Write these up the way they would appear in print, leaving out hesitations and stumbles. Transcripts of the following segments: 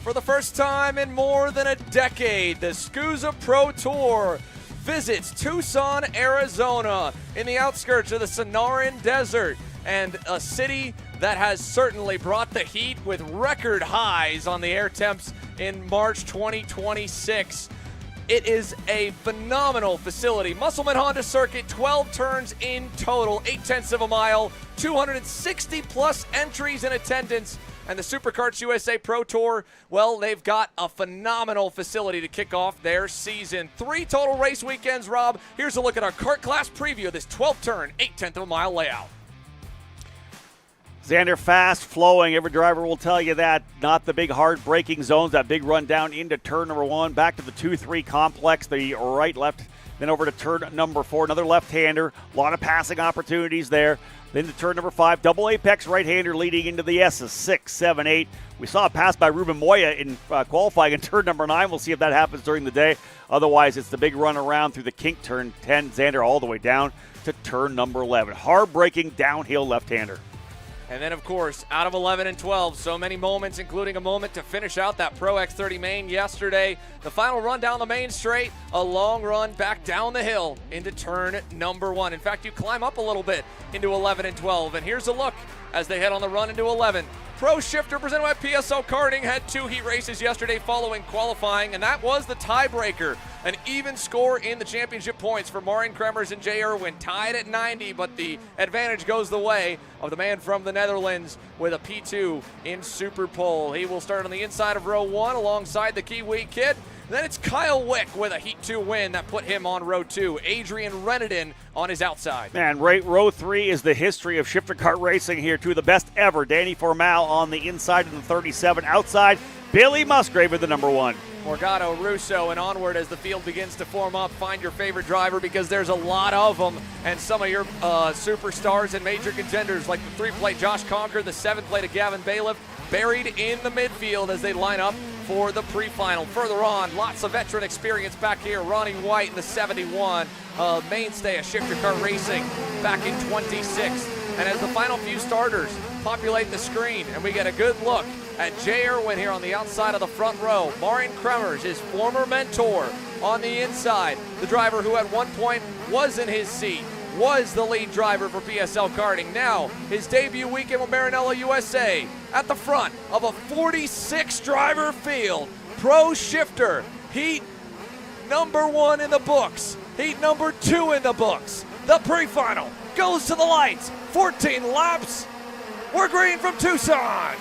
For the first time in more than a decade, the SKUSA Pro Tour visits Tucson, Arizona, in the outskirts of the Sonoran Desert, and a city that has certainly brought the heat with record highs on the air temps in March 2026. It is a phenomenal facility. Musselman Honda Circuit, 12 turns in total, 0.8 of a mile, 260 plus entries in attendance. And the Superkarts USA Pro Tour, well, they've got a phenomenal facility to kick off their season. 3 total race weekends, Rob. Here's a look at our kart class preview of this 12th turn, 0.8 of a mile layout. Xander, fast flowing. Every driver will tell you that. Not the big hard braking zones. That big run down into turn number 1. Back to the 2-3 complex. The right, left, then over to turn number 4. Another left-hander. A lot of passing opportunities there. Then to turn number 5. Double apex right-hander leading into the S's. 6, 7, 8. We saw a pass by Ruben Moya in qualifying in turn number 9. We'll see if that happens during the day. Otherwise, it's the big run around through the kink turn 10. Xander all the way down to turn number 11. Hard braking downhill left-hander. And then, of course, out of 11 and 12, so many moments, including a moment to finish out that Pro X30 main yesterday. The final run down the main straight, a long run back down the hill into turn number 1. In fact, you climb up a little bit into 11 and 12. And here's a look as they head on the run into 11. Pro Shifter, presented by PSL Karting, had 2 heat races yesterday following qualifying, and that was the tiebreaker. An even score in the championship points for Marin Kremers and Jay Irwin, tied at 90, but the advantage goes the way of the man from the Netherlands with a P2 in Super Pole. He will start on the inside of row 1 alongside the Kiwi kid. Then it's Kyle Wick with a Heat 2 win that put him on row 2. Adrian Renedin on his outside. Man, row 3 is the history of shifter kart racing here. 2 of the best ever. Danny Formal on the inside of the 37. Outside, Billy Musgrave with the number 1. Morgado, Russo, and onward as the field begins to form up. Find your favorite driver because there's a lot of them. And some of your superstars and major contenders like the 3-plate Josh Conker, the 7-plate of Gavin Bailiff, buried in the midfield as they line up for the pre-final. Further on, lots of veteran experience back here. Ronnie White in the 71, mainstay of shifter kart racing back in 26. And as the final few starters populate the screen, and we get a good look at Jay Irwin here on the outside of the front row. Marin Kremers, his former mentor, on the inside. The driver who at one point was in his seat, was the lead driver for PSL Karting. Now, his debut weekend with Maranello USA at the front of a 46-driver field. Pro Shifter, heat number 1 in the books. Heat number 2 in the books. The pre-final goes to the lights. 14 laps. We're green from Tucson.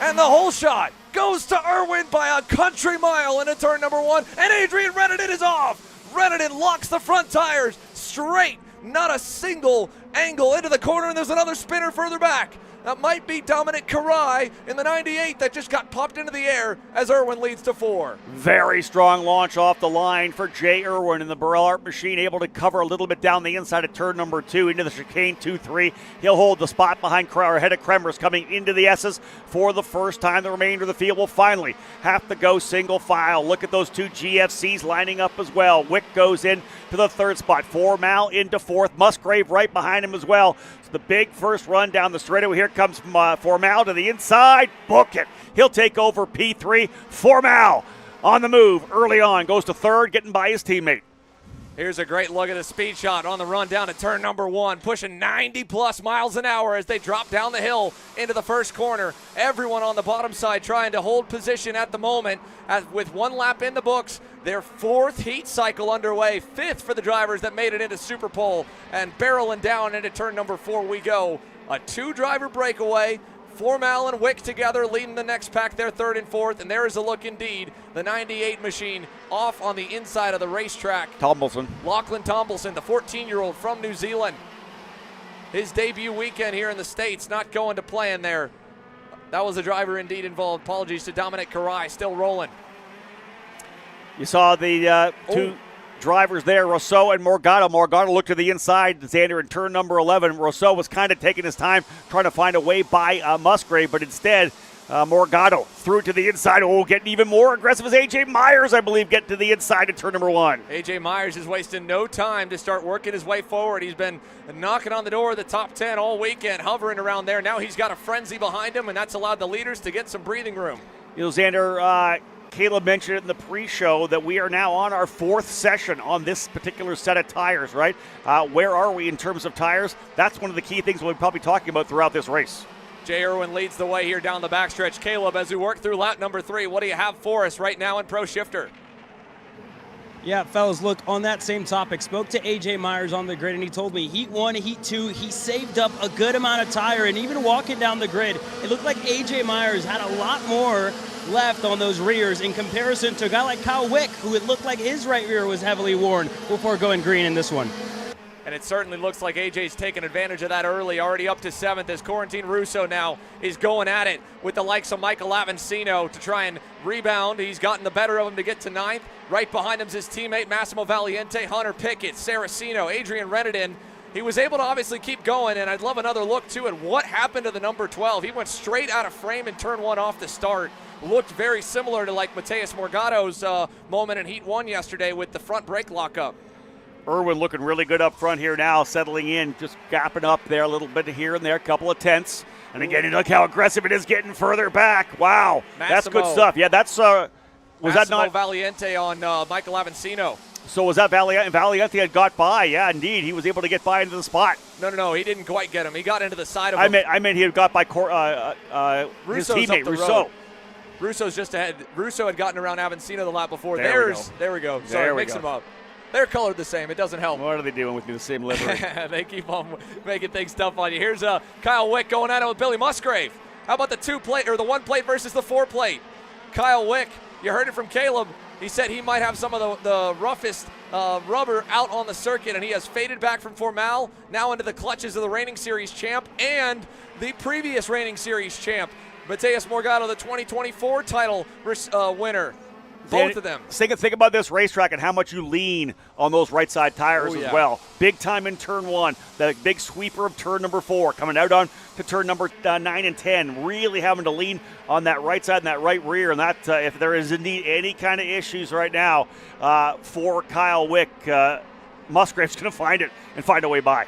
And the whole shot goes to Irwin by a country mile into turn number 1. And Adrian Renedin is off. Renedin locks the front tires straight. Not a single angle into the corner, and there's another spinner further back. That might be Dominic Karai in the 98 that just got popped into the air as Irwin leads to 4. Very strong launch off the line for Jay Irwin in the Burrell Art machine, able to cover a little bit down the inside of turn number 2 into the chicane 2-3. He'll hold the spot behind ahead of Kremers coming into the S's for the first time. The remainder of the field will finally have to go single file. Look at those 2 GFCs lining up as well. Wick goes in to the 3rd spot. Formal into 4th. Musgrave right behind him as well. So the big first run down the straightaway. Here comes Formal to the inside. Book it. He'll take over P3. Formal on the move early on. Goes to 3rd, getting by his teammate. Here's a great look at the speed shot on the run down to turn number 1, pushing 90+ miles an hour as they drop down the hill into the first corner. Everyone on the bottom side trying to hold position at the moment with 1 lap in the books. Their 4th heat cycle underway, 5th for the drivers that made it into Super Pole, and barreling down into turn number 4 we go. A 2-driver breakaway. Formal and Wick together leading the next pack. They're 3rd and 4th, and there is a look indeed. The 98 machine off on the inside of the racetrack. Tomlinson. Lachlan Tomlinson, the 14-year-old from New Zealand. His debut weekend here in the States, not going to plan there. That was a driver indeed involved. Apologies to Dominic Karai, still rolling. You saw the 2 drivers there, Rousseau and Morgado. Morgado looked to the inside, Xander, in turn number 11. Rousseau was kind of taking his time trying to find a way by Musgrave, but instead Morgado threw it to the inside. Oh, getting even more aggressive as A.J. Myers, I believe, getting to the inside of turn number 1. A.J. Myers is wasting no time to start working his way forward. He's been knocking on the door of the top 10 all weekend, hovering around there. Now he's got a frenzy behind him, and that's allowed the leaders to get some breathing room. Xander, Caleb mentioned it in the pre-show that we are now on our 4th session on this particular set of tires, right? Where are we in terms of tires? That's one of the key things we'll be probably talking about throughout this race. Jay Irwin leads the way here down the backstretch. Caleb, as we work through lap number 3, what do you have for us right now in Pro Shifter? Yeah, fellas, look, on that same topic, spoke to AJ Myers on the grid, and he told me Heat 1, Heat 2, he saved up a good amount of tire, and even walking down the grid, it looked like AJ Myers had a lot more left on those rears in comparison to a guy like Kyle Wick, who it looked like his right rear was heavily worn before going green in this one. And it certainly looks like AJ's taking advantage of that early, already up to 7th as Corentin Russo now is going at it with the likes of Michael Avancino to try and rebound. He's gotten the better of him to get to 9th. Right behind him is his teammate Massimo Valiente, Hunter Pickett, Saraceno, Adrian Renadin. He was able to obviously keep going, and I'd love another look too at what happened to the number 12. He went straight out of frame in turn 1 off the start. Looked very similar to like Mateus Morgado's moment in Heat 1 yesterday with the front brake lockup. Irwin looking really good up front here now, settling in, just gapping up there a little bit here and there, a couple of tenths. And again, look how aggressive it is getting further back. Wow, that's good stuff. Yeah, that's, was that not? Valiente on Michael Avancino. So was that Valiente? Valiente had got by. Yeah, indeed. He was able to get by into the spot. No, he didn't quite get him. He got into the side of him. I meant he had got by his teammate, Rousseau. Russo's just ahead. Russo had gotten around Avancino the lap before. There we go. Sorry, there we mix go. them up. They're colored the same. It doesn't help. What are they doing with me? The same livery. They keep on making things tough on you. Here's Kyle Wick going at it with Billy Musgrave. How about the 2-plate or the 1-plate versus the 4-plate? Kyle Wick, you heard it from Caleb. He said he might have some of the roughest rubber out on the circuit, and he has faded back from Formal, now into the clutches of the reigning series champ and the previous reigning series champ, Mateus Morgado, the 2024 title winner. Both of them. Think about this racetrack and how much you lean on those right side tires as well. Big time in turn 1. The big sweeper of turn number 4. Coming out on to turn number 9 and 10. Really having to lean on that right side and that right rear. And that if there is indeed any kind of issues right now for Kyle Wick, Musgrave's going to find it and find a way by.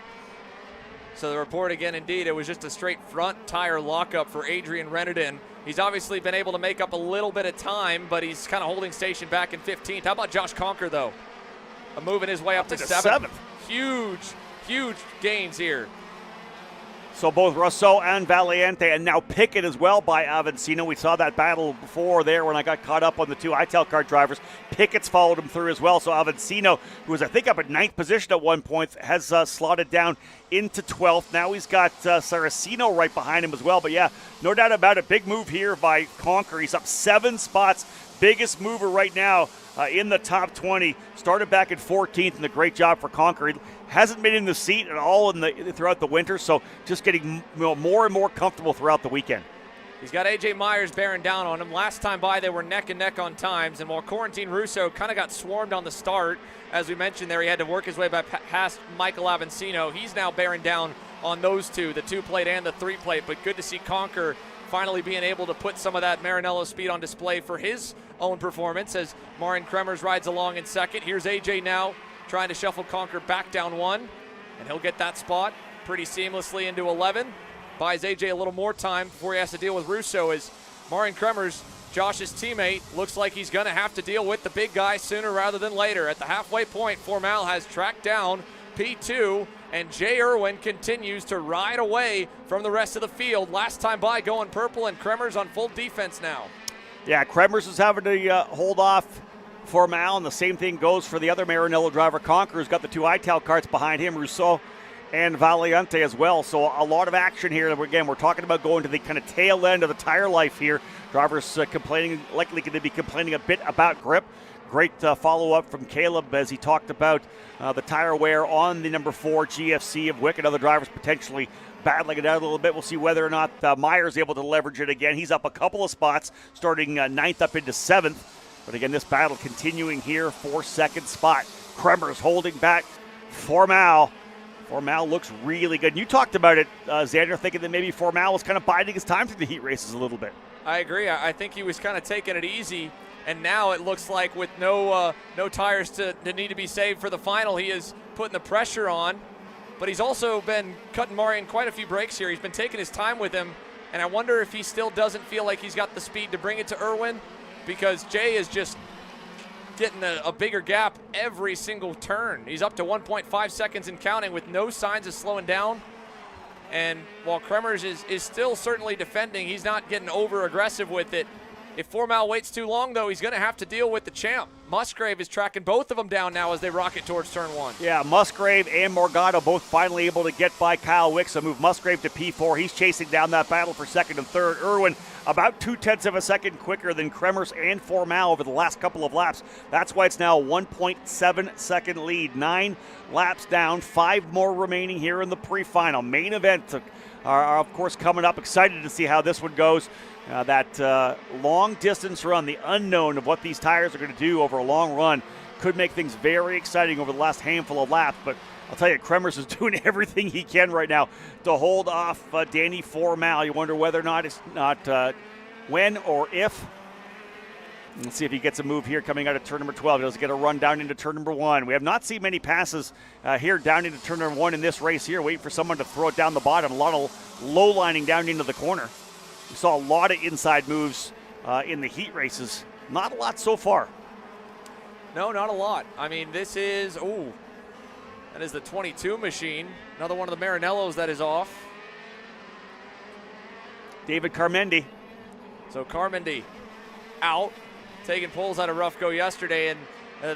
So the report again, indeed, it was just a straight front tire lockup for Adrian Renadin. He's obviously been able to make up a little bit of time, but he's kind of holding station back in 15th. How about Josh Conker, though? Moving his way up to 7th. Huge gains here. So both Rousseau and Valiente, and now Pickett as well by Avancino. We saw that battle before there when I got caught up on the 2 ITEL kart drivers. Pickett's followed him through as well. So Avancino, who was I think up at 9th position at one point, has slotted down into 12th. Now he's got Saraceno right behind him as well. But yeah, no doubt about it. Big move here by Conker. He's up 7 spots. Biggest mover right now in the top 20. Started back at 14th, and a great job for Conker. He hasn't been in the seat at all throughout the winter, so just getting more and more comfortable throughout the weekend. He's got AJ Myers bearing down on him. Last time by, they were neck and neck on times, and while Corentin Russo kind of got swarmed on the start, as we mentioned there, he had to work his way past Michael Avancino. He's now bearing down on those two, the 2-plate and the 3-plate, but good to see Conker finally being able to put some of that Maranello speed on display for his own performance as Marin Kremers rides along in second. Here's AJ now trying to shuffle Conker back down 1, and he'll get that spot pretty seamlessly into 11. Buys AJ a little more time before he has to deal with Russo as Marin Kremers, Josh's teammate, looks like he's going to have to deal with the big guy sooner rather than later. At the halfway point, Formal has tracked down P2, and Jay Irwin continues to ride away from the rest of the field. Last time by going purple, and Kremers on full defense now. Yeah, Kremers is having to hold off Formal, and the same thing goes for the other Maranello driver, Conker, who's got the 2 ITEL karts behind him, Rousseau and Valiente as well. So a lot of action here. Again, we're talking about going to the kind of tail end of the tire life here. Drivers likely going to be complaining a bit about grip. Great follow-up from Caleb as he talked about the tire wear on the number 4 GFC of Wick, and other drivers potentially battling it out a little bit. We'll see whether or not Myers able to leverage it again. He's up a couple of spots, starting 9th up into 7th. But again, this battle continuing here for 2nd spot. Kremers holding back Formal. Formal looks really good. And you talked about it, Xander, thinking that maybe Formal was kind of biding his time through the heat races a little bit. I agree. I think he was kind of taking it easy. And now it looks like with no tires to need to be saved for the final, he is putting the pressure on. But he's also been cutting Marian quite a few breaks here. He's been taking his time with him. And I wonder if he still doesn't feel like he's got the speed to bring it to Irwin, because Jay is just getting a bigger gap every single turn. He's up to 1.5 seconds and counting with no signs of slowing down. And while Kremers is still certainly defending, he's not getting over aggressive with it. If Formal waits too long, though, he's going to have to deal with the champ. Musgrave is tracking both of them down now as they rocket towards turn 1. Yeah, Musgrave and Morgado both finally able to get by Kyle Wick, so move Musgrave to P4. He's chasing down that battle for second and third. Irwin about 0.2 of a second quicker than Kremers and Formal over the last couple of laps. That's why it's now a 1.7 second lead. 9 laps down, 5 more remaining here in the pre-final. Main event are of course, coming up. Excited to see how this one goes. That long distance run, the unknown of what these tires are going to do over a long run, could make things very exciting over the last handful of laps. But I'll tell you, Kremers is doing everything he can right now to hold off Danny Formal. You wonder whether or not it's not when or if. Let's see if he gets a move here coming out of turn number 12. He does get a run down into turn number 1. We have not seen many passes here down into turn number 1 in this race here. Waiting for someone to throw it down the bottom. A lot of low lining down into the corner. We saw a lot of inside moves in the heat races. Not a lot so far. No, not a lot. I mean, this is, that is the 22 machine. Another one of the Marinellos that is off. David Carmendi. So Carmendi out, taking pulls out of rough go yesterday, and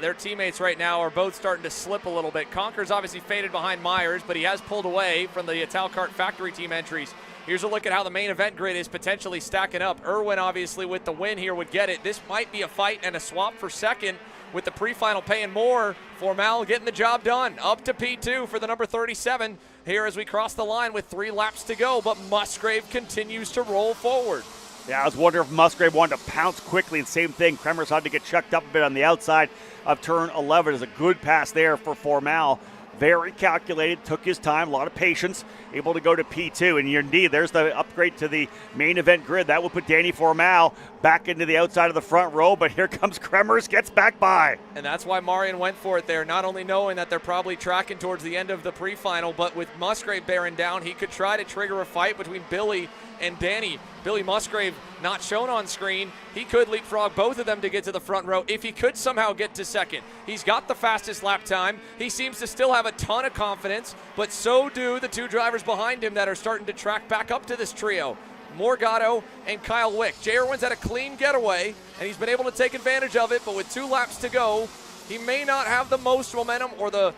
their teammates right now are both starting to slip a little bit. Conker's obviously faded behind Myers, but he has pulled away from the Kart factory team entries. Here's a look at how the main event grid is potentially stacking up. Irwin, obviously, with the win here would get it. This might be a fight and a swap for second, with the pre-final paying more. Formal getting the job done. Up to P2 for the number 37 here as we cross the line with 3 laps to go, but Musgrave continues to roll forward. Yeah, I was wondering if Musgrave wanted to pounce quickly, and same thing. Kremers had to get chucked up a bit on the outside of turn 11. There's a good pass there for Formal. Very calculated, took his time, a lot of patience, able to go to P2. And indeed, there's the upgrade to the main event grid. That will put Danny Formal back into the outside of the front row, but here comes Kremers, gets back by. And that's why Marion went for it there, not only knowing that they're probably tracking towards the end of the pre-final, but with Musgrave bearing down, he could try to trigger a fight between Billy and Danny. Billy Musgrave not shown on screen. He could leapfrog both of them to get to the front row if he could somehow get to second. He's got the fastest lap time. He seems to still have a ton of confidence, but so do the 2 drivers behind him that are starting to track back up to this trio. Morgado and Kyle Wick. Jay Irwin's had a clean getaway, and he's been able to take advantage of it, but with 2 laps to go, he may not have the most momentum or the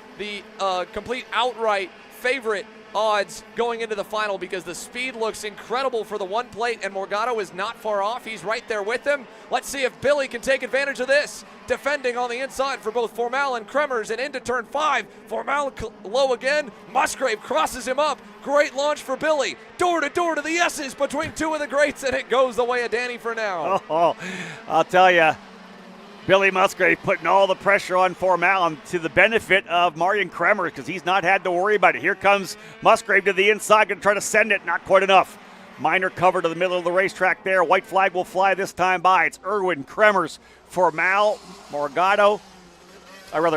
complete outright favorite odds going into the final, because the speed looks incredible for the 1 plate, and Morgado is not far off. He's right there with him. Let's see if Billy can take advantage of this. Defending on the inside for both Formal and Kremers, and into turn 5. Formal low again. Musgrave crosses him up. Great launch for Billy. Door to door to the S's between 2 of the greats, and it goes the way of Danny for now. Oh, I'll tell you, Billy Musgrave putting all the pressure on Formal to the benefit of Marion Kremers, because he's not had to worry about it. Here comes Musgrave to the inside, going to try to send it. Not quite enough. Minor cover to the middle of the racetrack there. White flag will fly this time by. It's Irwin, Kremers, Formal, Morgado.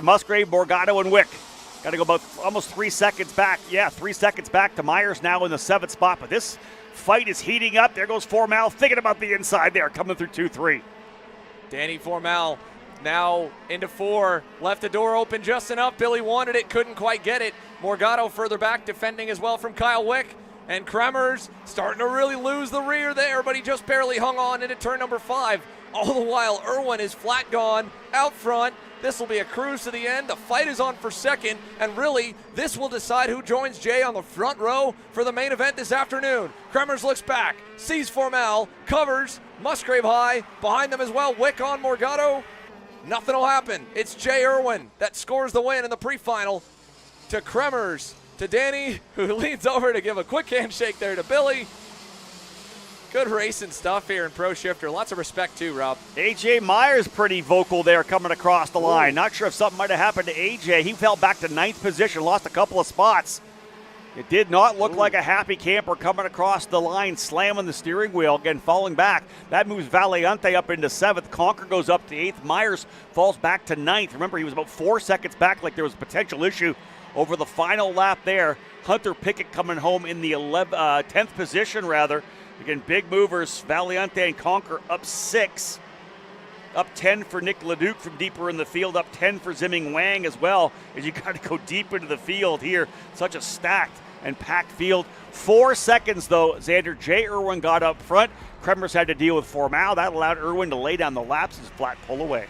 Musgrave, Morgado, and Wick. Got to go about almost 3 seconds back. Yeah, 3 seconds back to Myers now in the 7th spot. But this fight is heating up. There goes Formal thinking about the inside there, coming through 2-3. Danny Formal now into 4. Left the door open just enough. Billy wanted it, couldn't quite get it. Morgado further back, defending as well from Kyle Wick. And Kremers starting to really lose the rear there, but he just barely hung on into turn number 5. All the while, Irwin is flat gone out front. This will be a cruise to the end. The fight is on for second, and really, this will decide who joins Jay on the front row for the main event this afternoon. Kremers looks back, sees Formal, covers, Musgrave high, behind them as well, Wick on Morgado. Nothing will happen. It's Jay Irwin that scores the win in the pre-final. To Kremers, to Danny, who leans over to give a quick handshake there to Billy. Good racing stuff here in Pro Shifter. Lots of respect too, Rob. AJ Myers pretty vocal there coming across the line. Not sure if something might have happened to AJ. He fell back to 9th position, lost a couple of spots. It did not look like a happy camper coming across the line, slamming the steering wheel, again falling back. That moves Valiante up into 7th. Conker goes up to 8th. Myers falls back to 9th. Remember, he was about 4 seconds back, like there was a potential issue over the final lap there. Hunter Pickett coming home in the 10th position, rather. Again, big movers. Valiente and Conquer up 6. Up 10 for Nick Leduc from deeper in the field. Up 10 for Zimming Wang as well, as you got to go deep into the field here. Such a stacked and packed field. 4 seconds, though, Xander J. Irwin got up front. Kremers had to deal with Formal. That allowed Irwin to lay down the laps as flat pull away.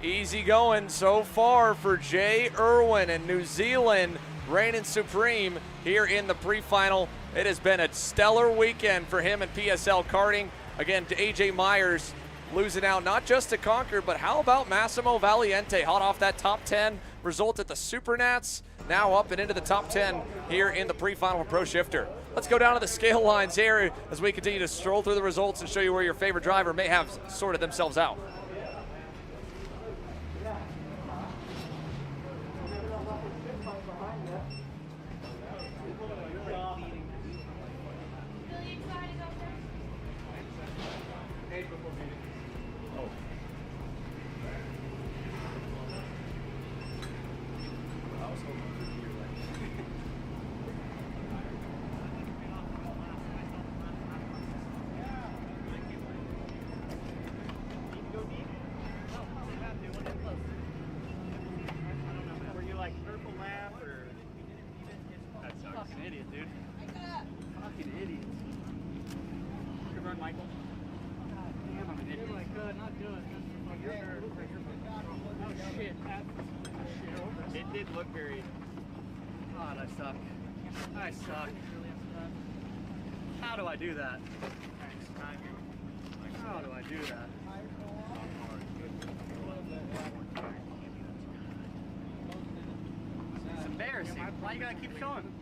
Easy going so far for Jay Irwin and New Zealand reigning supreme here in the pre-final. It has been a stellar weekend for him and PSL karting. Again, to AJ Myers losing out not just to Conquer, but how about Massimo Valiente, hot off that top 10 result at the Supernats, now up and into the top 10 here in the pre-final Pro Shifter. Let's go down to the scale lines here as we continue to stroll through the results and show you where your favorite driver may have sorted themselves out. It did look very. God, I suck. I suck. How do I do that? How do I do that? It's embarrassing. Why you gotta keep showing?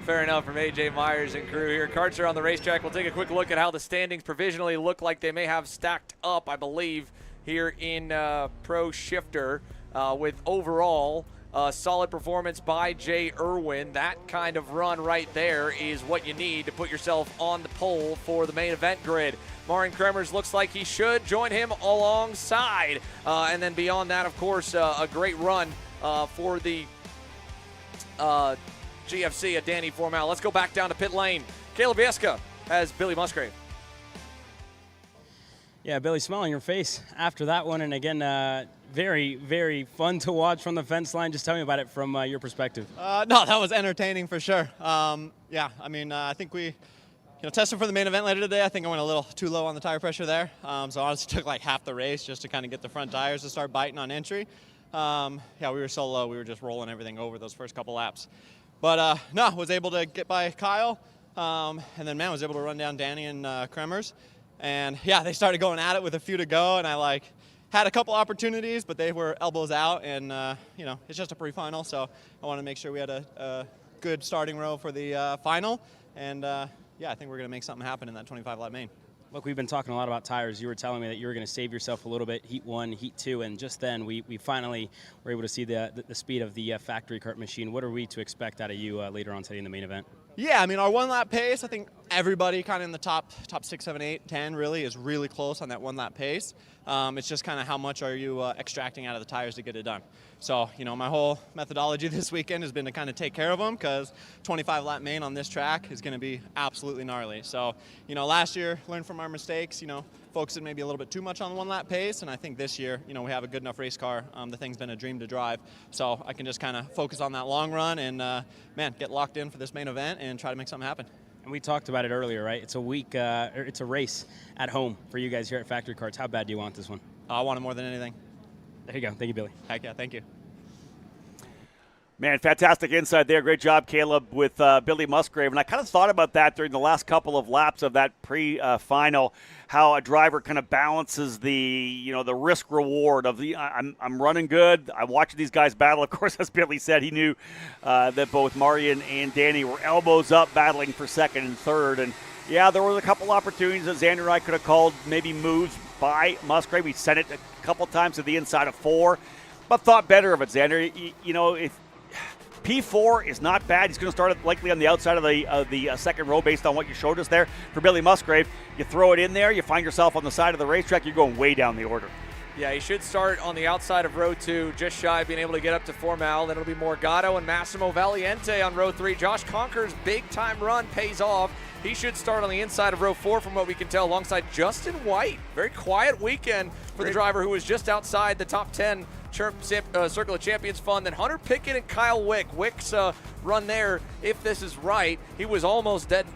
Fair enough from AJ Myers and crew here. Karts are on the racetrack. We'll take a quick look at how the standings provisionally look like they may have stacked up, I believe, here in Pro Shifter with overall solid performance by Jay Irwin. That kind of run right there is what you need to put yourself on the pole for the main event grid. Marin Kremers looks like he should join him alongside. And then beyond that, of course, a great run for the GFC at Danny Formal. Let's go back down to pit lane. Caleb Vieska has Billy Musgrave. Yeah, Billy, smile on your face after that one. And again, very, very fun to watch from the fence line. Just tell me about it from your perspective. No, that was entertaining for sure. Yeah, I mean, I think we tested for the main event later today. I think I went a little too low on the tire pressure there. So honestly took like half the race just to kind of get the front tires to start biting on entry. Yeah, we were so low. We were just rolling everything over those first couple laps. But no, was able to get by Kyle, and then man was able to run down Danny and Kremers, and yeah, they started going at it with a few to go, and I had a couple opportunities, but they were elbows out, and it's just a pre-final, so I want to make sure we had a good starting row for the final, and yeah, I think we're gonna make something happen in that 25-lap main. Look, we've been talking a lot about tires. You were telling me that you were going to save yourself a little bit, heat 1, heat 2, and just then we finally were able to see the speed of the factory kart machine. What are we to expect out of you later on today in the main event? Yeah, I mean, our one-lap pace, I think everybody kind of in the top 6, 7, 8, 10 really is really close on that one-lap pace. It's just kind of how much are you extracting out of the tires to get it done. So, my whole methodology this weekend has been to kind of take care of them because 25-lap main on this track is going to be absolutely gnarly. So, last year, learned from our mistakes, focusing maybe a little bit too much on the one-lap pace, and I think this year, we have a good enough race car. The thing's been a dream to drive, so I can just kind of focus on that long run and, man, get locked in for this main event and try to make something happen. And we talked about it earlier, right? It's a week, it's a race at home for you guys here at Factory Karts. How bad do you want this one? I want it more than anything. There you go. Thank you, Billy. Heck yeah, thank you. Man, fantastic insight there. Great job, Caleb, with Billy Musgrave. And I kind of thought about that during the last couple of laps of that pre-final, how a driver kind of balances the risk reward of I'm running good. I'm watching these guys battle. Of course, as Billy said, he knew that both Marian and Danny were elbows up battling for second and third. And yeah, there was a couple opportunities that Xander and I could have called maybe moves by Musgrave. We sent it a couple times to the inside of 4, but thought better of it, Xander. If P4 is not bad. He's going to start likely on the outside of the second row based on what you showed us there. For Billy Musgrave, you throw it in there, you find yourself on the side of the racetrack, you're going way down the order. Yeah, he should start on the outside of row 2, just shy of being able to get up to Formal. Then it'll be Morgado and Massimo Valiente on row 3. Josh Conker's big-time run pays off. He should start on the inside of row 4 from what we can tell, alongside Justin White. Very quiet weekend for the driver who was just outside the top 10 Circle of Champions fun. Then Hunter Pickett and Kyle Wick. Wick's run there, if this is right, he was almost dead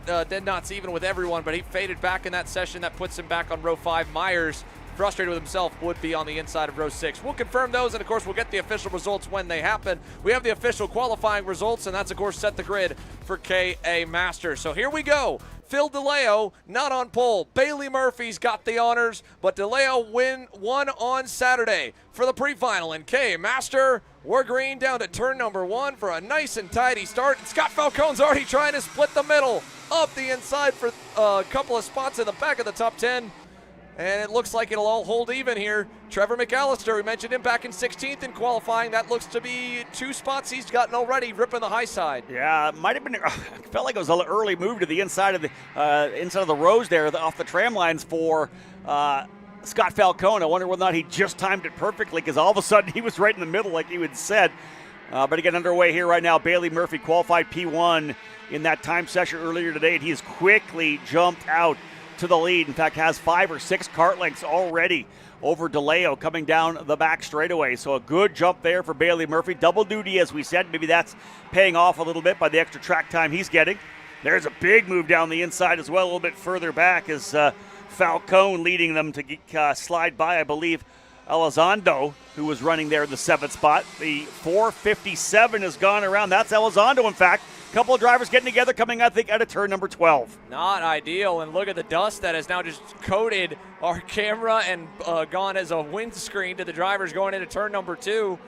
knots even with everyone, but he faded back in that session. That puts him back on row 5. Myers, frustrated with himself, would be on the inside of row 6. We'll confirm those, and of course we'll get the official results when they happen. We have the official qualifying results, and that's of course set the grid for KA Masters. So here we go. Phil DeLeo not on pole. Bailey Murphy's got the honors, but DeLeo won on Saturday for the pre-final. And KA Master, we're green down to turn number 1 for a nice and tidy start. And Scott Falcone's already trying to split the middle up the inside for a couple of spots in the back of the top 10. And it looks like it'll all hold even here. Trevor McAllister, we mentioned him back in 16th in qualifying. That looks to be 2 spots he's gotten already, ripping the high side. Yeah, it might have been. Felt like it was an early move to the inside of the rows there, off the tram lines for Scott Falcone. I wonder whether or not he just timed it perfectly, because all of a sudden he was right in the middle, like you had said. But again, underway here right now. Bailey Murphy qualified P1 in that time session earlier today, and he has quickly jumped out to the lead. In fact, has 5 or 6 kart lengths already over DeLeo coming down the back straightaway. So a good jump there for Bailey Murphy. Double duty, as we said. Maybe that's paying off a little bit by the extra track time he's getting. There's a big move down the inside as well, a little bit further back, as Falcone leading them to slide by, I believe, Elizondo, who was running there in the 7th spot. The 4:57 has gone around. That's Elizondo, in fact. Couple of drivers getting together, coming, I think, out of turn number 12. Not ideal, and look at the dust that has now just coated our camera and gone as a windscreen to the drivers going into turn number 2.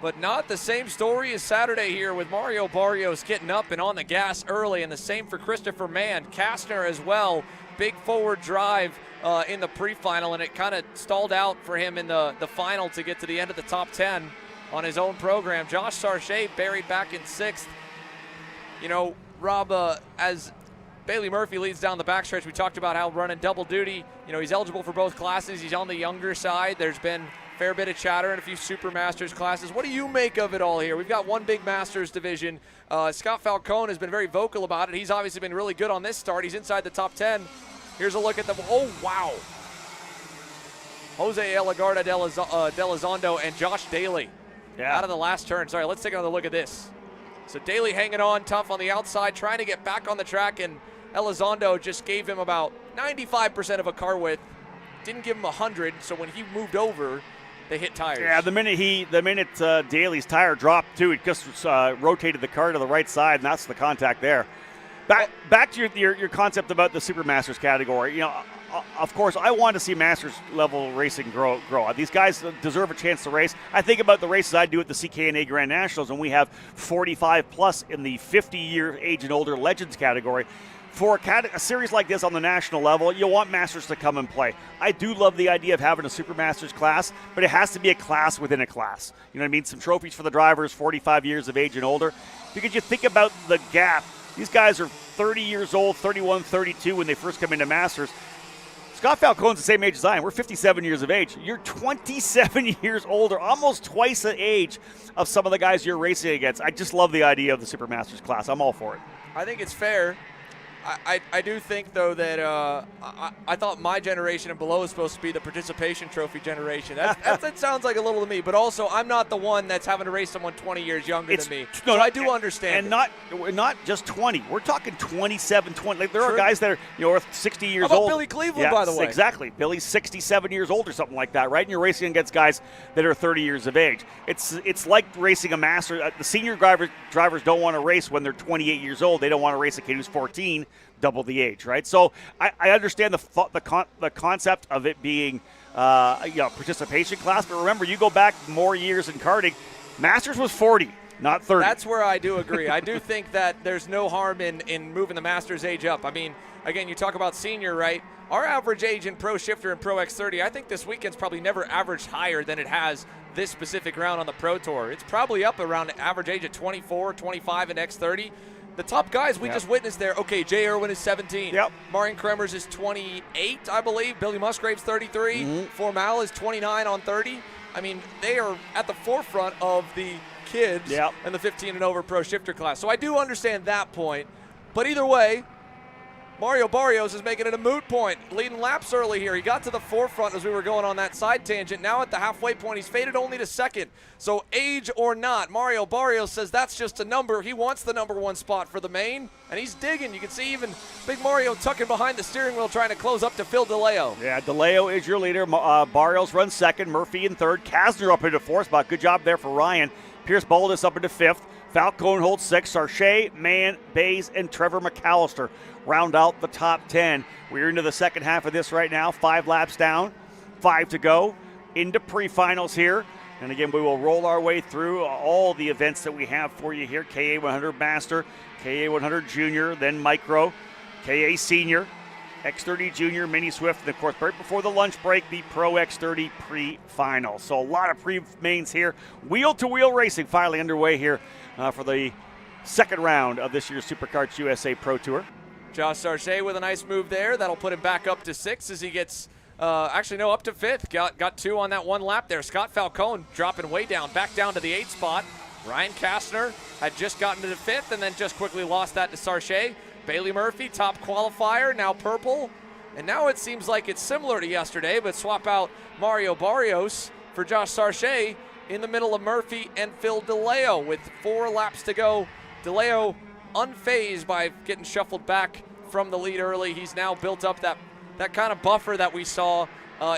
But not the same story as Saturday here, with Mario Barrios getting up and on the gas early, and the same for Christopher Mann. Kastner as well, big forward drive in the pre-final, and it kind of stalled out for him in the final to get to the end of the top 10 on his own program. Josh Sarche buried back in 6th. You know, Rob, as Bailey Murphy leads down the backstretch, we talked about how running double duty, you know, he's eligible for both classes. He's on the younger side. There's been a fair bit of chatter in a few Super Masters classes. What do you make of it all here? We've got one big Masters division. Scott Falcone has been very vocal about it. He's obviously been really good on this start. He's inside the top 10. Here's a look at the, oh, wow. Jose Elagarda Delizondo and Josh Daly out of the last turn. Sorry, let's take another look at this. So Daly hanging on tough on the outside, trying to get back on the track, and Elizondo just gave him about 95% of a car width. Didn't give him 100, so when he moved over, they hit tires. Yeah, the minute Daly's tire dropped too, it just rotated the car to the right side, and that's the contact there. Back to your concept about the Super Masters category. You know, of course, I want to see Masters level racing grow. These guys deserve a chance to race. I think about the races I do at the CKNA Grand Nationals, and we have 45 plus in the 50-year age and older Legends category. For a series like this on the national level, you want Masters to come and play. I do love the idea of having a Super Masters class, but it has to be a class within a class. You know what I mean? Some trophies for the drivers, 45 years of age and older. Because you think about the gap. These guys are 30 years old, 31, 32 when they first come into Masters. Scott Falcone's the same age as I am. We're 57 years of age. You're 27 years older, almost twice the age of some of the guys you're racing against. I just love the idea of the Super Masters class. I'm all for it. I think it's fair. I do think, though, that I thought my generation and below is supposed to be the participation trophy generation. That sounds like a little to me, but also I'm not the one that's having to race someone 20 years younger than me. So I do understand. And not just 20. We're talking 27, 20. Like, there are guys that are 60 years old. How about Billy Cleveland, by the way? Exactly. Billy's 67 years old or something like that, right? And you're racing against guys that are 30 years of age. It's like racing a master. The senior drivers don't want to race when they're 28 years old. They don't want to race a kid who's 14. Double the age, right? So I understand the concept of it being participation class, but remember, you go back more years in karting, Masters was 40, not 30. That's where I do agree. I do think that there's no harm in moving the Masters age up. I mean, again, you talk about senior, right? Our average age in Pro Shifter and Pro X30, I think this weekend's probably never averaged higher than it has this specific round on the Pro Tour. It's probably up around the average age of 24, 25 in X30. the top guys we just witnessed there. Okay, Jay Irwin is 17. Yep. Marion Kremers is 28, I believe. Billy Musgrave's 33. Formal is 29 on 30. I mean, they are at the forefront of the kids and the 15 and over pro shifter class. So I do understand that point. But either way, Mario Barrios is making it a moot point, leading laps early here. He got to the forefront as we were going on that side tangent. Now at the halfway point, he's faded only to second. So age or not, Mario Barrios says that's just a number. He wants the #1 spot for the main, and he's digging. You can see even Big Mario tucking behind the steering wheel trying to close up to Phil DeLeo. Yeah, DeLeo is your leader. Barrios runs second, Murphy in third. Kasner up into fourth spot. Good job there for Ryan. Pierce Baldus up into fifth. Falcone holds sixth. Sarche, Mann, Bays, and Trevor McAllister round out the top 10. We're into the second half of this right now. 5 laps down, 5 to go. Into pre-finals here. And again, we will roll our way through all the events that we have for you here. KA 100 Master, KA 100 Junior, then Micro, KA Senior, X30 Junior, Mini Swift, and of course, right before the lunch break, the Pro X30 Pre-Final. So a lot of pre-mains here. Wheel-to-wheel racing finally underway here for the second round of this year's Superkarts USA Pro Tour. Josh Sarche with a nice move there. That'll put him back up to 6 as he gets, up to 5th. Got 2 on that one lap there. Scott Falcone dropping way down, back down to the 8th spot. Ryan Kastner had just gotten to the 5th and then just quickly lost that to Sarche. Bailey Murphy, top qualifier, now purple. And now it seems like it's similar to yesterday, but swap out Mario Barrios for Josh Sarche in the middle of Murphy and Phil DeLeo with 4 laps to go. DeLeo unfazed by getting shuffled back from the lead early. He's now built up that kind of buffer that we saw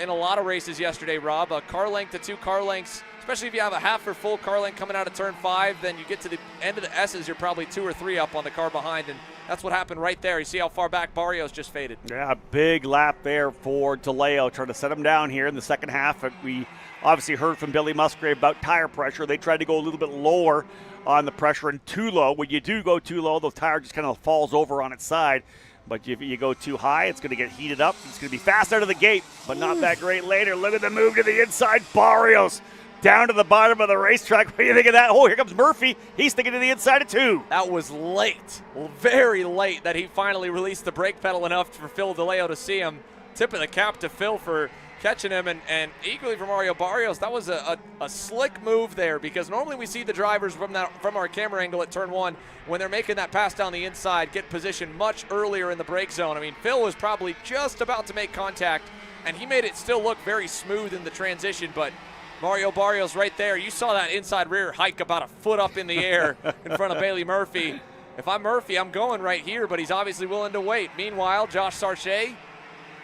in a lot of races yesterday, Rob. A car length to 2 car lengths, especially if you have a half or full car length coming out of turn 5, then you get to the end of the S's, you're probably 2 or 3 up on the car behind, and that's what happened right there. You see how far back Barrios just faded. Yeah, big lap there for DeLeo, trying to set him down here in the second half. We obviously heard from Billy Musgrave about tire pressure. They tried to go a little bit lower on the pressure and too low. When you do go too low, the tire just kind of falls over on its side. But if you go too high, it's going to get heated up. It's going to be fast out of the gate, but not that great later. Look at the move to the inside. Barrios down to the bottom of the racetrack. What do you think of that? Oh, here comes Murphy. He's thinking to the inside of 2. That was late, very late, that he finally released the brake pedal enough for Phil DeLeo to see him. Tip of the cap to Phil for catching him, and equally for Mario Barrios. That was a slick move there, because normally we see the drivers from our camera angle at turn 1 when they're making that pass down the inside get positioned much earlier in the brake zone. I mean, Phil was probably just about to make contact, and he made it still look very smooth in the transition, but Mario Barrios right there. You saw that inside rear hike about a foot up in the air in front of Bailey Murphy. If I'm Murphy, I'm going right here, but he's obviously willing to wait. Meanwhile, Josh Sarche,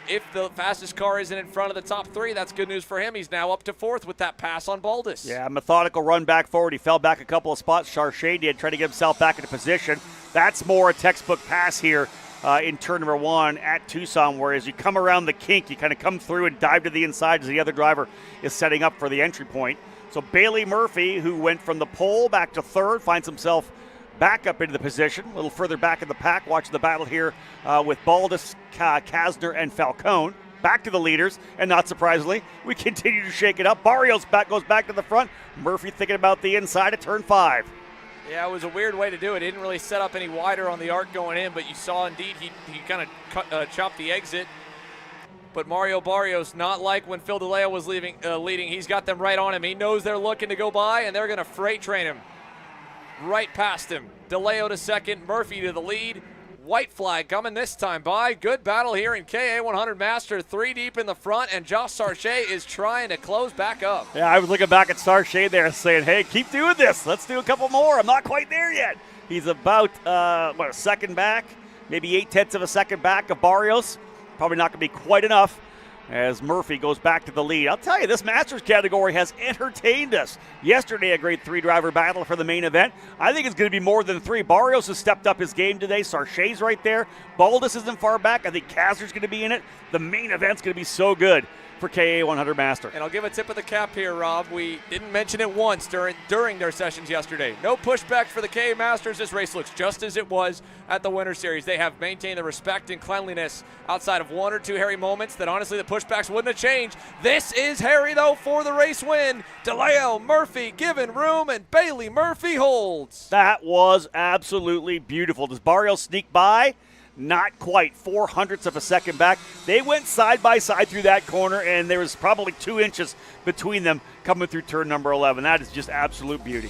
if the fastest car isn't in front of the top 3, that's good news for him. He's now up to 4th with that pass on Baldus. Yeah, methodical run back forward. He fell back a couple of spots. Sarche did try to get himself back into position. That's more a textbook pass here in turn number 1 at Tucson, whereas you come around the kink, you kind of come through and dive to the inside as the other driver is setting up for the entry point. So Bailey Murphy, who went from the pole back to 3rd, finds himself back up into the position, a little further back in the pack. Watching the battle here with Baldus, Kasner, and Falcone. Back to the leaders, and not surprisingly, we continue to shake it up. Barrios goes back to the front. Murphy thinking about the inside of turn 5. Yeah, it was a weird way to do it. He didn't really set up any wider on the arc going in, but you saw indeed he kind of chopped the exit. But Mario Barrios, not like when Phil DeLeo was leading. He's got them right on him. He knows they're looking to go by, and they're going to freight train him right past him. DeLeo to 2nd, Murphy to the lead. White flag coming this time by. Good battle here in KA 100 Master, 3 deep in the front, and Josh Sarche is trying to close back up. Yeah, I was looking back at Sarche there saying, hey, keep doing this. Let's do a couple more. I'm not quite there yet. He's about, a second back, maybe 8/10 of a second back of Barrios. Probably not going to be quite enough as Murphy goes back to the lead. I'll tell you, this Masters category has entertained us. Yesterday, a great 3-driver battle for the main event. I think it's going to be more than 3. Barrios has stepped up his game today. Sarche's right there. Baldus isn't far back. I think Kasner's going to be in it. The main event's going to be so good for KA 100 Master. And I'll give a tip of the cap here, Rob. We didn't mention it once during their sessions yesterday. No pushback for the KA Masters. This race looks just as it was at the Winter Series. They have maintained the respect and cleanliness outside of one or two hairy moments that honestly the pushbacks wouldn't have changed. This is hairy, though, for the race win. DeLeo, Murphy given room, and Bailey Murphy holds. That was absolutely beautiful. Does Barrios sneak by? Not quite. 0.04 of a second back. They went side by side through that corner, and there was probably 2 inches between them coming through turn number 11. That is just absolute beauty.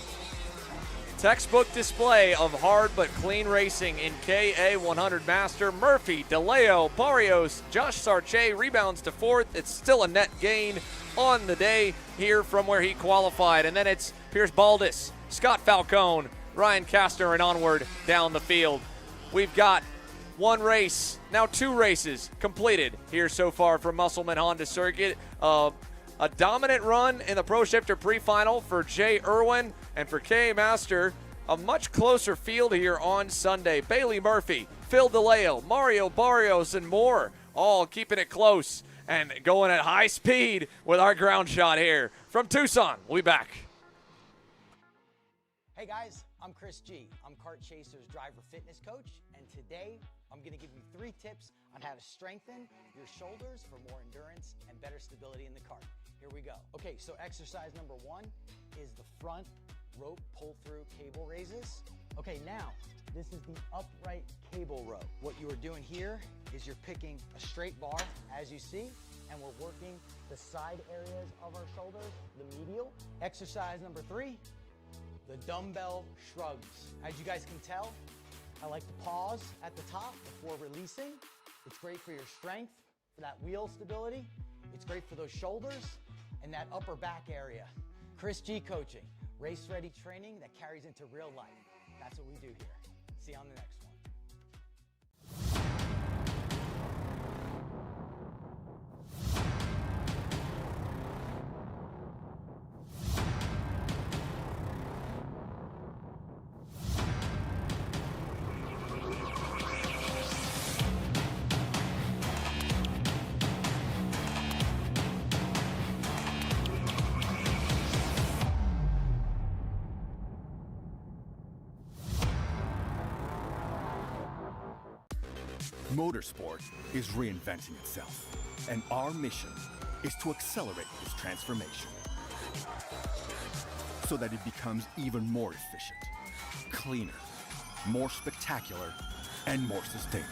Textbook display of hard but clean racing in KA 100 Master. Murphy, DeLeo, Barrios, Josh Sarche rebounds to 4th. It's still a net gain on the day here from where he qualified. And then it's Pierce Baldus, Scott Falcone, Ryan Kastner, and onward down the field. We've got one race, now 2 races completed here so far from Musselman Honda Circuit. A dominant run in the Pro Shifter Pre-Final for Jay Irwin, and for KA Master, a much closer field here on Sunday. Bailey Murphy, Phil DeLeo, Mario Barrios, and more, all keeping it close and going at high speed with our ground shot here from Tucson. We'll be back. Hey guys, I'm Chris G. I'm Kart Chaser's driver fitness coach, and today I'm going to give you 3 tips on how to strengthen your shoulders for more endurance and better stability in the cart. Here we go. Okay, so exercise number 1 is the front rope pull-through cable raises. Okay, now this is the upright cable row. What you are doing here is you're picking a straight bar, as you see, and we're working the side areas of our shoulders, the medial. Exercise number 3, the dumbbell shrugs. As you guys can tell, I like to pause at the top before releasing. It's great for your strength, for that wheel stability. It's great for those shoulders and that upper back area. Chris G coaching, race-ready training that carries into real life. That's what we do here. See you on the next one. Motorsport is reinventing itself, and our mission is to accelerate this transformation so that it becomes even more efficient, cleaner, more spectacular, and more sustainable.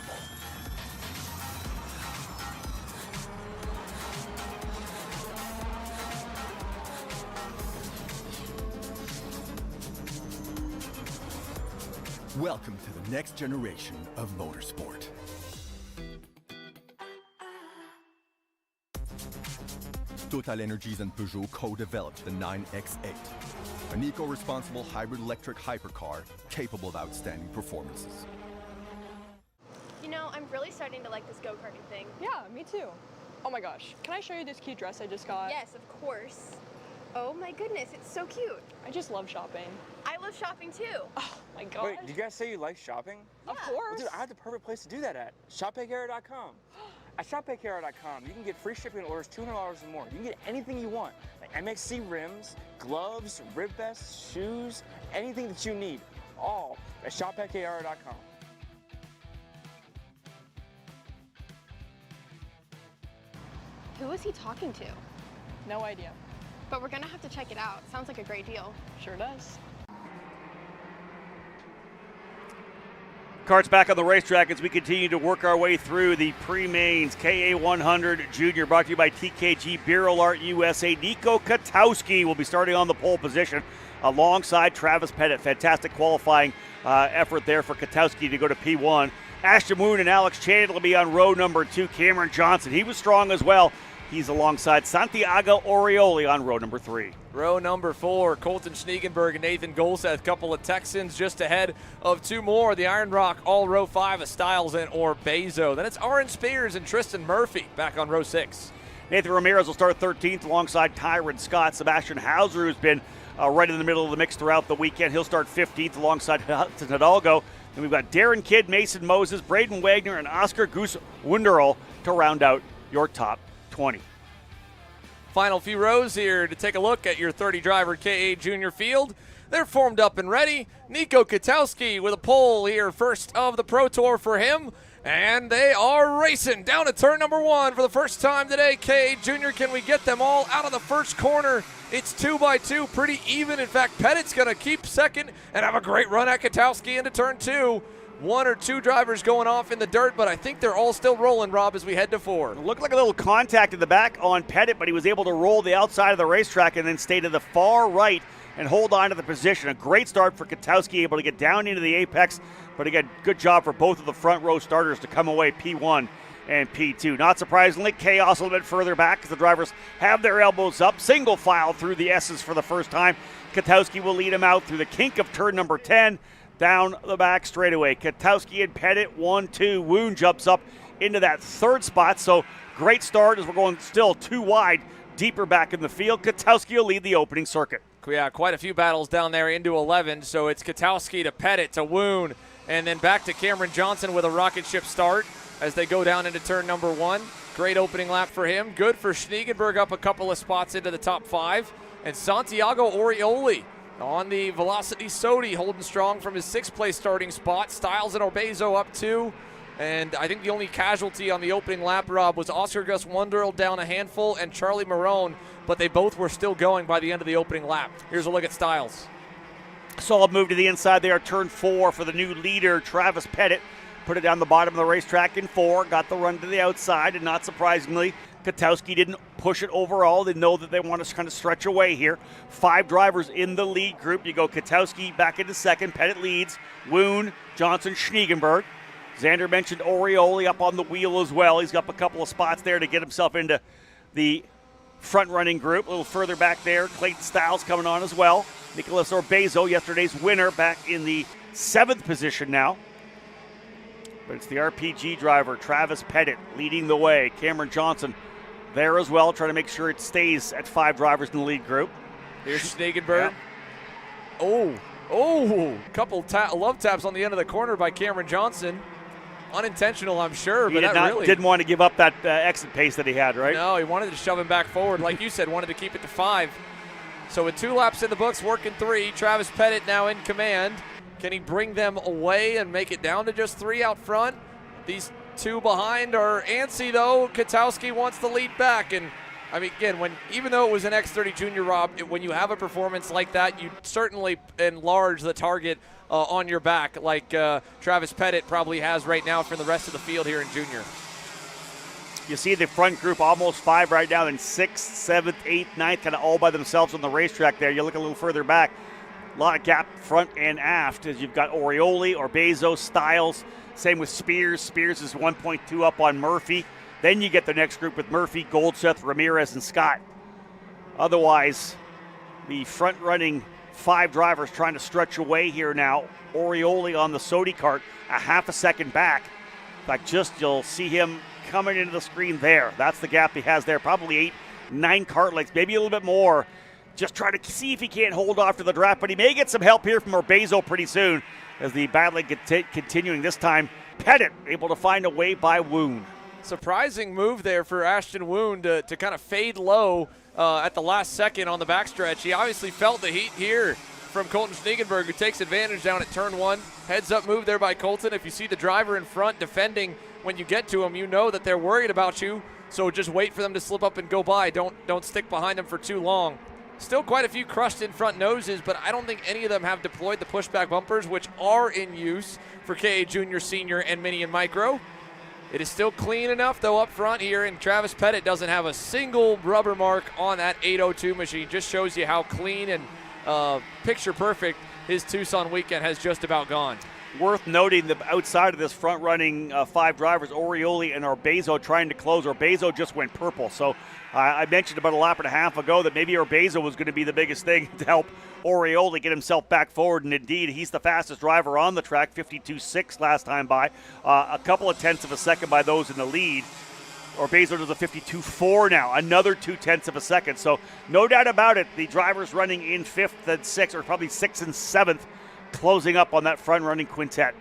Welcome to the next generation of motorsport. Total Energies and Peugeot co-developed the 9X8, an eco-responsible hybrid electric hypercar capable of outstanding performances. You know, I'm really starting to like this go-karting thing. Yeah, me too. Oh my gosh, can I show you this cute dress I just got? Yes, of course. Oh my goodness, it's so cute. I just love shopping. I love shopping too. Oh my god. Wait, did you guys say you like shopping? Of Yeah. course. Well, dude, I have the perfect place to do that at. ShopPayCara.com. At ShopPayCara.com, you can get free shipping on orders $200 or more. You can get anything you want, like MXC rims, gloves, rib vests, shoes, anything that you need, all at ShopPayCara.com. Who is he talking to? No idea. But we're gonna have to check it out. Sounds like a great deal. Sure does. Karts back on the racetrack as we continue to work our way through the pre-mains. KA 100 Junior brought to you by TKG Beer Art USA. Nico Katowski will be starting on the pole position alongside Travis Pettit. Fantastic qualifying effort there for Katowski to go to P1. Ashton Moon and Alex Chandler will be on row number 2. Cameron Johnson, he was strong as well. He's alongside Santiago Orioli on row number 3. Row number 4, Colton Schniegenberg and Nathan Golseth, couple of Texans just ahead of 2 more. The Iron Rock, all row 5 of Styles and Orbezo. Then it's Aaron Spears and Tristan Murphy back on row 6. Nathan Ramirez will start 13th alongside Tyron Scott. Sebastian Hauser, who's been right in the middle of the mix throughout the weekend, he'll start 15th alongside Hudson Hidalgo. Then we've got Darren Kidd, Mason Moses, Braden Wagner, and Oscar Goose Wunderl to round out your top 20. Final few rows here to take a look at your 30 driver KA Junior field. They're formed up and ready. Nico Katowski with a pole here, first of the Pro Tour for him. And they are racing down to turn number 1 for the first time today. KA Junior, can we get them all out of the first corner? It's 2x2, pretty even. In fact, Pettit's going to keep second and have a great run at Katowski into turn 2. 1 or 2 drivers going off in the dirt, but I think they're all still rolling, Rob, as we head to 4. It looked like a little contact in the back on Pettit, but he was able to roll the outside of the racetrack and then stay to the far right and hold on to the position. A great start for Katowski, able to get down into the apex, but again, good job for both of the front row starters to come away P1 and P2. Not surprisingly, chaos a little bit further back as the drivers have their elbows up. Single file through the S's for the first time. Katowski will lead him out through the kink of turn number 10. Down the back straightaway. Katowski and Pettit, 1-2. Woon jumps up into that third spot. So great start as we're going still 2 wide, deeper back in the field. Katowski will lead the opening circuit. Yeah, quite a few battles down there into 11. So it's Katowski to Pettit to Woon, and then back to Cameron Johnson with a rocket ship start as they go down into turn number 1. Great opening lap for him. Good for Schneegenberg, up a couple of spots into the top 5. And Santiago Orioli on the Velocity Sodi, holding strong from his 6th place starting spot. Stiles and Orbezo up 2. And I think the only casualty on the opening lap, Rob, was Oscar Gus Wunderl down a handful and Charlie Marone, but they both were still going by the end of the opening lap. Here's a look at Stiles. Solid move to the inside there, turn 4 for the new leader, Travis Pettit. Put it down the bottom of the racetrack in 4, got the run to the outside, and not surprisingly, Katowski didn't push it overall. They know that they want to kind of stretch away here. 5 drivers in the lead group. You go Katowski back into second. Pettit leads. Woon, Johnson, Schneegenberg. Xander mentioned Orioli up on the wheel as well. He's got a couple of spots there to get himself into the front-running group. A little further back there, Clayton Stiles coming on as well. Nicholas Orbezo, yesterday's winner, back in the 7th position now. But it's the RPG driver, Travis Pettit, leading the way. Cameron Johnson there as well, trying to make sure it stays at 5 drivers in the lead group. Here's Schneegenberg. Yeah. Couple love taps on the end of the corner by Cameron Johnson. Unintentional, I'm sure, but didn't want to give up that exit pace that he had, right? No, he wanted to shove him back forward. Like you said, wanted to keep it to 5. So with 2 laps in the books, working 3, Travis Pettit now in command. Can he bring them away and make it down to just 3 out front? These 2 behind are antsy, though. Katowski wants the lead back. And, I mean, again, even though it was an X30 Junior, Rob, when you have a performance like that, you certainly enlarge the target on your back like Travis Pettit probably has right now for the rest of the field here in Junior. You see the front group almost 5 right now, and 6th, 7th, 8th, 9th kind of all by themselves on the racetrack there. You look a little further back. A lot of gap front and aft as you've got Orioli, Orbezo, Stiles. Same with Spears. Spears is 1.2 up on Murphy. Then you get the next group with Murphy, Goldseth, Ramirez, and Scott. Otherwise, the front-running 5 drivers trying to stretch away here now. Orioli on the Sodi kart, a half a second back. In fact, you'll see him coming into the screen there. That's the gap he has there. Probably 8, 9 kart lengths, maybe a little bit more. Just try to see if he can't hold off to the draft, but he may get some help here from Orbezo pretty soon as the battling continuing. This time, Pettit able to find a way by Woon. Surprising move there for Ashton Woon to kind of fade low at the last second on the backstretch. He obviously felt the heat here from Colton Schneegenberg, who takes advantage down at turn 1. Heads up move there by Colton. If you see the driver in front defending when you get to him, you know that they're worried about you. So just wait for them to slip up and go by. Don't stick behind them for too long. Still quite a few crushed in front noses, but I don't think any of them have deployed the pushback bumpers, which are in use for KA Junior, Senior, and Mini and Micro. It is still clean enough, though, up front here, and Travis Pettit doesn't have a single rubber mark on that 802 machine. Just shows you how clean and picture perfect his Tucson weekend has just about gone. Worth noting that outside of this front-running 5 drivers, Orioli and Orbezo trying to close. Orbezo just went purple. So I mentioned about a lap and a half ago that maybe Orbezo was going to be the biggest thing to help Orioli get himself back forward. And indeed, he's the fastest driver on the track, 52.6 last time by. A couple of tenths of a second by those in the lead. Orbezo does a 52.4 now, another 0.2 of a second. So no doubt about it, the drivers running in 5th and 6th, or probably 6th and 7th, closing up on that front-running quintet.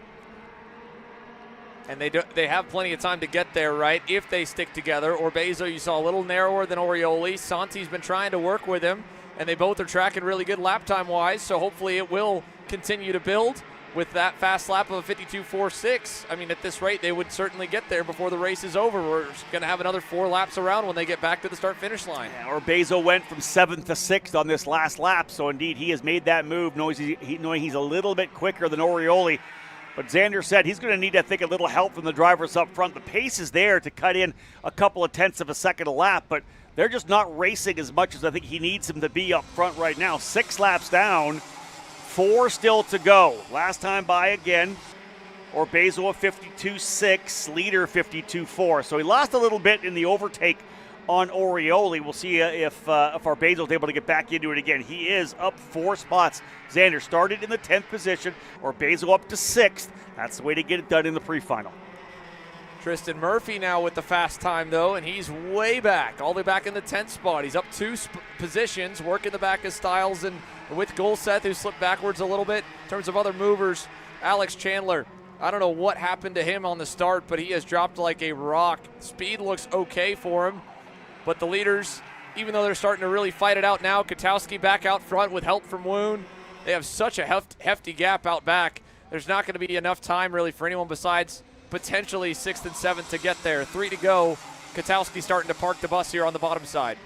And they have plenty of time to get there, right, if they stick together. Orbezo, you saw a little narrower than Orioli. Santi's been trying to work with him, and they both are tracking really good lap time-wise, so hopefully it will continue to build with that fast lap of a 52.46. I mean, at this rate, they would certainly get there before the race is over. We're going to have another 4 laps around when they get back to the start-finish line. Yeah, Orbezo went from 7th to 6th on this last lap, so indeed he has made that move, knowing he's a little bit quicker than Orioli. But Xander said he's going to need, I think, a little help from the drivers up front. The pace is there to cut in a couple of tenths of a second a lap, but they're just not racing as much as I think he needs them to be up front right now. 6 laps down, 4 still to go. Last time by again, Orbezo a 52.6, leader 52.4. So he lost a little bit in the overtake on Orioli. We'll see if Orbezo is able to get back into it again. He is up 4 spots. Xander started in the 10th position. Orbezo up to 6th. That's the way to get it done in the pre-final. Tristan Murphy now with the fast time, though, and he's way back, all the way back in the 10th spot. He's up 2 positions, working the back of Styles and with Golseth, who slipped backwards a little bit. In terms of other movers, Alex Chandler, I don't know what happened to him on the start, but he has dropped like a rock. Speed looks okay for him. But the leaders, even though they're starting to really fight it out now, Katowski back out front with help from Woon. They have such a hefty gap out back. There's not going to be enough time really for anyone besides potentially 6th and 7th to get there. 3 to go. Katowski starting to park the bus here on the bottom side.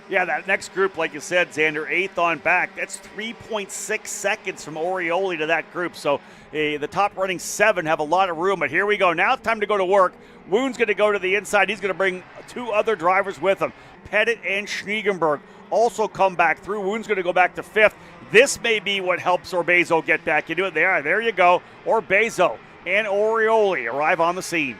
Yeah, that next group, like you said, Xander, 8th on back. That's 3.6 seconds from Orioli to that group. So the top running 7 have a lot of room. But here we go. Now it's time to go to work. Woon's going to go to the inside. He's going to bring 2 other drivers with him. Pettit and Schniegenberg also come back through. Woon's going to go back to 5th. This may be what helps Orbezo get back into it. There you go. Orbezo and Orioli arrive on the scene.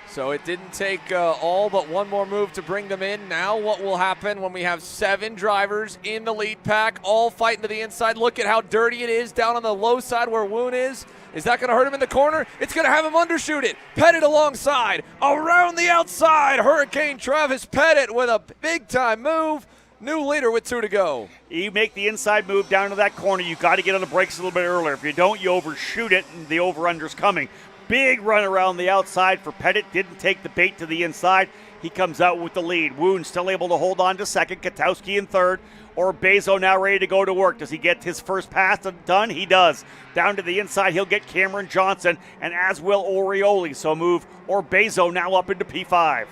So it didn't take all but one more move to bring them in. Now what will happen when we have 7 drivers in the lead pack, all fighting to the inside? Look at how dirty it is down on the low side where Woon is. Is that going to hurt him in the corner? It's going to have him undershoot it. Pettit alongside. Around the outside, Hurricane Travis Pettit with a big-time move. New leader with 2 to go. You make the inside move down to that corner. You got to get on the brakes a little bit earlier. If you don't, you overshoot it, and the over-under's coming. Big run around the outside for Pettit. Didn't take the bait to the inside. He comes out with the lead. Woon still able to hold on to 2nd. Katowski in 3rd. Orbezo now ready to go to work. Does he get his first pass done? He does. Down to the inside, he'll get Cameron Johnson, and as will Orioli. So move Orbezo now up into P5.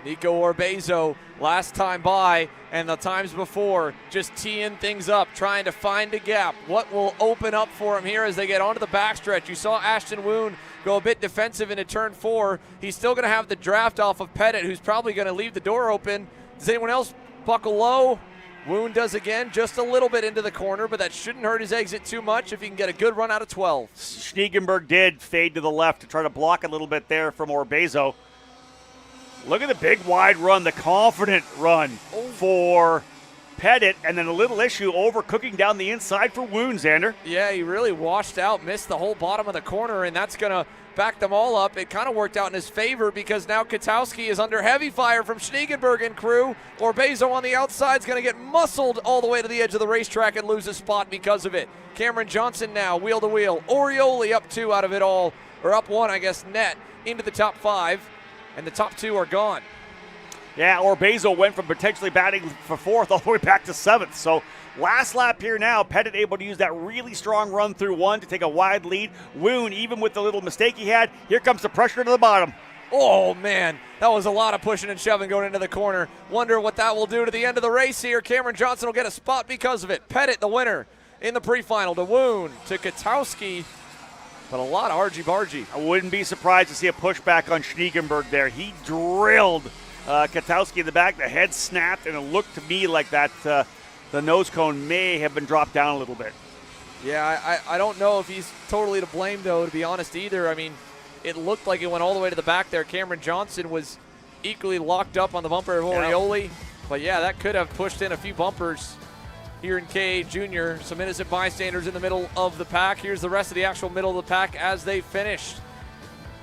Nico Orbezo, last time by and the times before, just teeing things up, trying to find a gap. What will open up for him here as they get onto the backstretch? You saw Ashton Woon go a bit defensive into turn 4. He's still going to have the draft off of Pettit, who's probably going to leave the door open. Does anyone else buckle low? Woon does again, just a little bit into the corner, but that shouldn't hurt his exit too much if he can get a good run out of 12. Schniegenberg did fade to the left to try to block a little bit there from Orbezo. Look at the big wide run, the confident run for Pettit, and then a little issue overcooking down the inside for Woon, Xander. Yeah, he really washed out, missed the whole bottom of the corner, and that's going to back them all up. It kind of worked out in his favor because now Katowski is under heavy fire from Schniegenberg and crew. Orbezo on the outside is going to get muscled all the way to the edge of the racetrack and lose a spot because of it. Cameron Johnson now, wheel to wheel. Orioli up 2 out of it all, or up 1, I guess, net into the top 5. And the top 2 are gone. Yeah, Orbezo went from potentially batting for 4th all the way back to 7th. So last lap here now, Pettit able to use that really strong run through 1 to take a wide lead. Woon, even with the little mistake he had, here comes the pressure to the bottom. Oh, man, that was a lot of pushing and shoving going into the corner. Wonder what that will do to the end of the race here. Cameron Johnson will get a spot because of it. Pettit, the winner in the pre-final, to Woon, to Katowski. But a lot of argy-bargy. I wouldn't be surprised to see a pushback on Schniegenberg there. He drilled Katowski in the back. The head snapped, and it looked to me like that the nose cone may have been dropped down a little bit. Yeah, I don't know if he's totally to blame, though, to be honest, either. I mean, it looked like it went all the way to the back there. Cameron Johnson was equally locked up on the bumper of Orioli. Yep. But, yeah, that could have pushed in a few bumpers here in K Junior. Some innocent bystanders in the middle of the pack. Here's the rest of the actual middle of the pack as they finished.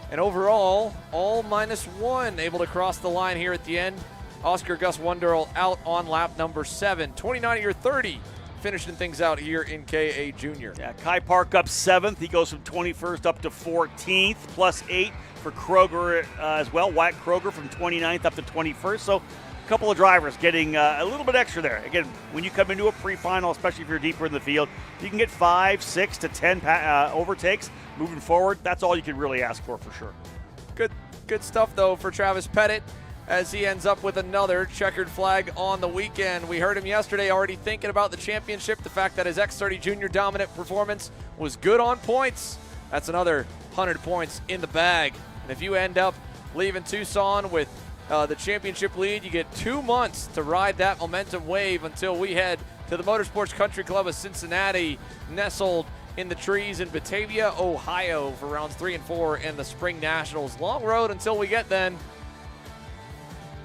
And overall, all -1 able to cross the line here at the end. Oscar Gus Wonderl out on lap number 7. 29 of your 30 finishing things out here in KA Junior. Yeah, Kai Park up 7th. He goes from 21st up to 14th, plus 8 for Kroger as well. Wyatt Kroger from 29th up to 21st. So a couple of drivers getting a little bit extra there. Again, when you come into a pre-final, especially if you're deeper in the field, you can get 5, 6 to 10 overtakes moving forward. That's all you can really ask for sure. Good stuff, though, for Travis Pettit as he ends up with another checkered flag on the weekend. We heard him yesterday already thinking about the championship, the fact that his X30 Junior dominant performance was good on points. That's another 100 points in the bag. And if you end up leaving Tucson with the championship lead, you get 2 months to ride that momentum wave until we head to the Motorsports Country Club of Cincinnati, nestled in the trees in Batavia, Ohio for rounds 3 and 4 and the Spring Nationals. Long road until we get then,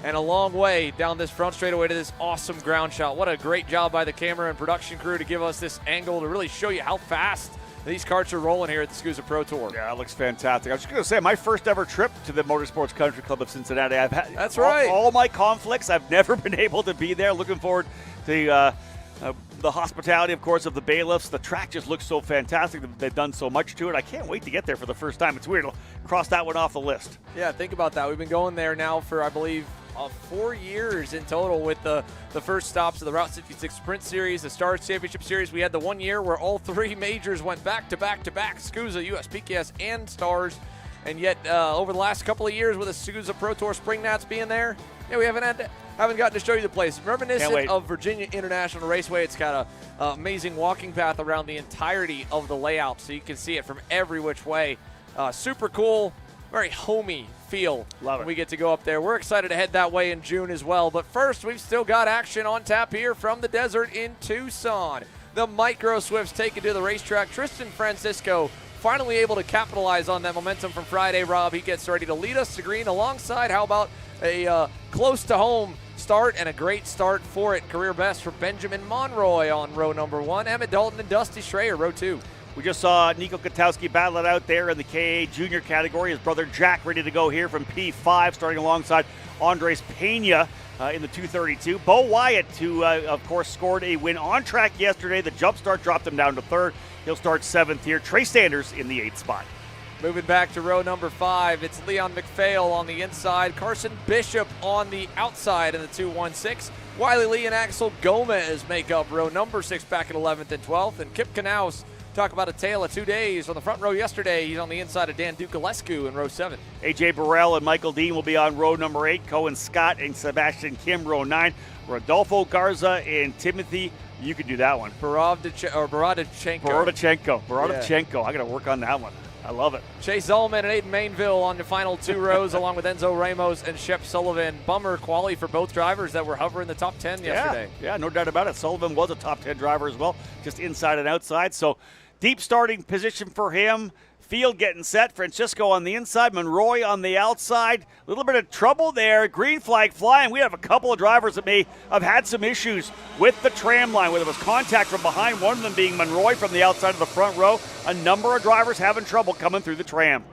and a long way down this front straightaway to this awesome ground shot. What a great job by the camera and production crew to give us this angle to really show you how fast these karts are rolling here at the SKUSA Pro Tour. Yeah, it looks fantastic. I was just going to say, my first ever trip to the Motorsports Country Club of Cincinnati. I've had That's right. all my conflicts. I've never been able to be there. Looking forward to the hospitality, of course, of the bailiffs. The track just looks so fantastic. They've done so much to it. I can't wait to get there for the first time. It's weird. I'll cross that one off the list. Yeah, think about that. We've been going there now for, I believe, 4 years in total with the first stops of the Route 66 Sprint Series, the Stars Championship Series. We had the 1 year where all 3 majors went back to back to back, SKUSA, US PKS, and Stars. And yet, over the last couple of years with the SKUSA Pro Tour Spring Nats being there, yeah, we haven't gotten to show you the place. Reminiscent of Virginia International Raceway. It's got an amazing walking path around the entirety of the layout, so you can see it from every which way. Super cool, very homey feel when we get to go up there. We're excited to head that way in June as well. But first, we've still got action on tap here from the desert in Tucson. The Micro Swifts taken to the racetrack. Tristan Francisco finally able to capitalize on that momentum from Friday. Rob, he gets ready to lead us to green alongside. How about a close to home start and a great start for it. Career best for Benjamin Monroy on row number 1. Emmett Dalton and Dusty Schreier, row 2. We just saw Nico Katowski battle it out there in the KA Junior category. His brother Jack ready to go here from P5, starting alongside Andres Pena in the 232. Bo Wyatt, who of course scored a win on track yesterday. The jump start dropped him down to 3rd. He'll start 7th here. Trey Sanders in the 8th spot. Moving back to row number 5, it's Leon McPhail on the inside, Carson Bishop on the outside in the 216. Wiley Lee and Axel Gomez make up row number 6 back at 11th and 12th. And Kip Knaus, talk about a tale of 2 days. On the front row yesterday, he's on the inside of Dan Dukalescu in row 7. AJ Burrell and Michael Dean will be on row number 8. Cohen Scott and Sebastian Kim, row 9. Rodolfo Garza and Timothy, you can do that one. Borodichenko. Borodichenko. I got to work on that one. I love it. Chase Ullman and Aiden Mainville on the final 2 rows, along with Enzo Ramos and Shep Sullivan. Bummer quali for both drivers that were hovering the top 10 yesterday. Yeah, no doubt about it. Sullivan was a top 10 driver as well, just inside and outside. So deep starting position for him. Field getting set. Francisco on the inside, Monroy on the outside. A little bit of trouble there. Green flag flying. We have a couple of drivers that may have had some issues with the tram line, whether it was contact from behind, one of them being Monroy from the outside of the front row. A number of drivers having trouble coming through the tram.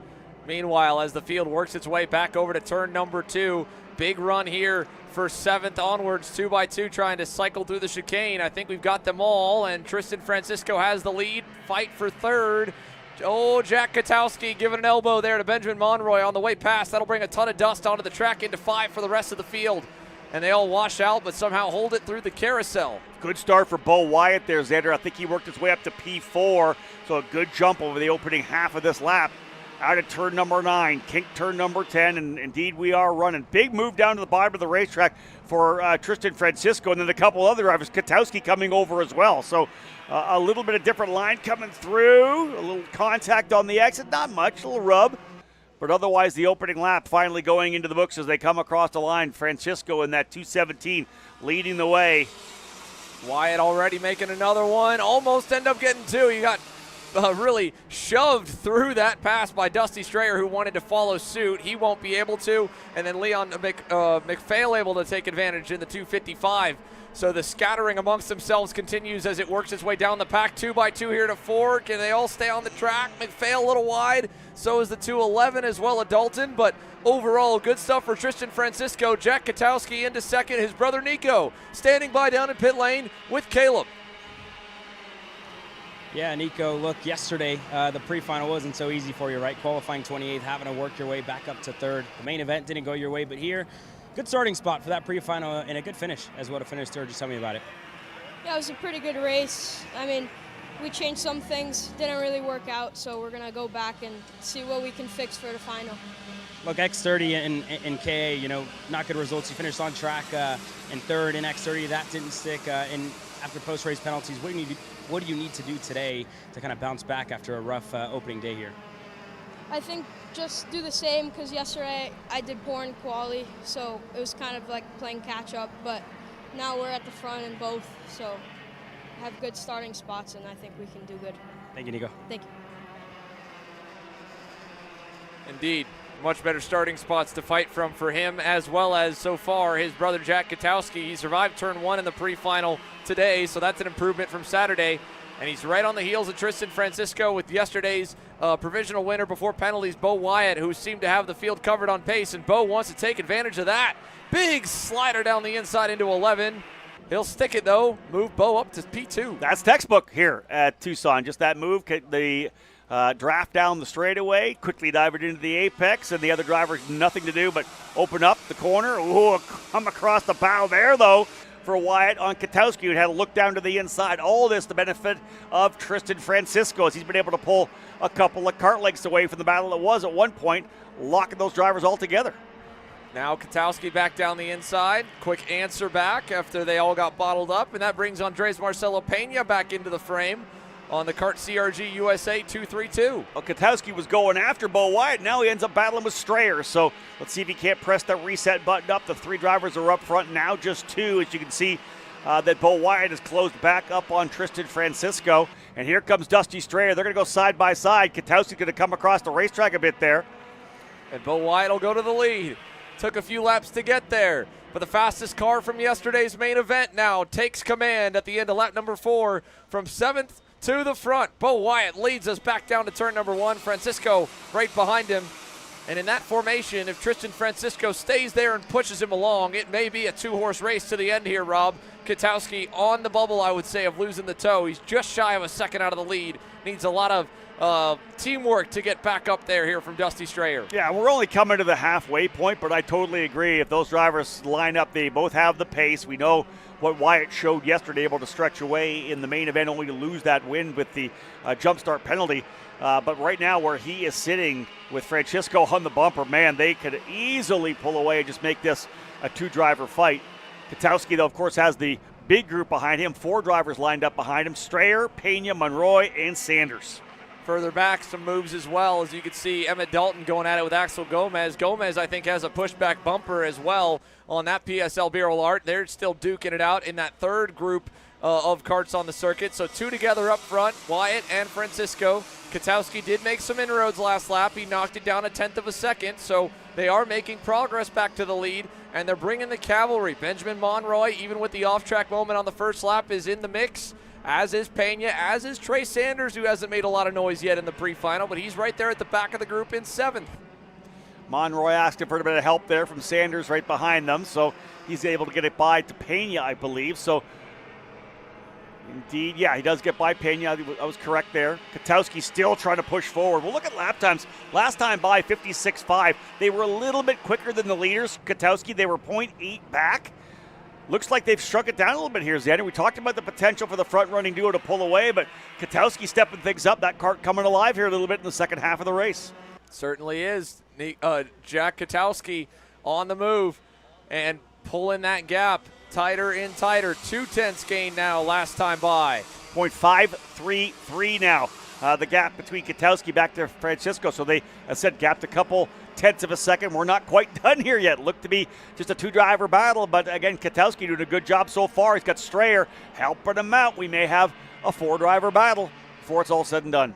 Meanwhile, as the field works its way back over to turn number 2, big run here for 7th onwards, 2x2 trying to cycle through the chicane. I think we've got them all, and Tristan Francisco has the lead. Fight for 3rd. Oh, Jack Katowski giving an elbow there to Benjamin Monroy on the way past. That'll bring a ton of dust onto the track into 5 for the rest of the field. And they all wash out, but somehow hold it through the carousel. Good start for Bo Wyatt there, Xander. I think he worked his way up to P4, so a good jump over the opening half of this lap. Out of turn number 9, kink turn number 10, and indeed we are running. Big move down to the bottom of the racetrack for Tristan Francisco, and then a couple other drivers, Katowski coming over as well. So a little bit of different line coming through, a little contact on the exit, not much, a little rub. But otherwise, the opening lap finally going into the books as they come across the line. Francisco in that 217 leading the way. Wyatt already making another one. Almost end up getting 2. You got really shoved through that pass by Dusty Schreier, who wanted to follow suit. He won't be able to. And then Leon McPhail able to take advantage in the 255. So the scattering amongst themselves continues as it works its way down the pack. 2x2 here to 4. Can they all stay on the track? McPhail a little wide. So is the 211 as well as Dalton. But overall, good stuff for Tristan Francisco. Jack Katowski into 2nd. His brother Nico standing by down in pit lane with Caleb. Yeah, Nico, look, yesterday the pre-final wasn't so easy for you, right? Qualifying 28th, having to work your way back up to 3rd. The main event didn't go your way, but here, good starting spot for that pre-final and a good finish as well to finish 3rd. Just tell me about it. Yeah, it was a pretty good race. I mean, we changed some things, didn't really work out, so we're going to go back and see what we can fix for the final. Look, X30 and KA, you know, not good results. You finished on track in 3rd in X30. That didn't stick. And after post-race penalties, what do you need to do today to kind of bounce back after a rough opening day here? I think just do the same, because yesterday I did poor in quali, so it was kind of like playing catch-up. But now we're at the front in both, so have good starting spots, and I think we can do good. Thank you, Nico. Thank you. Indeed. Much better starting spots to fight from for him, as well as so far his brother Jack Katowski. He survived turn 1 in the pre-final today, so that's an improvement from Saturday. And he's right on the heels of Tristan Francisco with yesterday's provisional winner before penalties, Bo Wyatt, who seemed to have the field covered on pace, and Bo wants to take advantage of that. Big slider down the inside into 11. He'll stick it, though. Move Bo up to P2. That's textbook here at Tucson. Just that move, the draft down the straightaway, quickly dive it into the apex, and the other driver's nothing to do but open up the corner. Ooh, come across the bow there, though, for Wyatt on Katowski, who had to look down to the inside. All this the benefit of Tristan Francisco, as he's been able to pull a couple of kart legs away from the battle that was at one point, locking those drivers all together. Now Katowski back down the inside. Quick answer back after they all got bottled up, and that brings Andres Marcelo Pena back into the frame on the Kart CRG USA 232. Well, Katowski was going after Bo Wyatt. Now he ends up battling with Strayer. So let's see if he can't press that reset button up. The 3 drivers are up front now, just 2. As you can see that Bo Wyatt is closed back up on Tristan Francisco. And here comes Dusty Strayer. They're going to go side by side. Katowski's going to come across the racetrack a bit there. And Bo Wyatt will go to the lead. Took a few laps to get there. But the fastest car from yesterday's main event now takes command at the end of lap number 4 from 7th to the front. Bo Wyatt leads us back down to turn number 1. Francisco right behind him. And in that formation, if Tristan Francisco stays there and pushes him along, it may be a 2-horse race to the end here, Rob. Katowski on the bubble, I would say, of losing the toe. He's just shy of a second out of the lead. Needs a lot of teamwork to get back up there here from Dusty Strayer. Yeah, we're only coming to the halfway point, but I totally agree. If those drivers line up, they both have the pace. We know what Wyatt showed yesterday, able to stretch away in the main event, only to lose that win with the jump start penalty. But right now, where he is sitting with Francisco on the bumper, man, they could easily pull away and just make this a 2-driver fight. Katowski, though, of course, has the big group behind him. 4 drivers lined up behind him: Strayer, Pena, Monroy, and Sanders. Further back, some moves as well. As you can see, Emmett Dalton going at it with Axel Gomez. Gomez, I think, has a pushback bumper as well on that PSL Bureau Art. They're still duking it out in that 3rd group of karts on the circuit. So 2 together up front, Wyatt and Francisco. Katowski did make some inroads last lap. He knocked it down 1/10 of a second. So they are making progress back to the lead, and they're bringing the cavalry. Benjamin Monroy, even with the off-track moment on the first lap, is in the mix, as is Pena, as is Trey Sanders, who hasn't made a lot of noise yet in the pre-final, but he's right there at the back of the group in 7th. Monroy asking for a bit of help there from Sanders right behind them, so he's able to get it by to Pena, I believe. So, indeed, yeah, he does get by Pena. I was correct there. Katowski still trying to push forward. Well, look at lap times. Last time by 56.5. They were a little bit quicker than the leaders. Katowski, they were 0.8 back. Looks like they've struck it down a little bit here, Xander. We talked about the potential for the front-running duo to pull away, but Katowski stepping things up. That kart coming alive here a little bit in the second half of the race. Certainly is. Jack Katowski on the move and pulling that gap tighter and tighter. 0.2 gain now last time by. 0.533 now. The gap between Katowski back to Francisco. So they, as I said, gapped a couple tenths of a second. We're not quite done here yet. Looked to be just a 2-driver battle, but again, Katowski doing a good job so far. He's got Strayer helping him out. We may have a 4-driver battle before it's all said and done.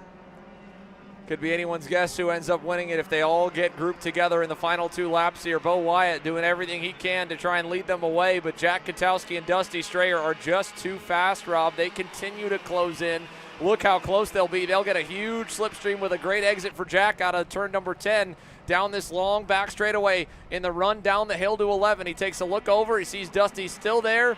Could be anyone's guess who ends up winning it if they all get grouped together in the final 2 laps here. Bo Wyatt doing everything he can to try and lead them away, but Jack Katowski and Dusty Strayer are just too fast, Rob. They continue to close in. Look how close they'll be. They'll get a huge slipstream with a great exit for Jack out of turn number 10 down this long back straightaway in the run down the hill to 11. He takes a look over. He sees Dusty still there.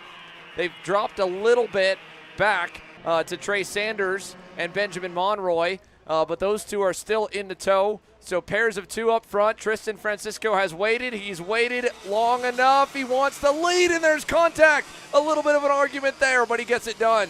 They've dropped a little bit back to Trey Sanders and Benjamin Monroy, but those two are still in the tow. So pairs of two up front. Tristan Francisco has waited. He's waited long enough. He wants the lead, and there's contact. A little bit of an argument there, but he gets it done.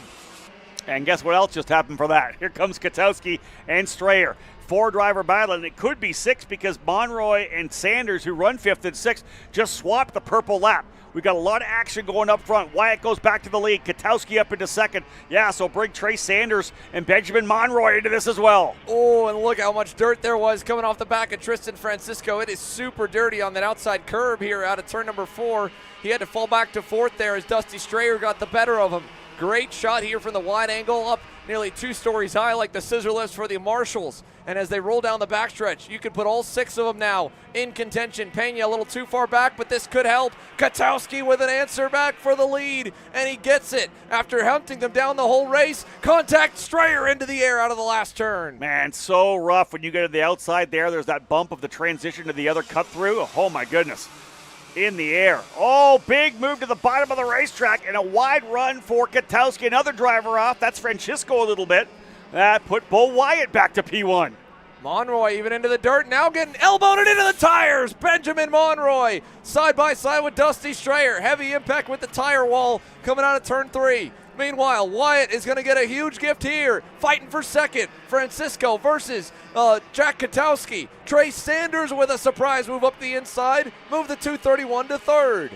And guess what else just happened for that? Here comes Katowski and Strayer. 4-driver battle, and it could be 6 because Monroy and Sanders, who run 5th and 6th, just swapped the purple lap. We've got a lot of action going up front. Wyatt goes back to the lead. Katowski up into 2nd. Yeah, so bring Trey Sanders and Benjamin Monroy into this as well. Oh, and look how much dirt there was coming off the back of Tristan Francisco. It is super dirty on that outside curb here out of turn number 4. He had to fall back to 4th there as Dusty Strayer got the better of him. Great shot here from the wide angle, up nearly 2 stories high like the scissor lifts for the Marshalls. And as they roll down the backstretch, you could put all 6 of them now in contention. Pena a little too far back, but this could help. Katowski with an answer back for the lead, and he gets it after hunting them down the whole race. Contact Strayer into the air out of the last turn. Man, so rough when you get to the outside there. There's that bump of the transition to the other cut through. Oh, my goodness. In the air. Oh, big move to the bottom of the racetrack and a wide run for Katowski. Another driver off. That's Francisco a little bit. That put Bo Wyatt back to P1. Monroy even into the dirt, now getting elbowed it into the tires. Benjamin Monroy side by side with Dusty Strayer. Heavy impact with the tire wall coming out of turn 3. Meanwhile, Wyatt is going to get a huge gift here. Fighting for 2nd. Francisco versus Jack Katowski. Trey Sanders with a surprise move up the inside. Move the 231 to 3rd.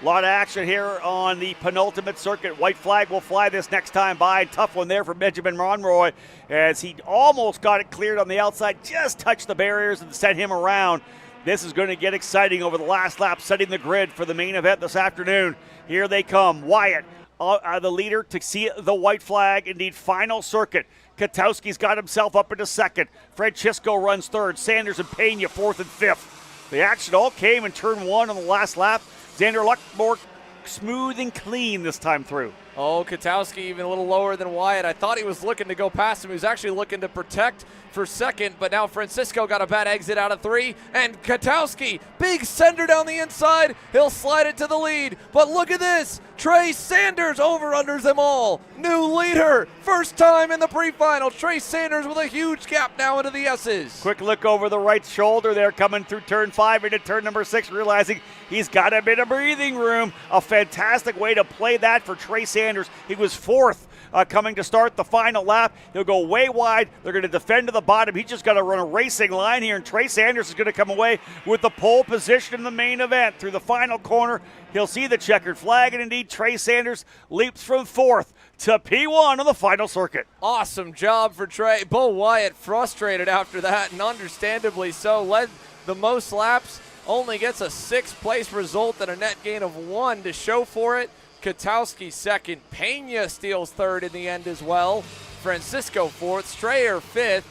A lot of action here on the penultimate circuit. White flag will fly this next time by. Tough one there for Benjamin Monroy as he almost got it cleared on the outside. Just touched the barriers and sent him around. This is going to get exciting over the last lap, setting the grid for the main event this afternoon. Here they come. Wyatt, the leader to see the white flag. Indeed, final circuit. Katowski's got himself up into 2nd. Francisco runs 3rd. Sanders and Pena 4th and 5th. The action all came in turn 1 on the last lap. Xander Luck more smooth and clean this time through. Oh, Katowski even a little lower than Wyatt. I thought he was looking to go past him. He was actually looking to protect for 2nd, but now Francisco got a bad exit out of 3, and Katowski, big sender down the inside. He'll slide it to the lead, but look at this. Trey Sanders over-unders them all. New leader, first time in the pre-final. Trey Sanders with a huge gap now into the S's. Quick look over the right shoulder there, coming through turn 5 into turn number 6, realizing he's got a bit of breathing room. A fantastic way to play that for Trey Sanders. He was 4th coming to start the final lap. He'll go way wide. They're going to defend to the bottom. He's just got to run a racing line here, and Trey Sanders is going to come away with the pole position in the main event. Through the final corner, he'll see the checkered flag, and indeed Trey Sanders leaps from 4th to P1 on the final circuit. Awesome job for Trey. Bo Wyatt frustrated after that, and understandably so. Led the most laps, only gets a 6th place result and a net gain of 1 to show for it. Katowski 2nd. Pena steals 3rd in the end as well. Francisco 4th. Strayer 5th.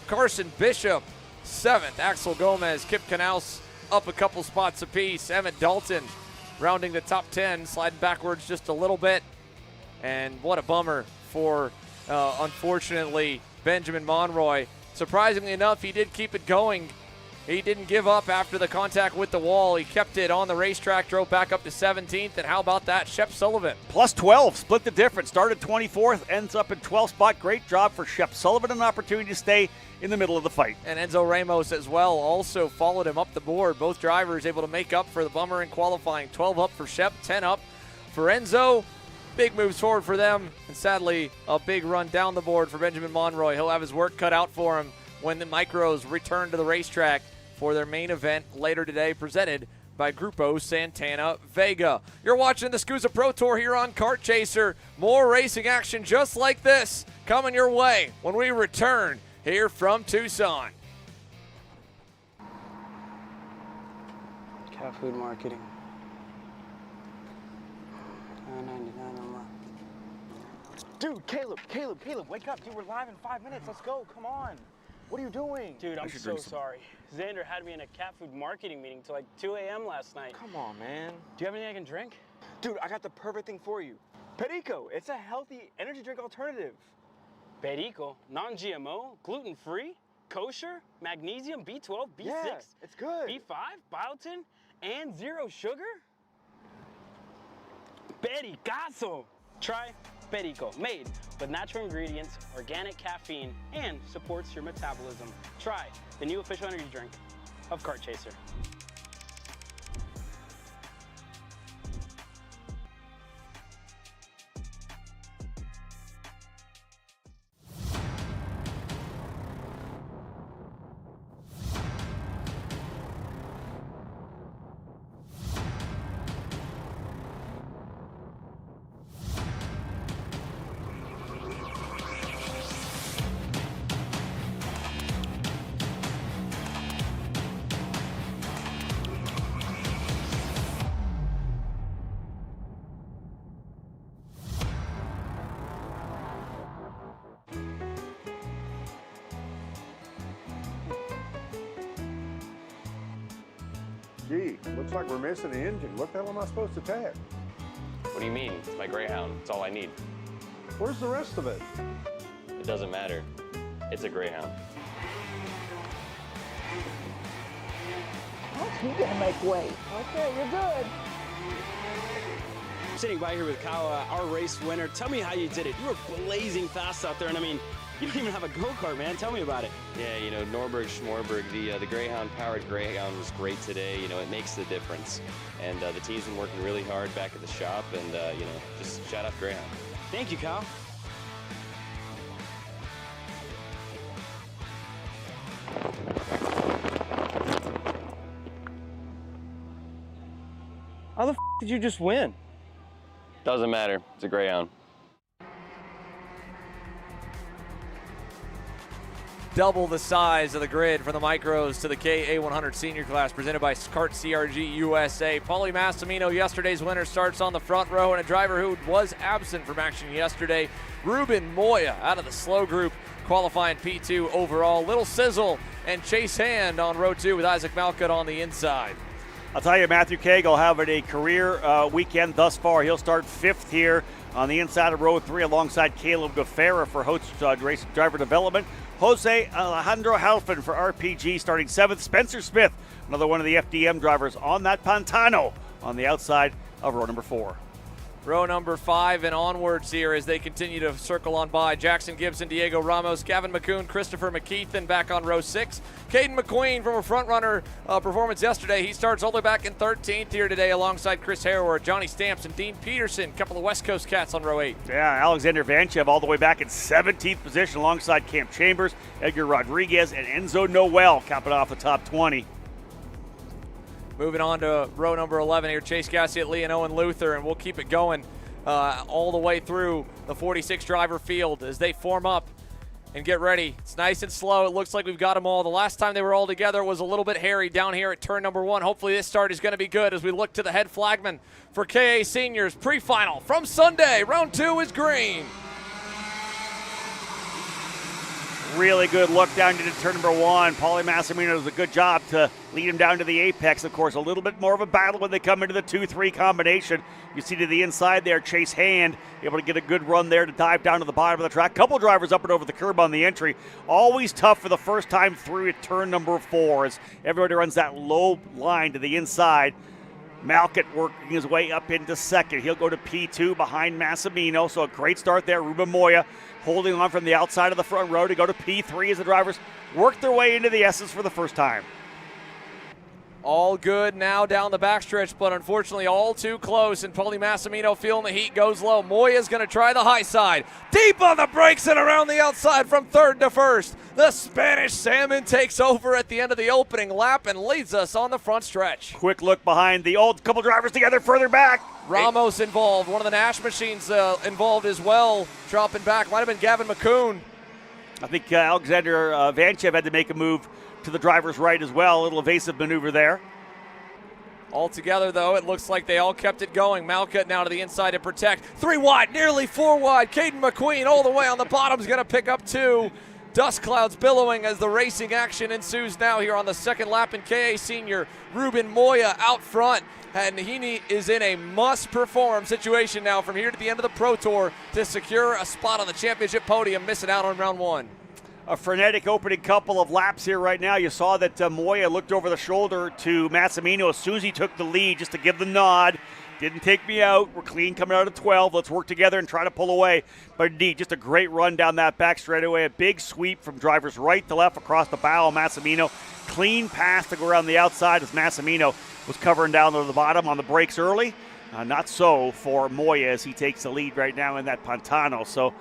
Carson Bishop 7th. Axel Gomez, Kip Canals up a couple spots apiece. Emmett Dalton rounding the top 10, sliding backwards just a little bit. And what a bummer for, unfortunately, Benjamin Monroy. Surprisingly enough, he did keep it going. He didn't give up after the contact with the wall. He kept it on the racetrack, drove back up to 17th. And how about that, Shep Sullivan? Plus 12, split the difference. Started 24th, ends up in 12th spot. Great job for Shep Sullivan, an opportunity to stay in the middle of the fight. And Enzo Ramos as well also followed him up the board. Both drivers able to make up for the bummer in qualifying. 12 up for Shep, 10 up for Enzo. Big moves forward for them. And sadly, a big run down the board for Benjamin Monroy. He'll have his work cut out for him when the Micros return to the racetrack for their main event later today, presented by Grupo Santana Vega. You're watching the SKUSA Pro Tour here on Kart Chaser. More racing action just like this coming your way when we return here from Tucson. Cat food marketing. $9.99 a month. Dude, Caleb, wake up. Dude, we're live in 5 minutes. Let's go. Come on. What are you doing? Dude, I'm so sorry. Xander had me in a cat food marketing meeting till like 2 a.m. last night. Come on, man. Do you have anything I can drink? Dude, I got the perfect thing for you. Perico. It's a healthy energy drink alternative. Perico, non-GMO, gluten-free, kosher, magnesium, B12, B6, yeah, it's good. B5, biotin, and 0 sugar? Pericazo. Try Perico, made with natural ingredients, organic caffeine, and supports your metabolism. Try the new official energy drink of Kart Chaser. Gee, looks like we're missing the engine. What the hell am I supposed to tag? What do you mean? It's my Greyhound. It's all I need. Where's the rest of it? It doesn't matter. It's a Greyhound. You gotta make way. Okay, you're good. I'm sitting by here with Kyle, our race winner. Tell me how you did it. You were blazing fast out there, and I mean, you don't even have a go-kart, man. Tell me about it. Yeah, you know, Norberg, Schmorberg, the Greyhound-powered Greyhound was great today. You know, it makes the difference. And the team's been working really hard back at the shop, and, you know, just shout out Greyhound. Thank you, Kyle. How the f did you just win? Doesn't matter. It's a Greyhound. Double the size of the grid from the micros to the KA100 senior class presented by Kart CRG USA. Paulie Massimino, yesterday's winner, starts on the front row, and a driver who was absent from action yesterday, Ruben Moya, out of the slow group, qualifying P2 overall. Little sizzle and Chase Hand on row 2 with Isaac Malcutt on the inside. I'll tell you, Matthew Cagle having a career weekend thus far. He'll start 5th here on the inside of row 3 alongside Caleb Gaffera for Host Racing Driver Development. Jose Alejandro Halfin for RPG starting 7th. Spencer Smith, another one of the FDM drivers on that Pantano on the outside of row number 4. Row number 5 and onwards here as they continue to circle on by. Jackson Gibson, Diego Ramos, Gavin McCoon, Christopher McKeithen back on row 6. Caden McQueen from a front-runner performance yesterday. He starts all the way back in 13th here today alongside Chris Harrower, Johnny Stamps, and Dean Peterson. A couple of West Coast cats on row 8. Yeah, Alexander Vanchev all the way back in 17th position alongside Camp Chambers, Edgar Rodriguez, and Enzo Noel capping off the top 20. Moving on to row number 11 here, Chase Gassiet, Lee, and Owen Luther, and we'll keep it going all the way through the 46 driver field as they form up and get ready. It's nice and slow. It looks like we've got them all. The last time they were all together it was a little bit hairy down here at turn number 1. Hopefully this start is going to be good as we look to the head flagman for KA Seniors pre-final from Sunday. Round 2 is green. Really good look down into turn number 1. Paulie Massimino does a good job to lead him down to the apex. Of course, a little bit more of a battle when they come into the 2-3 combination. You see to the inside there, Chase Hand able to get a good run there to dive down to the bottom of the track. Couple drivers up and over the curb on the entry. Always tough for the first time through at turn number 4 as everybody runs that low line to the inside. Malcutt working his way up into 2nd. He'll go to P2 behind Massimino, so a great start there. Ruben Moya holding on from the outside of the front row to go to P3 as the drivers work their way into the S's for the first time. All good now down the backstretch, but unfortunately all too close, and Paulie Massimino feeling the heat, goes low. Moya's going to try the high side. Deep on the brakes and around the outside from 3rd to 1st. The Spanish Salmon takes over at the end of the opening lap and leads us on the front stretch. Quick look behind the old couple drivers together further back. Ramos involved, one of the Nash machines involved as well, dropping back. Might have been Gavin McCoon. I think Alexander Vanchev had to make a move to the driver's right as well. A little evasive maneuver there. Altogether, though, it looks like they all kept it going. Malcutt now to the inside to protect. 3 wide, nearly 4 wide. Caden McQueen all the way on the bottom is going to pick up 2. Dust clouds billowing as the racing action ensues now here on the 2nd lap in KA Senior. Ruben Moya out front, and he is in a must-perform situation now from here to the end of the Pro Tour to secure a spot on the championship podium, missing out on round 1. A frenetic opening couple of laps here right now. You saw that Moya looked over the shoulder to Massimino as soon as he took the lead just to give the nod. Didn't take me out. We're clean coming out of 12. Let's work together and try to pull away. But indeed, just a great run down that back straightaway. A big sweep from drivers right to left across the bow of Massimino. Clean pass to go around the outside as Massimino was covering down to the bottom on the brakes early. Not so for Moya as he takes the lead right now in that Pantano. So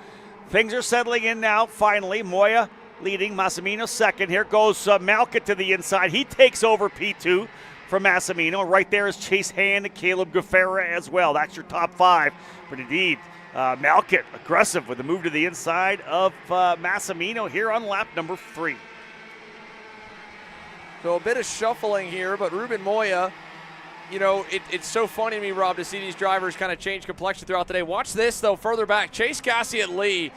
things are settling in now, finally. Moya leading, Massimino second. Here goes Malkit to the inside. He takes over P2 from Massimino. Right there is Chase Hand and Caleb Guffera as well. That's your top 5. But indeed, Malkit aggressive with the move to the inside of Massimino here on lap number 3. So a bit of shuffling here, but Ruben Moya, you know, it's so funny to me, Rob, to see these drivers kind of change complexion throughout the day. Watch this, though, further back. Chase Cassiat-Lee,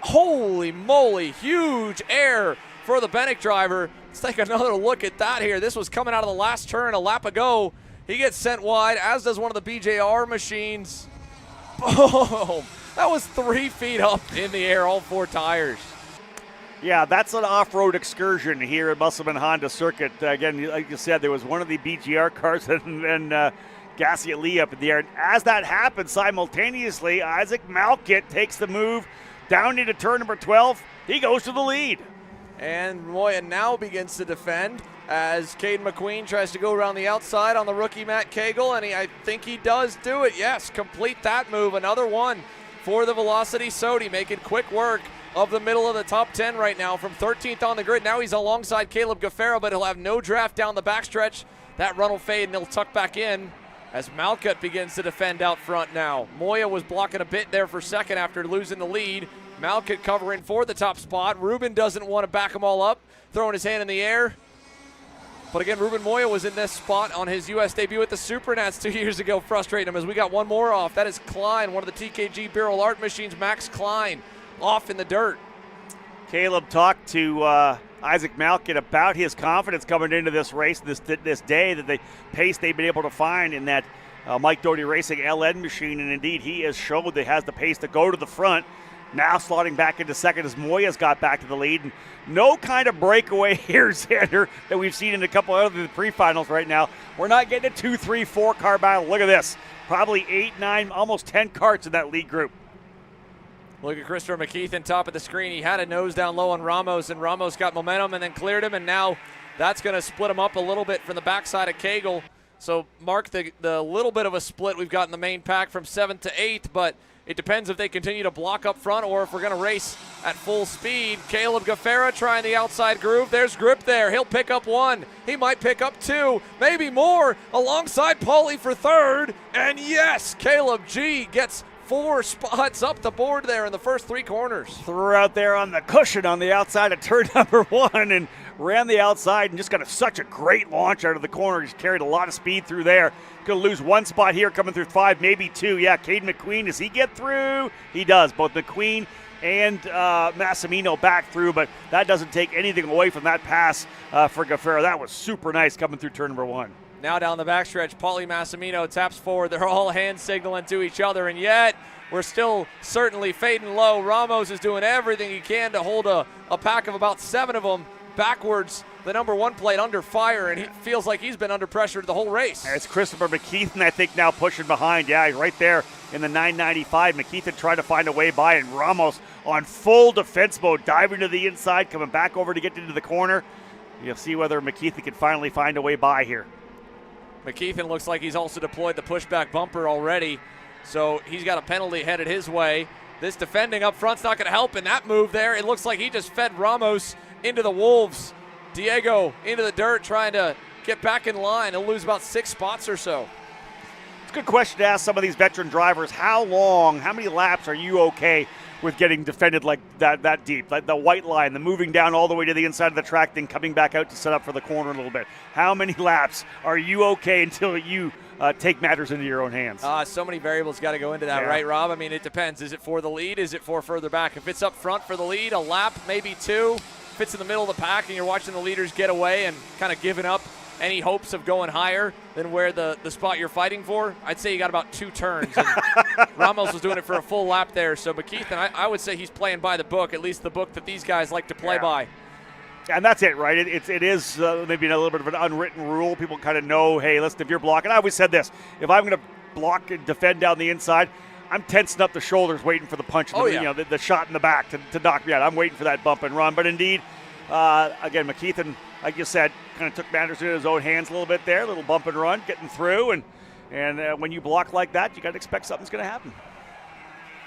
holy moly, huge air for the Bennick driver. Let's take another look at that here. This was coming out of the last turn a lap ago. He gets sent wide, as does one of the BJR machines. Boom! That was 3 feet up in the air, all 4 tires. Yeah, that's an off-road excursion here at Musselman Honda Circuit. Again, like you said, there was one of the BGR cars and Cassiat-Lee up in the air. And as that happened simultaneously, Isaac Malkit takes the move down into turn number 12. He goes to the lead. And Moya now begins to defend as Caden McQueen tries to go around the outside on the rookie Matt Cagle, and I think he does do it. Yes, complete that move. Another one for the Velocity Sodi, making quick work of the middle of the top 10 right now from 13th on the grid. Now he's alongside Caleb Guffera, but he'll have no draft down the backstretch. That run will fade and he'll tuck back in as Malkut begins to defend out front now. Moya was blocking a bit there for second after losing the lead. Malkut covering for the top spot. Ruben doesn't want to back them all up, throwing his hand in the air. But again, Ruben Moya was in this spot on his U.S. debut at the Supernats 2 years ago, frustrating him as we got one more off. That is Klein, one of the TKG Barrel Art machines, Max Klein, off in the dirt. Caleb talked to Isaac Malkit about his confidence coming into this race, this day, that the pace they've been able to find in that Mike Doherty Racing LN machine, and indeed he has showed that he has the pace to go to the front. Now slotting back into second as Moya's got back to the lead. And no kind of breakaway here, Xander, that we've seen in a couple of other pre-finals right now. We're not getting a 2, 3, 4 car battle. Look at this. Probably 8, 9, almost 10 karts in that lead group. Look at Christopher McKeithen top of the screen. He had a nose down low on Ramos, and Ramos got momentum and then cleared him, and now that's going to split him up a little bit from the backside of Cagle. So mark the little bit of a split we've got in the main pack from 7th to 8th, but it depends if they continue to block up front or if we're going to race at full speed. Caleb Guffera trying the outside groove. There's grip there. He'll pick up 1. He might pick up 2, maybe more, alongside Paulie for 3rd. And yes, Caleb G gets 4 spots up the board there in the first 3 corners. Threw out there on the cushion on the outside of turn number 1 and ran the outside and just got such a great launch out of the corner. He's carried a lot of speed through there. Going to lose 1 spot here coming through 5, maybe 2. Yeah, Caden McQueen, does he get through? He does. Both McQueen and Massimino back through, but that doesn't take anything away from that pass for Guffera. That was super nice coming through turn number 1. Now down the backstretch, Paulie Massimino taps forward. They're all hand signaling to each other, and yet we're still certainly fading low. Ramos is doing everything he can to hold a pack of about 7 of them backwards. The number 1 plate under fire, and he feels like he's been under pressure the whole race. It's Christopher McKeithen, I think, now pushing behind. Yeah, he's right there in the 995. McKeithen trying to find a way by, and Ramos on full defense mode, diving to the inside, coming back over to get into the corner. You'll see whether McKeithen can finally find a way by here. McKeithen looks like he's also deployed the pushback bumper already, so he's got a penalty headed his way. This defending up front's not going to help in that move there. It looks like he just fed Ramos into the wolves. Diego into the dirt trying to get back in line. He'll lose about 6 spots or so. It's a good question to ask some of these veteran drivers. How many laps are you okay with getting defended like that deep? Like the white line, the moving down all the way to the inside of the track, then coming back out to set up for the corner a little bit. How many laps are you okay until you take matters into your own hands? So many variables got to go into that, right, Rob? I mean, it depends. Is it for the lead? Is it for further back? If it's up front for the lead, a lap, maybe 2. If it's in the middle of the pack and you're watching the leaders get away and kind of giving up any hopes of going higher than where the spot you're fighting for, I'd say you got about 2 turns. And Ramos was doing it for a full lap there. So McKeithen, I would say he's playing by the book, at least the book that these guys like to play by. And that's it, right? It is maybe a little bit of an unwritten rule. People kind of know, hey, listen, if you're blocking, I always said this, if I'm going to block and defend down the inside, I'm tensing up the shoulders waiting for the punch, the shot in the back to knock me out. I'm waiting for that bump and run. But indeed, again, McKeithen, like you said, kind of took matters into his own hands a little bit there, a little bump and run, getting through. And when you block like that, you got to expect something's going to happen.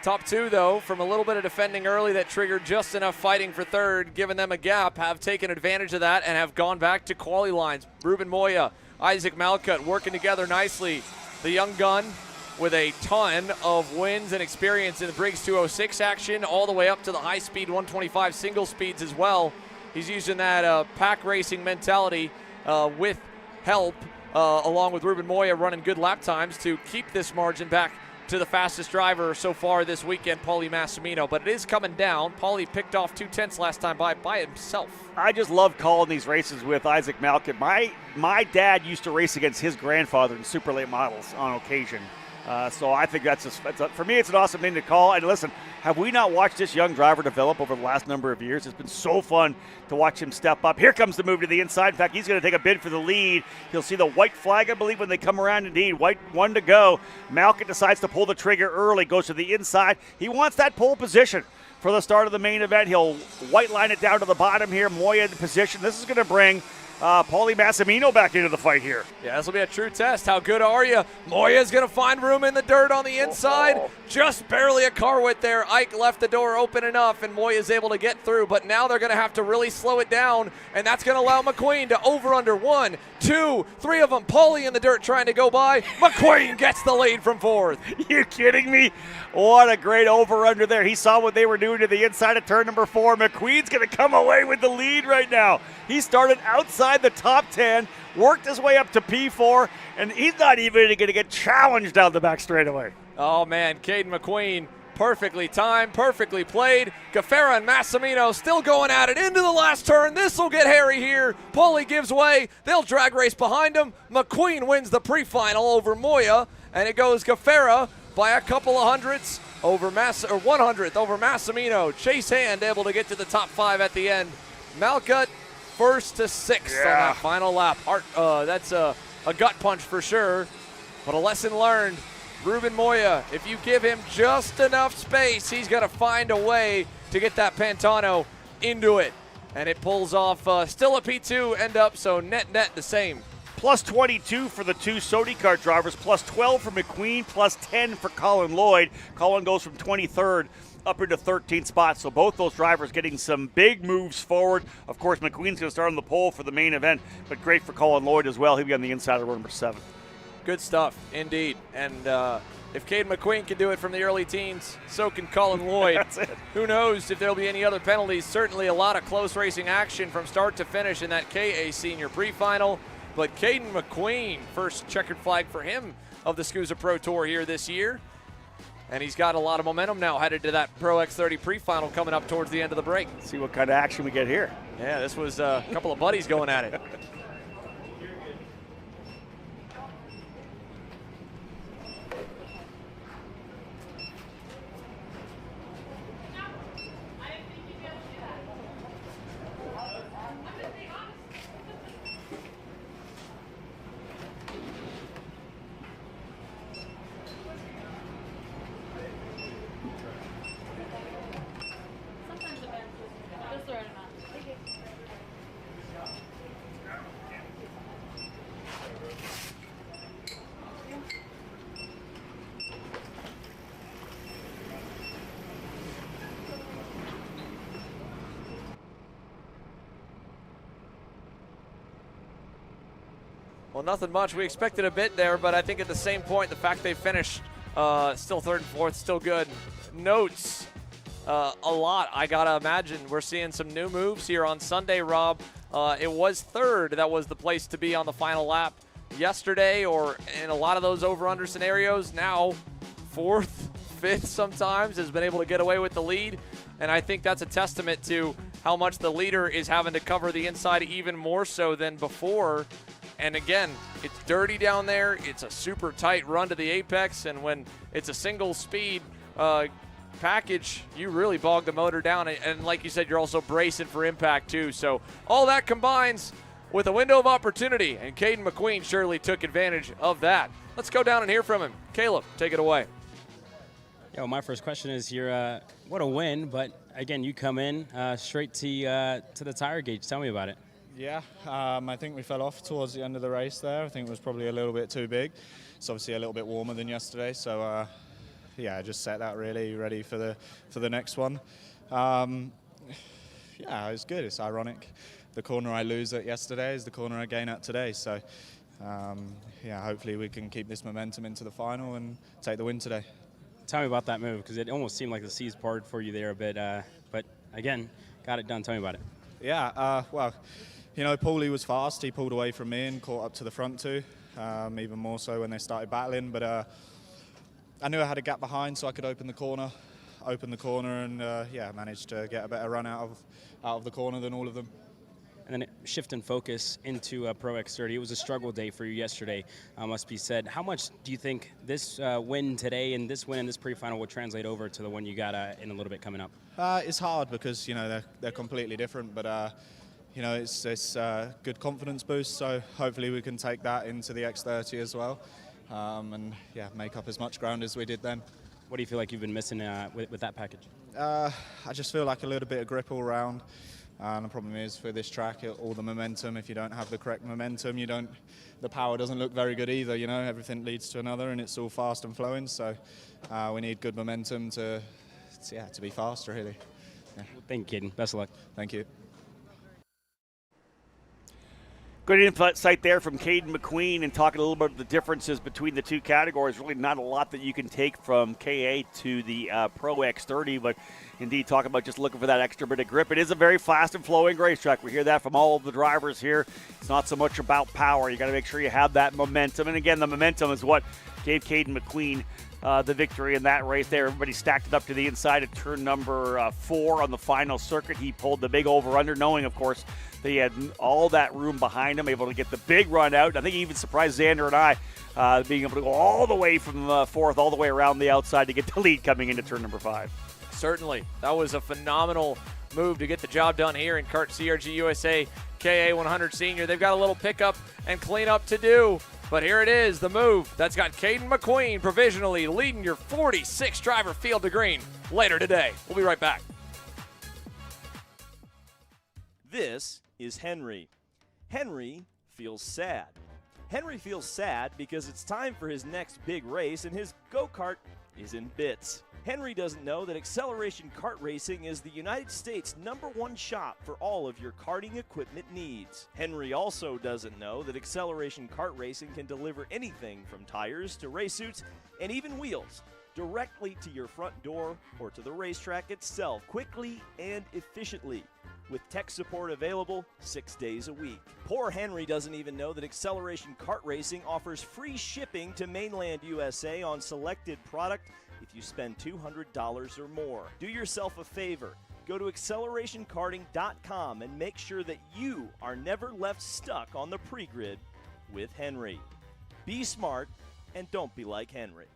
Top two, though, from a little bit of defending early that triggered just enough fighting for third, giving them a gap, have taken advantage of that and have gone back to quali lines. Ruben Moya, Isaac Malcutt working together nicely. The young gun with a ton of wins and experience in the Briggs 206 action, all the way up to the high-speed 125 single speeds as well. He's using that pack racing mentality with help, along with Ruben Moya running good lap times to keep this margin back to the fastest driver so far this weekend, Paulie Massimino. But it is coming down. Paulie picked off 2/10 last time by himself. I just love calling these races with Isaac Malcutt. My dad used to race against his grandfather in super late models on occasion. So I think for me, it's an awesome thing to call. And listen, have we not watched this young driver develop over the last number of years? It's been so fun to watch him step up. Here comes the move to the inside. In fact, he's going to take a bid for the lead. He'll see the white flag, I believe, when they come around. Indeed, white one to go. Malcutt decides to pull the trigger early, goes to the inside. He wants that pole position for the start of the main event. He'll white line it down to the bottom here. Moya in position. This is going to bring Paulie Massimino back into the fight here. Yeah, this will be a true test. How good are you? Moya's going to find room in the dirt on the inside. Just barely a car width there. Ike left the door open enough, and Moya's able to get through. But now they're going to have to really slow it down, and that's going to allow McQueen to over-under 1, 2, 3 of them. Paulie in the dirt trying to go by. McQueen gets the lead from fourth. You kidding me? What a great over-under there. He saw what they were doing to the inside of turn number 4. McQueen's going to come away with the lead right now. He started outside the top 10, worked his way up to P4, and he's not even going to get challenged down the back straightaway. Oh, man, Caden McQueen, perfectly timed, perfectly played. Gaffera and Massimino still going at it into the last turn. This will get hairy here. Paulie gives way. They'll drag race behind him. McQueen wins the pre-final over Moya, and it goes Gaffera by a couple of hundredths over 100th over Massimino. Chase Hand able to get to the top 5 at the end. Malcutt first to 6th on that final lap. That's a gut punch for sure, but a lesson learned. Ruben Moya, if you give him just enough space, he's going to find a way to get that Pantano into it. And it pulls off still a P2 end up, so net the same. Plus 22 for the two Superkart drivers, plus 12 for McQueen, plus 10 for Colin Lloyd. Colin goes from 23rd up into 13th spot, so both those drivers getting some big moves forward. Of course, McQueen's going to start on the pole for the main event, but great for Colin Lloyd as well. He'll be on the inside of row number 7. Good stuff, indeed. And if Caden McQueen can do it from the early teens, so can Colin Lloyd. That's it. Who knows if there'll be any other penalties. Certainly a lot of close racing action from start to finish in that KA Senior Pre-Final. But Caden McQueen, first checkered flag for him of the SKUSA Pro Tour here this year. And he's got a lot of momentum now headed to that Pro X30 Pre-Final coming up towards the end of the break. See what kind of action we get here. Yeah, this was a couple of buddies going at it. Well, nothing much. We expected a bit there, but I think at the same point, the fact they finished still 3rd and 4th, still good. Notes, a lot. I got to imagine we're seeing some new moves here on Sunday, Rob. It was 3rd. That was the place to be on the final lap yesterday, or in a lot of those over-under scenarios. Now 4th, 5th sometimes has been able to get away with the lead, and I think that's a testament to how much the leader is having to cover the inside even more so than before. And again, it's dirty down there. It's a super tight run to the apex, and when it's a single speed package, you really bog the motor down. And like you said, you're also bracing for impact too. So all that combines with a window of opportunity, and Caden McQueen surely took advantage of that Let's go down and hear from him. Caleb, take it away. Yeah, well, my first question is here, what a win, but again, you come in straight to the tire gauge. Tell me about it. Yeah, I think we fell off towards the end of the race there. I think it was probably a little bit too big. It's obviously a little bit warmer than yesterday, so yeah, just set that really ready for the next one. Yeah, it's good. It's ironic. The corner I lose at yesterday is the corner I gain at today, so yeah, hopefully we can keep this momentum into the final and take the win today. Tell me about that move, because it almost seemed like the seas parted for you there a bit, but again, got it done. Tell me about it. Yeah, well, you know, Paulie was fast. He pulled away from me and caught up to the front two, even more so when they started battling. But I knew I had a gap behind, so I could open the corner, and yeah, managed to get a better run out of the corner than all of them. And then shift in focus into Pro X30. It was a struggle day for you yesterday, must be said. How much do you think this win today and this win in this pre-final will translate over to the one you got in a little bit coming up? It's hard because, you know, they're completely different, but you know, it's a good confidence boost, so hopefully we can take that into the X30 as well, and yeah, make up as much ground as we did then. What do you feel like you've been missing with that package? I just feel like a little bit of grip all around. And the problem is for this track, all the momentum, if you don't have the correct momentum, the power doesn't look very good either, you know, everything leads to another and it's all fast and flowing, so we need good momentum to be fast, really. Yeah. Thank you, Caden. Best of luck. Thank you. Good insight there from Caden McQueen and talking a little bit about the differences between the two categories. Really not a lot that you can take from KA to the Pro X30, but indeed talk about just looking for that extra bit of grip. It is a very fast and flowing racetrack. We hear that from all of the drivers here. It's not so much about power. You got to make sure you have that momentum. And again, the momentum is what gave Caden McQueen the victory in that race there. Everybody stacked it up to the inside at turn number 4 on the final circuit. He pulled the big over-under, knowing, of course, that he had all that room behind him, able to get the big run out. I think he even surprised Xander and I, being able to go all the way from 4th, all the way around the outside to get the lead coming into turn number 5. Certainly. That was a phenomenal move to get the job done here in Kart CRG USA KA 100 Senior. They've got a little pickup and cleanup to do. But here it is, the move that's got Caden McQueen provisionally leading your 46 driver field to green later today. We'll be right back. This is Henry. Henry feels sad. Henry feels sad because it's time for his next big race and his go-kart is in bits. Henry doesn't know that Acceleration Kart Racing is the United States' #1 shop for all of your karting equipment needs. Henry also doesn't know that Acceleration Kart Racing can deliver anything from tires to race suits and even wheels directly to your front door or to the racetrack itself, quickly and efficiently, with tech support available 6 days a week. Poor Henry doesn't even know that Acceleration Kart Racing offers free shipping to mainland USA on selected product if you spend $200 or more. Do yourself a favor. Go to accelerationkarting.com and make sure that you are never left stuck on the pre-grid with Henry. Be smart and don't be like Henry.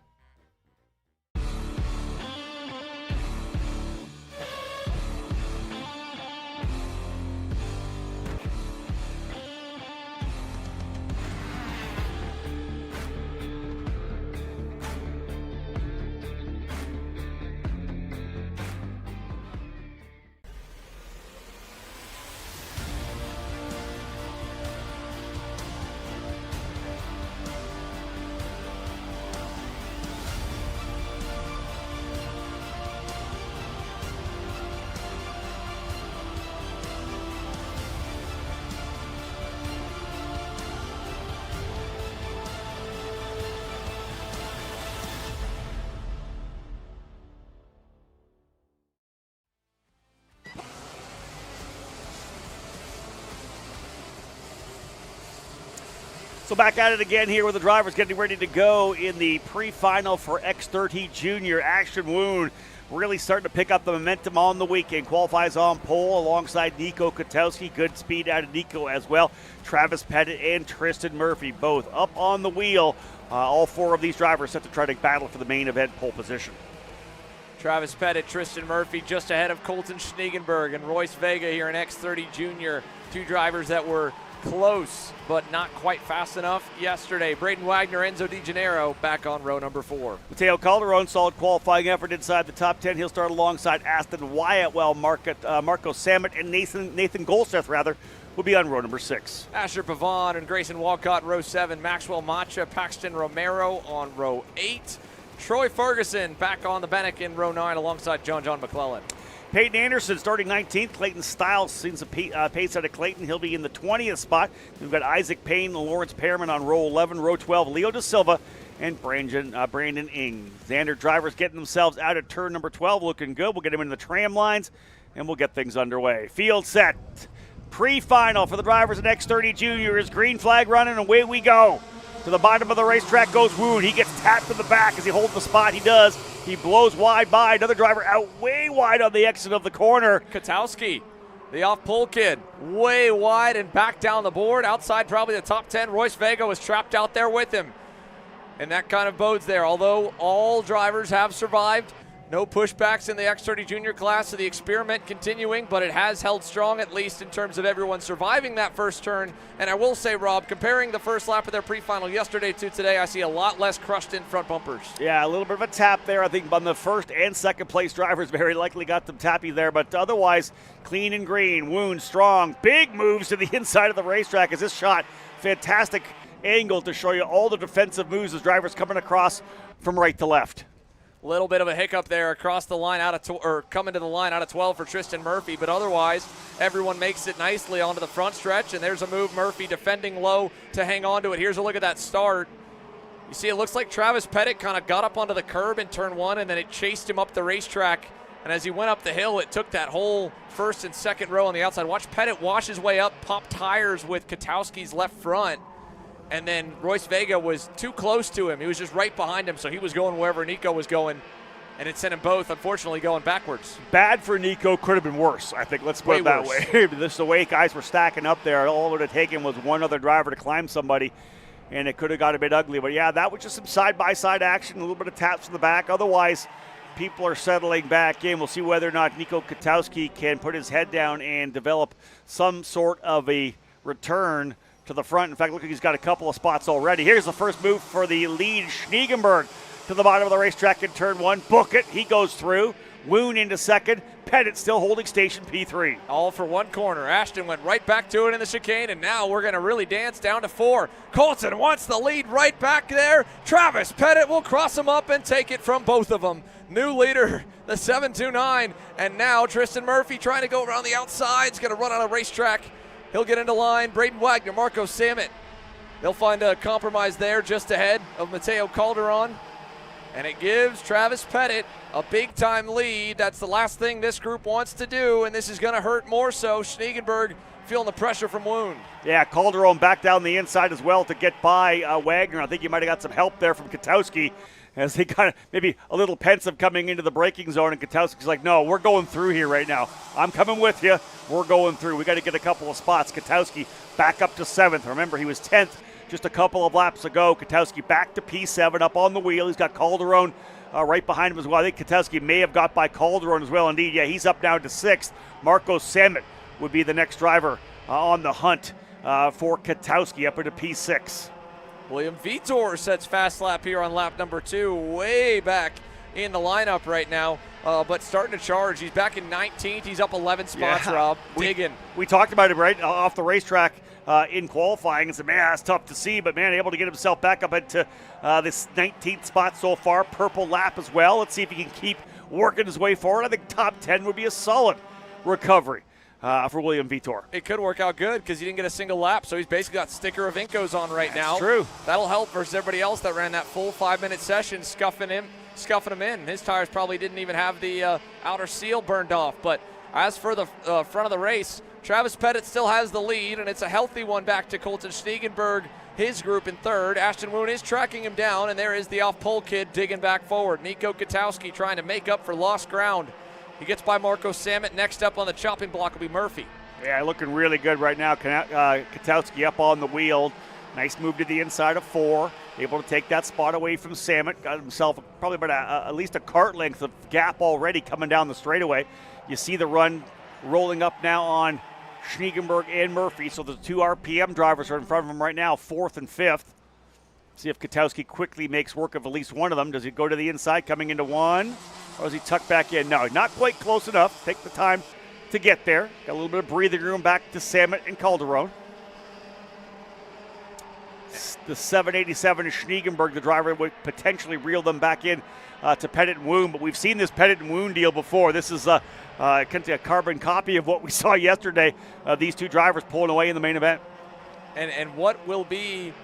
So back at it again here with the drivers getting ready to go in the pre-final for X30 Junior. Action Wound really starting to pick up the momentum on the weekend. Qualifies on pole alongside Nico Kotowski. Good speed out of Nico as well. Travis Pettit and Tristan Murphy both up on the wheel. All 4 of these drivers set to try to battle for the main event pole position. Travis Pettit, Tristan Murphy just ahead of Colton Schniegenberg and Royce Vega here in X30 Junior. 2 drivers that were close, but not quite fast enough yesterday. Braden Wagner, Enzo Di Gennaro back on row number 4. Mateo Calderon, solid qualifying effort inside the top 10. He'll start alongside Aston Wyatt, while Marco Samet and Nathan Golseth, will be on row number 6. Asher Pavon and Grayson Walcott, row 7. Maxwell Macha, Paxton Romero on row 8. Troy Ferguson back on the Bannock in row 9 alongside John McClellan. Peyton Anderson starting 19th. Clayton Stiles seen some pace out of Clayton. He'll be in the 20th spot. We've got Isaac Payne and Lawrence Pearman on row 11. Row 12, Leo Da Silva and Brandon Ing. Xander drivers getting themselves out of turn number 12, looking good. We'll get him into the tram lines, and we'll get things underway. Field set. Pre-final for the drivers at X30 Junior is green flag running, and away we go. To the bottom of the racetrack goes Woon. He gets tapped in the back as he holds the spot. He does. He blows wide by. Another driver out way wide on the exit of the corner. Katowski, the off-pole kid, way wide and back down the board. Outside probably the top 10. Royce Vega was trapped out there with him. And that kind of bodes there. Although all drivers have survived, no pushbacks in the X30 Junior class, so the experiment continuing, but it has held strong, at least in terms of everyone surviving that first turn. And I will say, Rob, comparing the first lap of their pre-final yesterday to today, I see a lot less crushed in front bumpers. Yeah, a little bit of a tap there. I think on the first and second place drivers very likely got them tappy there, but otherwise clean and green. Wound strong, big moves to the inside of the racetrack as this shot. Fantastic angle to show you all the defensive moves as drivers coming across from right to left. Little bit of a hiccup there across the line coming to the line out of 12 for Tristan Murphy, but otherwise everyone makes it nicely onto the front stretch, and there's a move. Murphy defending low to hang on to it. Here's a look at that start. You see, it looks like Travis Pettit kind of got up onto the curb in turn 1, and then it chased him up the racetrack, and as he went up the hill, it took that whole first and second row on the outside. Watch Pettit wash his way up, pop tires with Katowski's left front. And then Royce Vega was too close to him. He was just right behind him, so he was going wherever Nico was going, and it sent them both, unfortunately, going backwards. Bad for Nico, could have been worse, I think. Let's put it that way. This is the way guys were stacking up there. All it would have taken was one other driver to climb somebody, and it could have got a bit ugly. But, yeah, that was just some side-by-side action, a little bit of taps in the back. Otherwise, people are settling back in. We'll see whether or not Nico Katowski can put his head down and develop some sort of a return to the front. In fact, look, he's got a couple of spots already. Here's the first move for the lead. Schniegenberg to the bottom of the racetrack in turn 1. Book it. He goes through. Woon into second. Pettit still holding station P3. All for one corner. Ashton went right back to it in the chicane, and now we're going to really dance down to 4. Colton wants the lead right back there. Travis Pettit will cross him up and take it from both of them. New leader, the 729, and now Tristan Murphy trying to go around the outside. He's going to run on a racetrack. He'll get into line. Braden Wagner, Marco Samet. They'll find a compromise there just ahead of Mateo Calderon. And it gives Travis Pettit a big-time lead. That's the last thing this group wants to do, and this is going to hurt more so. Schniegenberg feeling the pressure from Wound. Yeah, Calderon back down the inside as well to get by Wagner. I think you might have got some help there from Katowski as he kind of maybe a little pensive coming into the braking zone, and Katowski's like, no, we're going through here right now. I'm coming with you. We're going through. We got to get a couple of spots. Katowski back up to 7th. Remember, he was 10th just a couple of laps ago. Katowski back to P7 up on the wheel. He's got Calderon right behind him as well. I think Katowski may have got by Calderon as well. Indeed, yeah, he's up now to 6th. Marco Samet would be the next driver on the hunt for Katowski up into P6. William Vitor sets fast lap here on lap number 2, way back in the lineup right now, but starting to charge. He's back in 19th. He's up 11 spots, yeah. Rob. Digging. We talked about it right off the racetrack in qualifying and said, man, that's tough to see, but man, able to get himself back up into this 19th spot so far. Purple lap as well. Let's see if he can keep working his way forward. I think top 10 would be a solid recovery for William Vitor. It could work out good because he didn't get a single lap, so he's basically got sticker of Incos on right now. That's true. That'll help versus everybody else that ran that full 5-minute session, scuffing him in. His tires probably didn't even have the outer seal burned off. But as for the front of the race, Travis Pettit still has the lead, and it's a healthy one back to Colton Schniegenberg, his group in 3rd. Ashton Woon is tracking him down, and there is the off-pole kid digging back forward. Nico Katowski trying to make up for lost ground. He gets by Marco Samet. Next up on the chopping block will be Murphy. Yeah, looking really good right now. Katowski up on the wheel. Nice move to the inside of 4. Able to take that spot away from Samet. Got himself probably about at least a kart length of gap already coming down the straightaway. You see the run rolling up now on Schniegenberg and Murphy. So the 2 RPM drivers are in front of him right now, 4th and 5th. See if Katowski quickly makes work of at least one of them. Does he go to the inside coming into one? Or does he tuck back in? No, not quite close enough. Take the time to get there. Got a little bit of breathing room back to Samet and Calderon. The 787 is Schniegenberg, the driver, would potentially reel them back in to Pettit and Woon, but we've seen this Pettit and Woon deal before. This is a carbon copy of what we saw yesterday, these 2 drivers pulling away in the main event. And what will be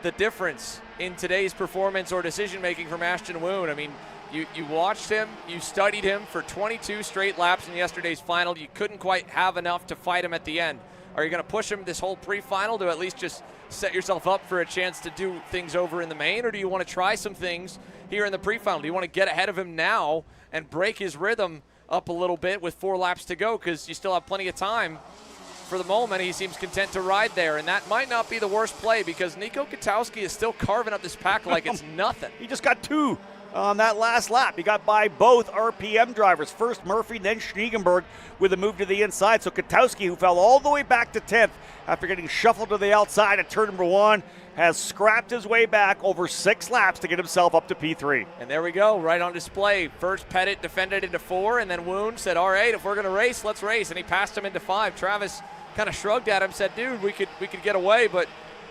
the difference in today's performance or decision-making from Ashton Woon? I mean, you watched him, you studied him for 22 straight laps in yesterday's final. You couldn't quite have enough to fight him at the end. Are you going to push him this whole pre-final to at least just set yourself up for a chance to do things over in the main, or do you want to try some things here in the pre-final? Do you want to get ahead of him now and break his rhythm up a little bit with 4 laps to go, because you still have plenty of time? For the moment, he seems content to ride there, and that might not be the worst play, because Nico Katowski is still carving up this pack like it's nothing. He just got 2 on that last lap. He got by both RPM drivers. First Murphy, then Schniegenberg with a move to the inside. So Katowski, who fell all the way back to 10th after getting shuffled to the outside at turn number 1, has scrapped his way back over 6 laps to get himself up to P3. And there we go, right on display. First Pettit defended into 4, and then Woon said, all right, if we're going to race, let's race. And he passed him into 5. Travis kind of shrugged at him, said, dude, we could get away, but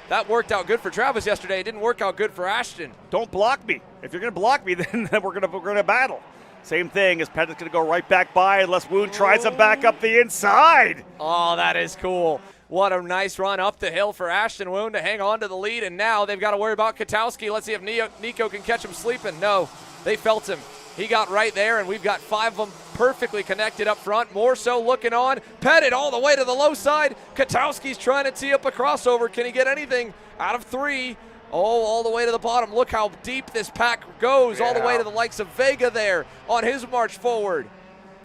that worked out good for Travis yesterday. It didn't work out good for Ashton. Don't block me. If you're going to block me, then we're going to battle. Same thing as Pettit's going to go right back by unless Woon tries him back up the inside. Oh, that is cool. What a nice run up the hill for Ashton Woon to hang on to the lead, and now they've got to worry about Katowski. Let's see if Nico can catch him sleeping. No, they felt him. He got right there, and we've got 5 of them perfectly connected up front. More so looking on. Pettit all the way to the low side. Katowski's trying to tee up a crossover. Can he get anything out of 3? Oh, all the way to the bottom. Look how deep this pack goes, all the way to the likes of Vega there on his march forward.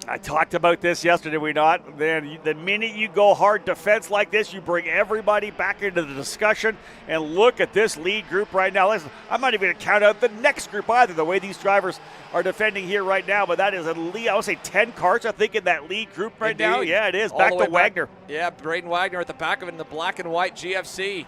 I talked about this yesterday, we not. Then the minute you go hard defense like this, you bring everybody back into the discussion. And look at this lead group right now. Listen, I'm not even going to count out the next group either, the way these drivers are defending here right now. But that is at least, I would say 10 karts, I think, in that lead group right now. Yeah, it is. All back to Wagner. Yeah, Braden Wagner at the back of it in the black and white GFC.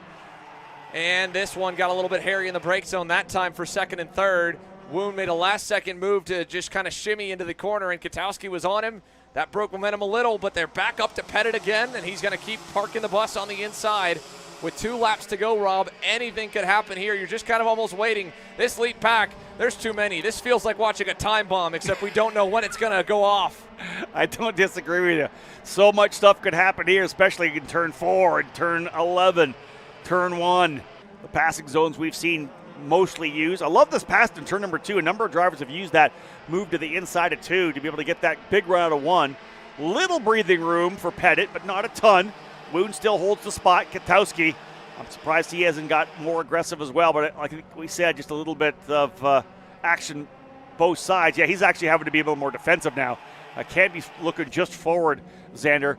And this one got a little bit hairy in the brake zone that time for 2nd and 3rd. Woon made a last-second move to just kind of shimmy into the corner, and Katowski was on him. That broke momentum a little, but they're back up to Pettit again, and he's going to keep parking the bus on the inside. With 2 laps to go, Rob, anything could happen here. You're just kind of almost waiting. This lead pack, there's too many. This feels like watching a time bomb, except we don't know when it's going to go off. I don't disagree with you. So much stuff could happen here, especially in turn 4 and turn 11, turn 1. The passing zones we've seen mostly used. I love this pass in turn number 2. A number of drivers have used that move to the inside of 2 to be able to get that big run out of 1. Little breathing room for Pettit, but not a ton. Woon still holds the spot. Katowski, I'm surprised he hasn't got more aggressive as well, but like we said, just a little bit of action both sides. Yeah, he's actually having to be a little more defensive now. Can't be looking just forward, Xander.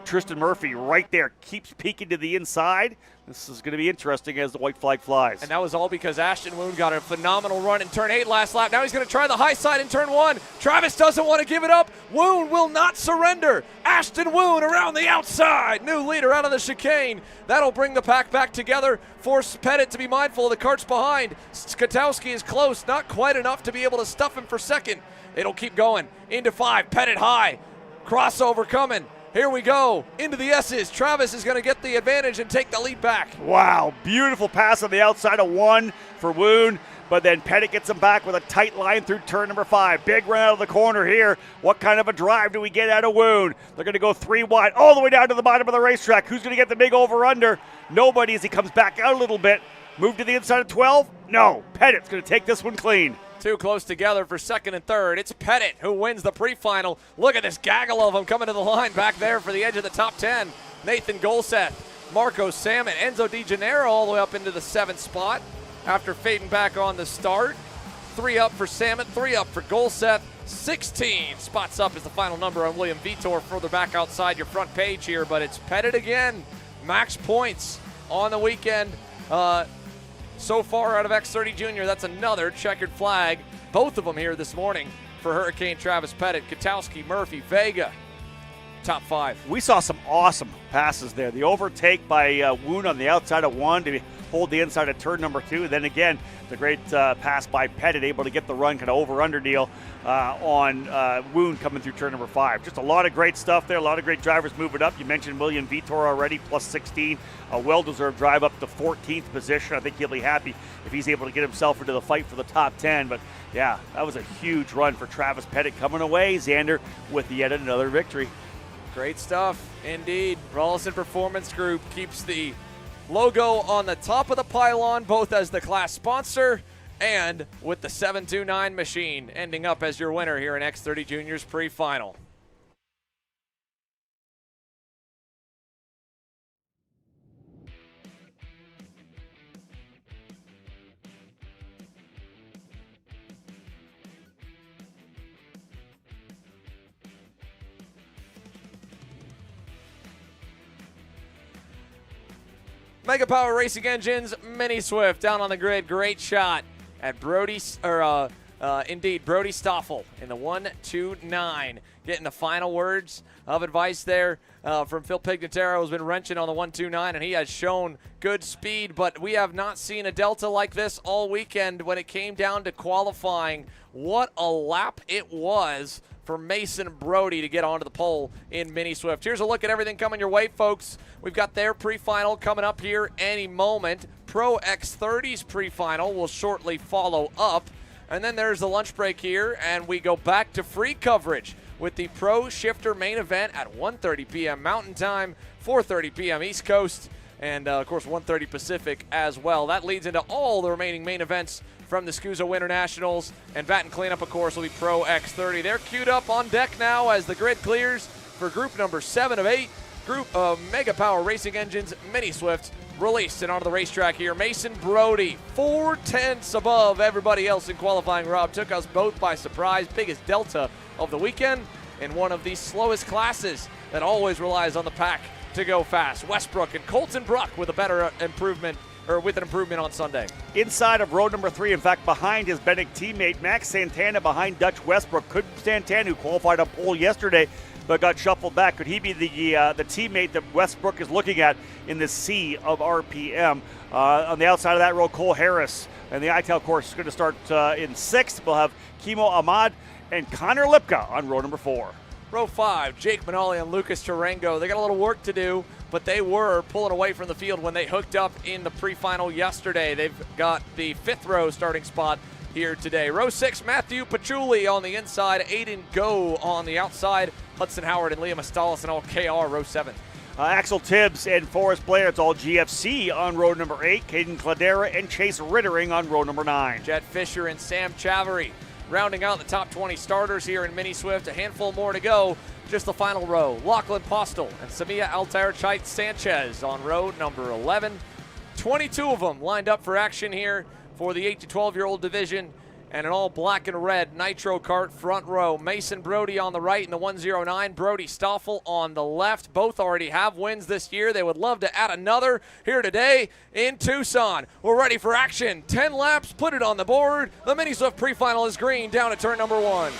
Tristan Murphy right there keeps peeking to the inside. This is going to be interesting as the white flag flies. And that was all because Ashton Woon got a phenomenal run in turn 8 last lap. Now he's going to try the high side in turn 1. Travis doesn't want to give it up. Woon will not surrender. Ashton Woon around the outside. New leader out of the chicane. That'll bring the pack back together. Force Pettit to be mindful of the karts behind. Katowski is close, not quite enough to be able to stuff him for 2nd. It'll keep going. Into 5, Pettit high. Crossover coming. Here we go, into the S's. Travis is going to get the advantage and take the lead back. Wow, beautiful pass on the outside of 1 for Woon, but then Pettit gets him back with a tight line through turn number 5. Big run out of the corner here. What kind of a drive do we get out of Woon? They're going to go 3 wide, all the way down to the bottom of the racetrack. Who's going to get the big over-under? Nobody, as he comes back out a little bit. Move to the inside of 12? No, Pettit's going to take this one clean. 2 close together for 2nd and 3rd. It's Pettit who wins the pre-final. Look at this gaggle of them coming to the line back there for the edge of the top 10. Nathan Golseth, Marco Samet, Enzo Di Gennaro all the way up into the 7th spot after fading back on the start. 3 up for Samet, 3 up for Golseth. 16 spots up is the final number on William Vitor further back outside your front page here, but it's Pettit again. Max points on the weekend. So far out of X30 Junior, that's another checkered flag. Both of them here this morning for Hurricane Travis Pettit. Katowski, Murphy, Vega. top 5. We saw some awesome passes there. The overtake by Woon on the outside of 1 to hold the inside of turn number 2. Then again, the great pass by Pettit, able to get the run, kind of over-under deal on Woon coming through turn number 5. Just a lot of great stuff there, a lot of great drivers moving up. You mentioned William Vitor already, plus 16. A well-deserved drive up to 14th position. I think he'll be happy if he's able to get himself into the fight for the top 10. But yeah, that was a huge run for Travis Pettit coming away, Xander, with yet another victory. Great stuff, indeed. Rollison Performance Group keeps the logo on the top of the pylon, both as the class sponsor and with the 729 machine, ending up as your winner here in X30 Juniors Pre-Final. Mega Power Racing Engines, Mini Swift down on the grid. Great shot at Brody Stoffel in the 1-2-9. Getting the final words of advice there from Phil Pignataro, who's been wrenching on the 1-2-9, and he has shown good speed, but we have not seen a Delta like this all weekend when it came down to qualifying. What a lap it was for Mason Brody to get onto the pole in Mini Swift. Here's a look at everything coming your way, folks. We've got their pre-final coming up here any moment. Pro X30's pre-final will shortly follow up. And then there's the lunch break here, and we go back to free coverage with the Pro Shifter main event at 1:30 p.m. Mountain Time, 4:30 p.m. East Coast, and of course 1:30 Pacific as well. That leads into all the remaining main events from the SKUSA Winter Nationals, and Baton Cleanup, of course, will be Pro X30. They're queued up on deck now as the grid clears for group number 7 of 8, group of Mega Power Racing Engines Mini Swift, released and onto the racetrack here. Mason Brody, 4/10 above everybody else in qualifying. Rob, took us both by surprise. Biggest delta of the weekend in one of the slowest classes that always relies on the pack to go fast. Westbrook and Colton Bruck with a better improvement, or with an improvement on Sunday. Inside of row number 3, in fact, behind his Bennick teammate, Max Santana behind Dutch Westbrook. Could Santana, who qualified on pole yesterday, but got shuffled back, could he be the teammate that Westbrook is looking at in the sea of RPM? On the outside of that row, Cole Harris, and the ITAL course is going to start in 6th. We'll have Kimo Ahmad and Connor Lipka on row number 4. Row 5, Jake Manali and Lucas Tarango. They got a little work to do, but they were pulling away from the field when they hooked up in the pre-final yesterday. They've got the 5th row starting spot here today. Row 6, Matthew Pachuli on the inside, Aiden Go on the outside, Hudson Howard and Liam Astalis and all KR, row 7. Axel Tibbs and Forrest Blair, it's all GFC on row number 8. Caden Cladera and Chase Rittering on row number 9. Jet Fisher and Sam Chavery rounding out the top 20 starters here in Mini Swift. A handful more to go. Just the final row. Lachlan Postel and Samia Altair Sanchez on row number 11. 22 of them lined up for action here for the 8 to 12-year-old division. And an all black and red Nitro Kart front row. Mason Brody on the right in the 109. Brody Stoffel on the left. Both already have wins this year. They would love to add another here today in Tucson. We're ready for action. 10 laps, put it on the board. The Mini Swift pre-final is green down at turn number 1.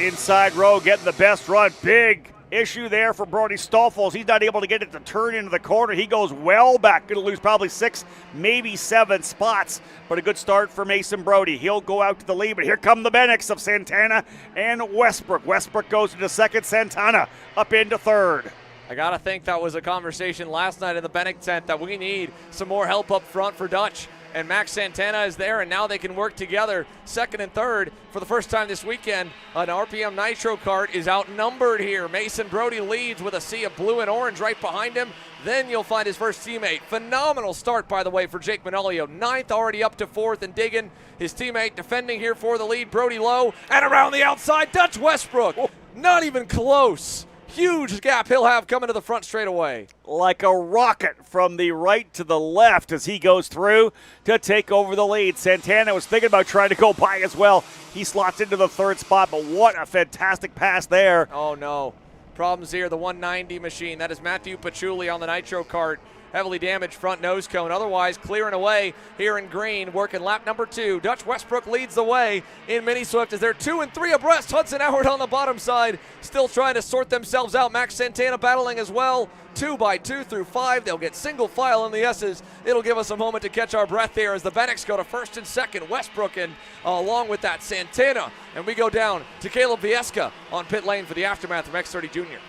Inside row getting the best run. Big issue there for Brody Stoffel. He's not able to get it to turn into the corner. He goes well back. Going to lose probably 6, maybe 7 spots. But a good start for Mason Brody. He'll go out to the lead. But here come the Bennecks of Santana and Westbrook. Westbrook goes into 2nd. Santana up into 3rd. I got to think that was a conversation last night in the Bennick tent that we need some more help up front for Dutch. And Max Santana is there, and now they can work together 2nd and 3rd for the first time this weekend. An RPM Nitro Kart is outnumbered here. Mason Brody leads with a sea of blue and orange right behind him. Then you'll find his first teammate. Phenomenal start, by the way, for Jake Manolio. 9th, already up to 4th and digging. His teammate defending here for the lead, Brody Lowe. And around the outside, Dutch Westbrook. Not even close. Huge gap he'll have coming to the front straightaway. Like a rocket from the right to the left as he goes through to take over the lead. Santana was thinking about trying to go by as well. He slots into the 3rd spot, but what a fantastic pass there. Oh, no. Problems here, the 190 machine. That is Matthew Pachuli on the Nitro Kart. heavily damaged front nose cone. Otherwise, clearing away here in green, working lap number 2. Dutch Westbrook leads the way in Mini Swift as they're 2 and 3 abreast. Hudson Howard on the bottom side, still trying to sort themselves out. Max Santana battling as well. 2 by 2 through 5. They'll get single file in the S's. It'll give us a moment to catch our breath here as the Bennicks go to first and second. Westbrook and along with that Santana. And we go down to Caleb Viesca on pit lane for the aftermath of X30 Junior.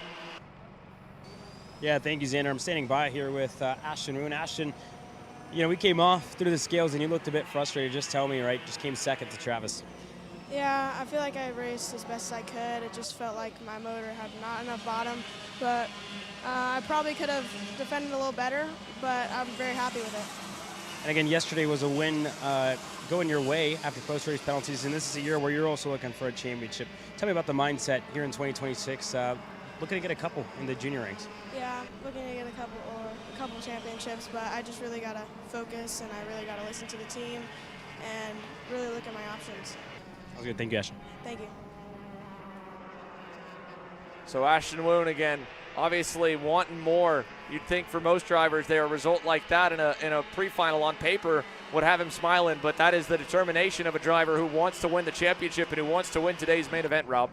Yeah, thank you, Xander. I'm standing by here with Ashton Woon. Ashton, you know, we came off through the scales and you looked a bit frustrated. Just tell me, right? Just came second to Travis. Yeah, I feel like I raced as best I could. It just felt like my motor had not enough bottom, but I probably could have defended a little better, but I'm very happy with it. And again, yesterday was a win going your way after post-race penalties, and this is a year where you're also looking for a championship. Tell me about the mindset here in 2026, looking to get a couple in the junior ranks. Yeah, looking to get a couple championships, but I just really got to focus, and I really got to listen to the team and really look at my options. Sounds good. Thank you, Ashton. Thank you. So Ashton Woon again, obviously wanting more. You'd think for most drivers there, a result like that in a pre-final on paper would have him smiling, but that is the determination of a driver who wants to win the championship and who wants to win today's main event, Rob.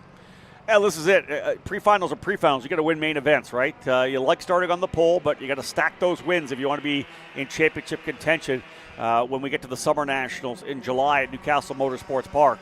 Yeah, this is it. Pre-finals are pre-finals. You got to win main events, right? You like starting on the pole, but you got to stack those wins if you want to be in championship contention when we get to the Summer Nationals in July at Newcastle Motorsports Park.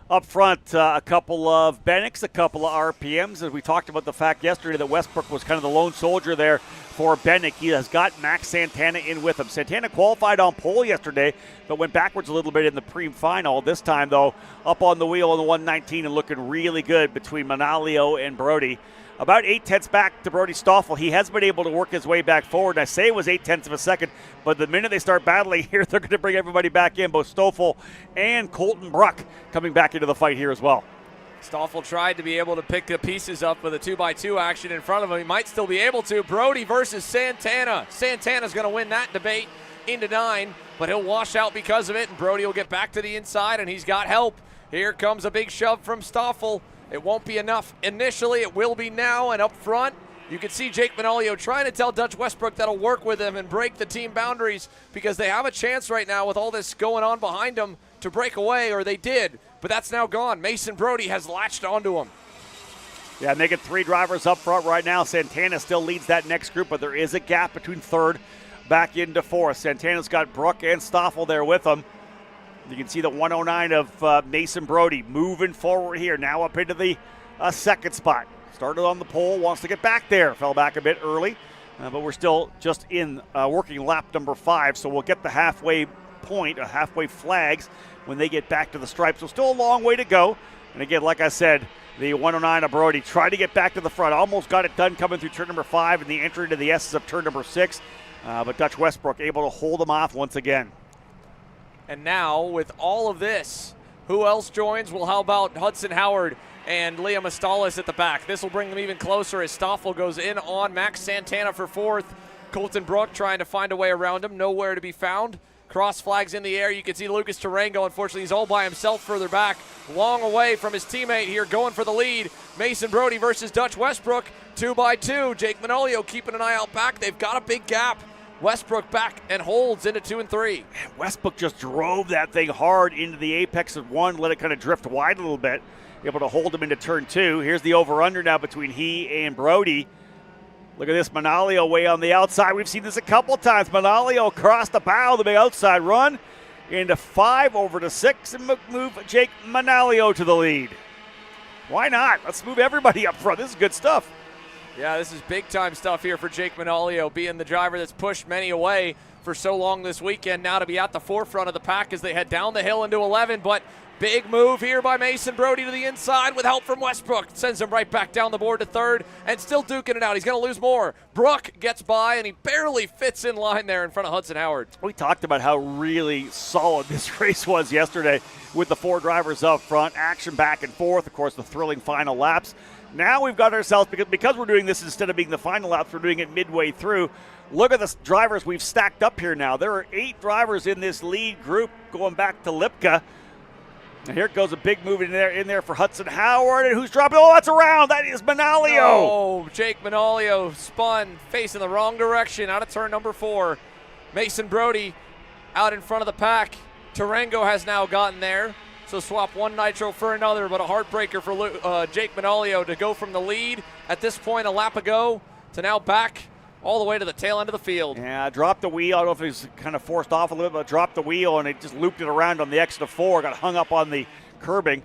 Up front, a couple of Bennicks, a couple of RPMs. As we talked about the fact yesterday that Westbrook was kind of the lone soldier there for Bennick. He has got Max Santana in with him. Santana qualified on pole yesterday, but went backwards a little bit in the pre-final. This time, though, up on the wheel in the 119 and looking really good between Manalio and Brody. About 8/10 back to Brody Stoffel. He has been able to work his way back forward. And I say it was 0.8 of a second, but the minute they start battling here, they're going to bring everybody back in, both Stoffel and Colton Bruck coming back into the fight here as well. Stoffel tried to be able to pick the pieces up with a 2x2 action in front of him. He might still be able to. Brody versus Santana. Santana's going to win that debate into 9, but he'll wash out because of it, and Brody will get back to the inside, and he's got help. Here comes a big shove from Stoffel. It won't be enough initially. It will be now, and up front, you can see Jake Manolio trying to tell Dutch Westbrook that'll work with him and break the team boundaries because they have a chance right now with all this going on behind them to break away, or they did, but that's now gone. Mason Brody has latched onto him. Yeah, making 3 drivers up front right now. Santana still leads that next group, but there is a gap between 3rd back into 4th. Santana's got Bruck and Stoffel there with him. You can see the 109 of Mason Brody moving forward here, now up into the 2nd spot. Started on the pole, wants to get back there. Fell back a bit early, but we're still just in working lap number 5, so we'll get the halfway point, halfway flags when they get back to the stripe. So still a long way to go. And again, like I said, the 109 of Brody tried to get back to the front. Almost got it done coming through turn number 5 and the entry into the S's of turn number 6. But Dutch Westbrook able to hold them off once again. And now, with all of this, who else joins? Well, how about Hudson Howard and Liam Astalis at the back? This will bring them even closer as Stoffel goes in on Max Santana for 4th. Colton Brook trying to find a way around him. Nowhere to be found. Cross flags in the air. You can see Lucas Tarango. Unfortunately, he's all by himself further back. Long away from his teammate here going for the lead. Mason Brody versus Dutch Westbrook. 2x2. Jake Manolio keeping an eye out back. They've got a big gap. Westbrook back and holds into 2 and 3. Westbrook just drove that thing hard into the apex of 1, let it kind of drift wide a little bit, able to hold him into turn 2. Here's the over-under now between he and Brody. Look at this, Manalio way on the outside. We've seen this a couple times. Manalio across the bow, the big outside run into 5 over to 6 and move Jake Manalio to the lead. Why not? Let's move everybody up front. This is good stuff. Yeah, this is big-time stuff here for Jake Manolio, being the driver that's pushed many away for so long this weekend, now to be at the forefront of the pack as they head down the hill into 11. But big move here by Mason Brody to the inside with help from Westbrook. Sends him right back down the board to 3rd and still duking it out. He's going to lose more. Brook gets by, and he barely fits in line there in front of Hudson Howard. We talked about how really solid this race was yesterday with the 4 drivers up front. Action back and forth. Of course, the thrilling final laps. Now we've got ourselves, because we're doing this instead of being the final laps, we're doing it midway through. Look at the drivers we've stacked up here now. There are 8 drivers in this lead group going back to Lipka. And here goes a big move in there for Hudson Howard. And who's dropping? Oh, that's around. That is Manalio. Oh, Jake Manalio spun, facing the wrong direction out of turn number 4. Mason Brody out in front of the pack. Tarango has now gotten there. So swap one nitro for another, but a heartbreaker for Jake Manalio to go from the lead at this point a lap ago to now back all the way to the tail end of the field. Yeah, dropped the wheel. I don't know if he's kind of forced off a little bit, but dropped the wheel and it just looped it around on the exit of 4. Got hung up on the curbing.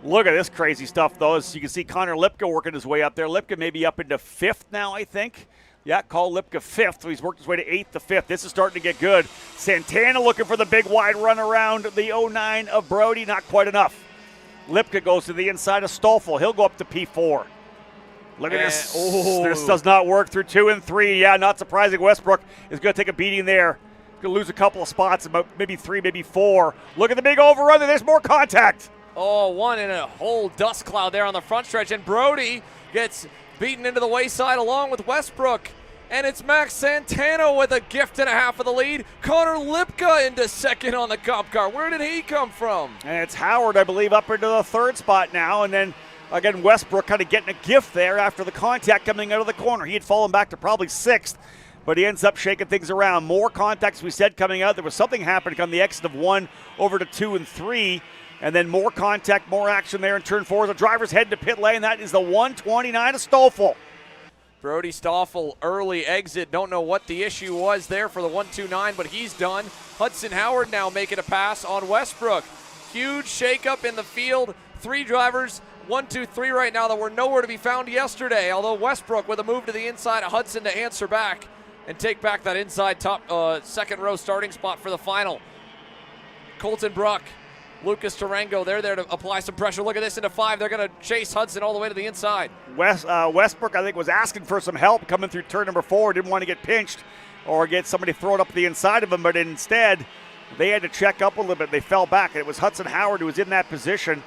Look at this crazy stuff, though. As you can see, Connor Lipka working his way up there. Lipka maybe up into 5th now, I think. Yeah, call Lipka 5th. So he's worked his way to 8th to 5th. This is starting to get good. Santana looking for the big wide run around the 09 of Brody. Not quite enough. Lipka goes to the inside of Stoffel. He'll go up to P4. Look at this. Oh. This does not work through 2 and 3. Yeah, not surprising. Westbrook is going to take a beating there. Going to lose a couple of spots, about maybe 3, maybe 4. Look at the big overrun. There's more contact. Oh, one in a whole dust cloud there on the front stretch. And Brody gets beaten into the wayside along with Westbrook. And it's Max Santana with a gift and a half of the lead. Connor Lipka into second on the comp car. Where did he come from? And it's Howard, I believe, up into the 3rd spot now. And then again, Westbrook kind of getting a gift there after the contact coming out of the corner. He had fallen back to probably 6th, but he ends up shaking things around. More contacts, we said, coming out. There was something happening on the exit of 1 over to 2 and 3, and then more contact, more action there in turn 4. The driver's heading to pit lane. That is the 129 of Stoffel. Brody Stoffel, early exit. Don't know what the issue was there for the 129, but he's done. Hudson Howard now making a pass on Westbrook. Huge shakeup in the field. 3 drivers, 1, 2, 3 right now that were nowhere to be found yesterday, although Westbrook with a move to the inside of Hudson to answer back and take back that inside top 2nd row starting spot for the final. Colton Bruck, Lucas Tarango, they're there to apply some pressure. Look at this into 5. They're going to chase Hudson all the way to the inside. Westbrook, I think, was asking for some help coming through turn number 4. Didn't want to get pinched or get somebody thrown up the inside of him, but instead they had to check up a little bit. They fell back. It was Hudson Howard who was in that position.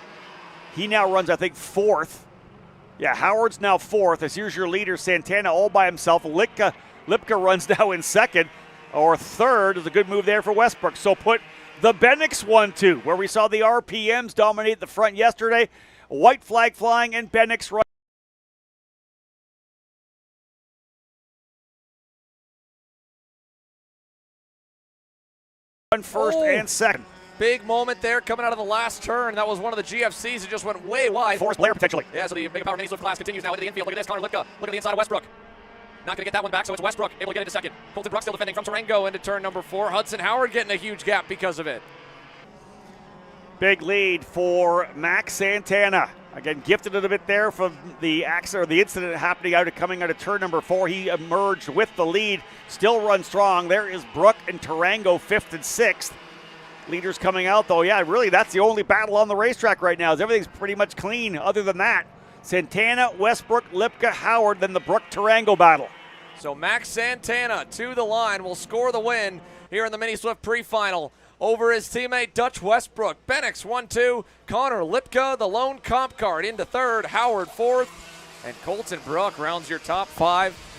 He now runs, I think, 4th. Yeah, Howard's now 4th. As here's your leader, Santana, all by himself. Lipka runs now in 2nd, or 3rd. Is a good move there for Westbrook. So put the Bennix 1-2, where we saw the RPMs dominate the front yesterday. White flag flying, and Bennix run. First and 2nd. Big moment there coming out of the last turn. That was one of the GFCs that just went way wide. Forced Blair potentially. Yeah, so the Mega Power Mini Swift class continues now into the infield. Look at this, Connor Lipka. Look at the inside of Westbrook. Not going to get that one back, so it's Westbrook able to get into 2nd. Colton Bruck still defending from Tarango into turn number 4. Hudson Howard getting a huge gap because of it. Big lead for Max Santana. Again, gifted a bit there from the accident or the incident happening coming out of turn number 4. He emerged with the lead, still runs strong. There is Bruck and Tarango 5th and 6th. Leaders coming out, though. Yeah, really, that's the only battle on the racetrack right now. Everything's pretty much clean other than that. Santana, Westbrook, Lipka, Howard, then the Bruck-Tarango battle. So Max Santana to the line will score the win here in the Mini Swift Pre-Final over his teammate Dutch Westbrook. Bennix 1-2, Connor Lipka, the lone comp card, into 3rd, Howard 4th, and Colton Bruck rounds your top 5.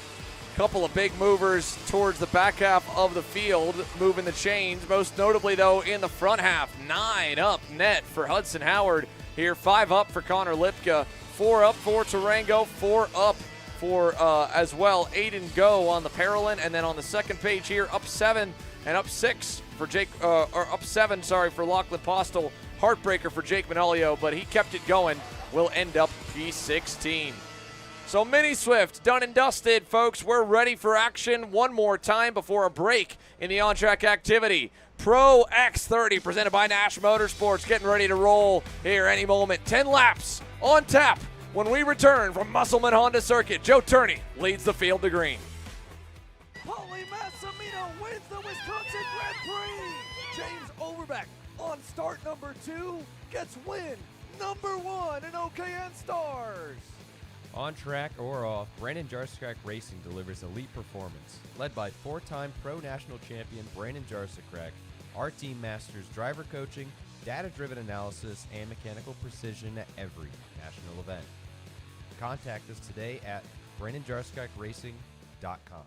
Couple of big movers towards the back half of the field, moving the chains, most notably, though, in the front half. 9 up net for Hudson Howard here, 5 up for Connor Lipka, 4 up for Tarango, 4 up for, as well, Aiden Go on the Parolin, and then on the second page here, up 7 and up 6 for up 7, for Lachlan Postel. Heartbreaker for Jake Manalio, but he kept it going. Will end up P16. So Mini Swift done and dusted, folks. We're ready for action one more time before a break in the on-track activity. Pro X30 presented by Nash Motorsports, getting ready to roll here any moment. 10 laps on tap when we return from Musselman Honda Circuit. Joe Turney leads the field to green. Paulie Massimino wins the Wisconsin Grand Prix. James Overbeck on start number 2 gets win number 1 in OKN Stars. On track or off, Brandon Jarsekrak Racing delivers elite performance. Led by 4-time Pro National Champion Brandon Jarsekrak, our team masters driver coaching, data-driven analysis, and mechanical precision at every national event. Contact us today at BrandonJarsekrakRacing.com.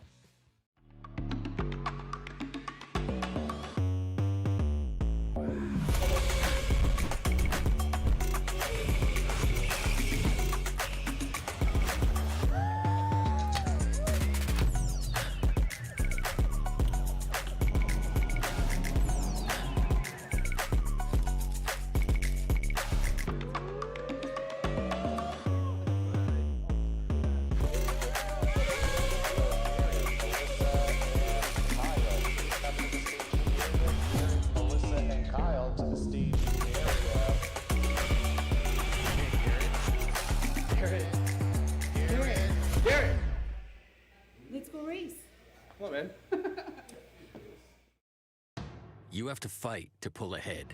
You have to fight to pull ahead,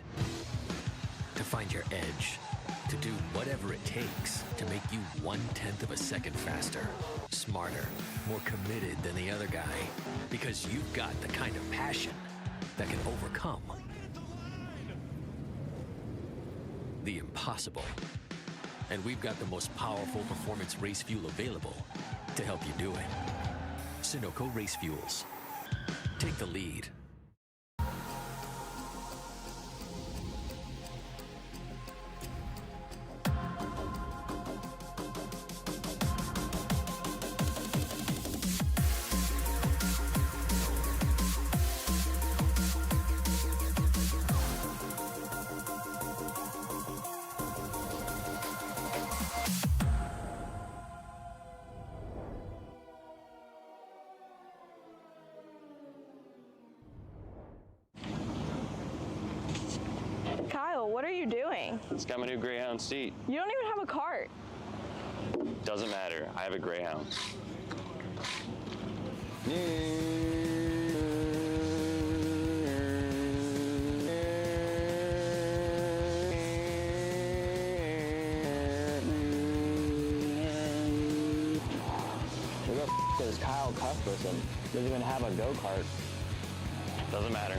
to find your edge, to do whatever it takes to make you 1/10 of a second faster, smarter, more committed than the other guy, because you've got the kind of passion that can overcome the impossible. And we've got the most powerful performance race fuel available to help you do it. Sunoco Race Fuels. Take the lead. Kyle, what are you doing? It's got my new Greyhound seat. You don't even have a cart. Doesn't matter. I have a Greyhound. Look at this Kyle Cuthbertson. Doesn't even have a go-kart. Doesn't matter.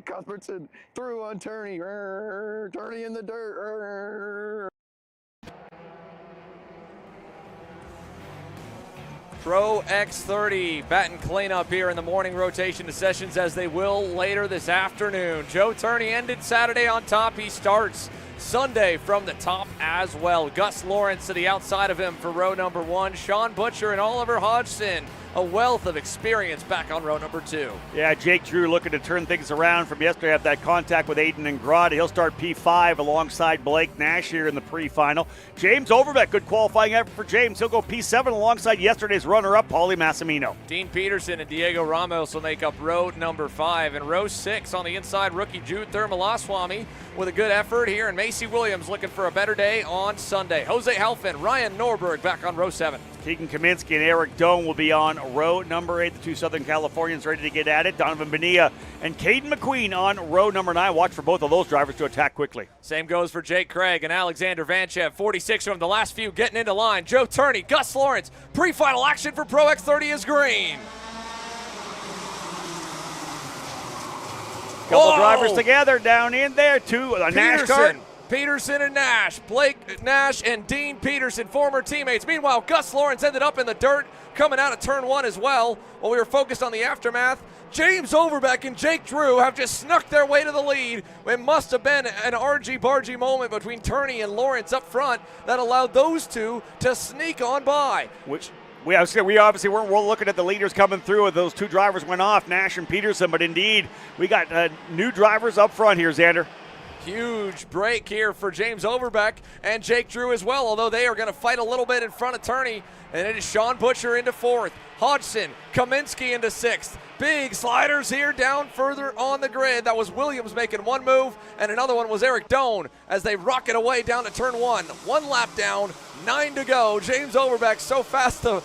Cuthbertson through on Turney. Turney in the dirt. Pro X30 batting cleanup here in the morning rotation to sessions, as they will later this afternoon. Joe Turney ended Saturday on top. He starts Sunday from the top as well. Gus Lawrence to the outside of him for row number 1. Sean Butcher and Oliver Hodgson, a wealth of experience back on row number 2. Yeah, Jake Drew looking to turn things around from yesterday. Have that contact with Aiden and Grodd. He'll start P5 alongside Blake Nash here in the pre-final. James Overbeck, good qualifying effort for James. He'll go P7 alongside yesterday's runner-up, Paulie Massimino. Dean Peterson and Diego Ramos will make up row number 5. And row 6 on the inside, rookie Jude Thurmalaswamy with a good effort here. And Macy Williams looking for a better day on Sunday. Jose Halfin, Ryan Norberg back on row 7. Keegan Kaminsky and Eric Doan will be on row number 8. The two Southern Californians ready to get at it. Donovan Bonilla and Caden McQueen on row number 9. Watch for both of those drivers to attack quickly. Same goes for Jake Craig and Alexander Vanchev. 46 from the last few getting into line. Joe Turney, Gus Lawrence. Pre-final action for Pro X30 is green. Couple drivers together down in there too. Nash kart. Peterson and Nash, Blake Nash and Dean Peterson, former teammates. Meanwhile, Gus Lawrence ended up in the dirt coming out of turn 1 as well. While we were focused on the aftermath, James Overbeck and Jake Drew have just snuck their way to the lead. It must have been an argy-bargy moment between Turney and Lawrence up front that allowed those two to sneak on by. We obviously weren't looking at the leaders coming through. Those two drivers went off, Nash and Peterson, but indeed we got new drivers up front here, Xander. Huge break here for James Overbeck and Jake Drew as well, although they are going to fight a little bit in front of Turney. And it is Sean Butcher into 4th, Hodgson, Kaminsky into 6th. Big sliders here down further on the grid. That was Williams making one move, and another one was Eric Doan as they rocket away down to turn 1. 1 lap down, 9 to go. James Overbeck so fast the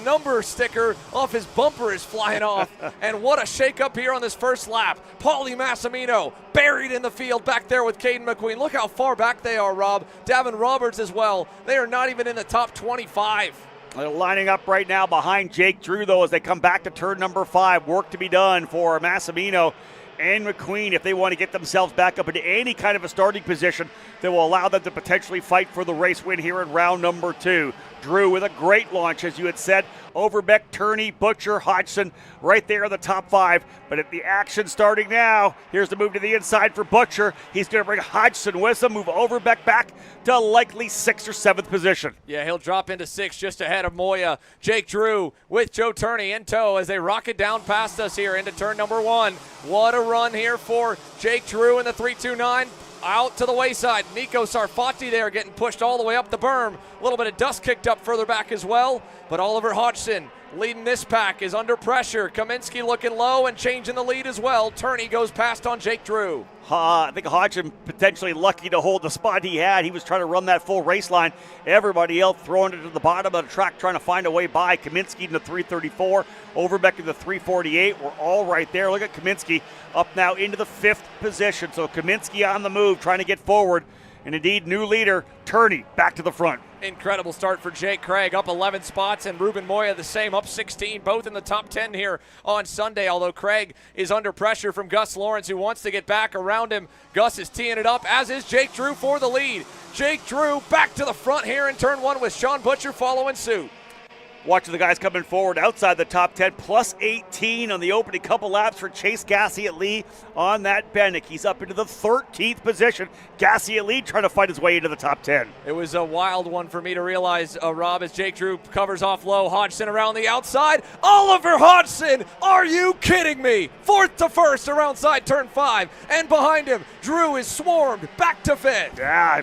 number sticker off his bumper is flying off. And what a shakeup here on this first lap. Paulie Massimino buried in the field back there with Caden McQueen. Look how far back they are, Rob. Davin Roberts as well. They are not even in the top 25. They're lining up right now behind Jake Drew, though, as they come back to turn number 5. Work to be done for Massimino and McQueen if they want to get themselves back up into any kind of a starting position that will allow them to potentially fight for the race win here in round number 2. Drew with a great launch, as you had said. Overbeck, Turney, Butcher, Hodgson right there in the top 5. But at the action starting now, here's the move to the inside for Butcher. He's going to bring Hodgson with him, move Overbeck back to likely 6th or 7th position. Yeah, he'll drop into 6th just ahead of Moya. Jake Drew with Joe Turney in tow as they rocket down past us here into turn number 1. What a run here for Jake Drew in the 329. Out to the wayside. Nico Sarfati there getting pushed all the way up the berm. A little bit of dust kicked up further back as well. But Oliver Hodgson leading this pack, is under pressure. Kaminsky looking low and changing the lead as well. Turney goes past on Jake Drew. I think Hodgson potentially lucky to hold the spot he had. He was trying to run that full race line. Everybody else throwing it to the bottom of the track, trying to find a way by. Kaminsky in the 334, Overbeck in the 348. We're all right there. Look at Kaminsky up now into the 5th position. So Kaminsky on the move, trying to get forward. And indeed, new leader, Turney, back to the front. Incredible start for Jake Craig, up 11 spots, and Ruben Moya the same, up 16, both in the top 10 here on Sunday, although Craig is under pressure from Gus Lawrence, who wants to get back around him. Gus is teeing it up, as is Jake Drew for the lead. Jake Drew back to the front here in turn 1 with Sean Butcher following suit. Watching the guys coming forward outside the top 10, plus 18 on the opening couple laps for Chase Gassiet-Lee on that Bennick. He's up into the 13th position. Gassiet-Lee trying to fight his way into the top 10. It was a wild one for me to realize, Rob, as Jake Drew covers off low. Hodgson around the outside. Oliver Hodgson, are you kidding me? 4th to 1st around side turn 5. And behind him, Drew is swarmed back to 5th. Yeah,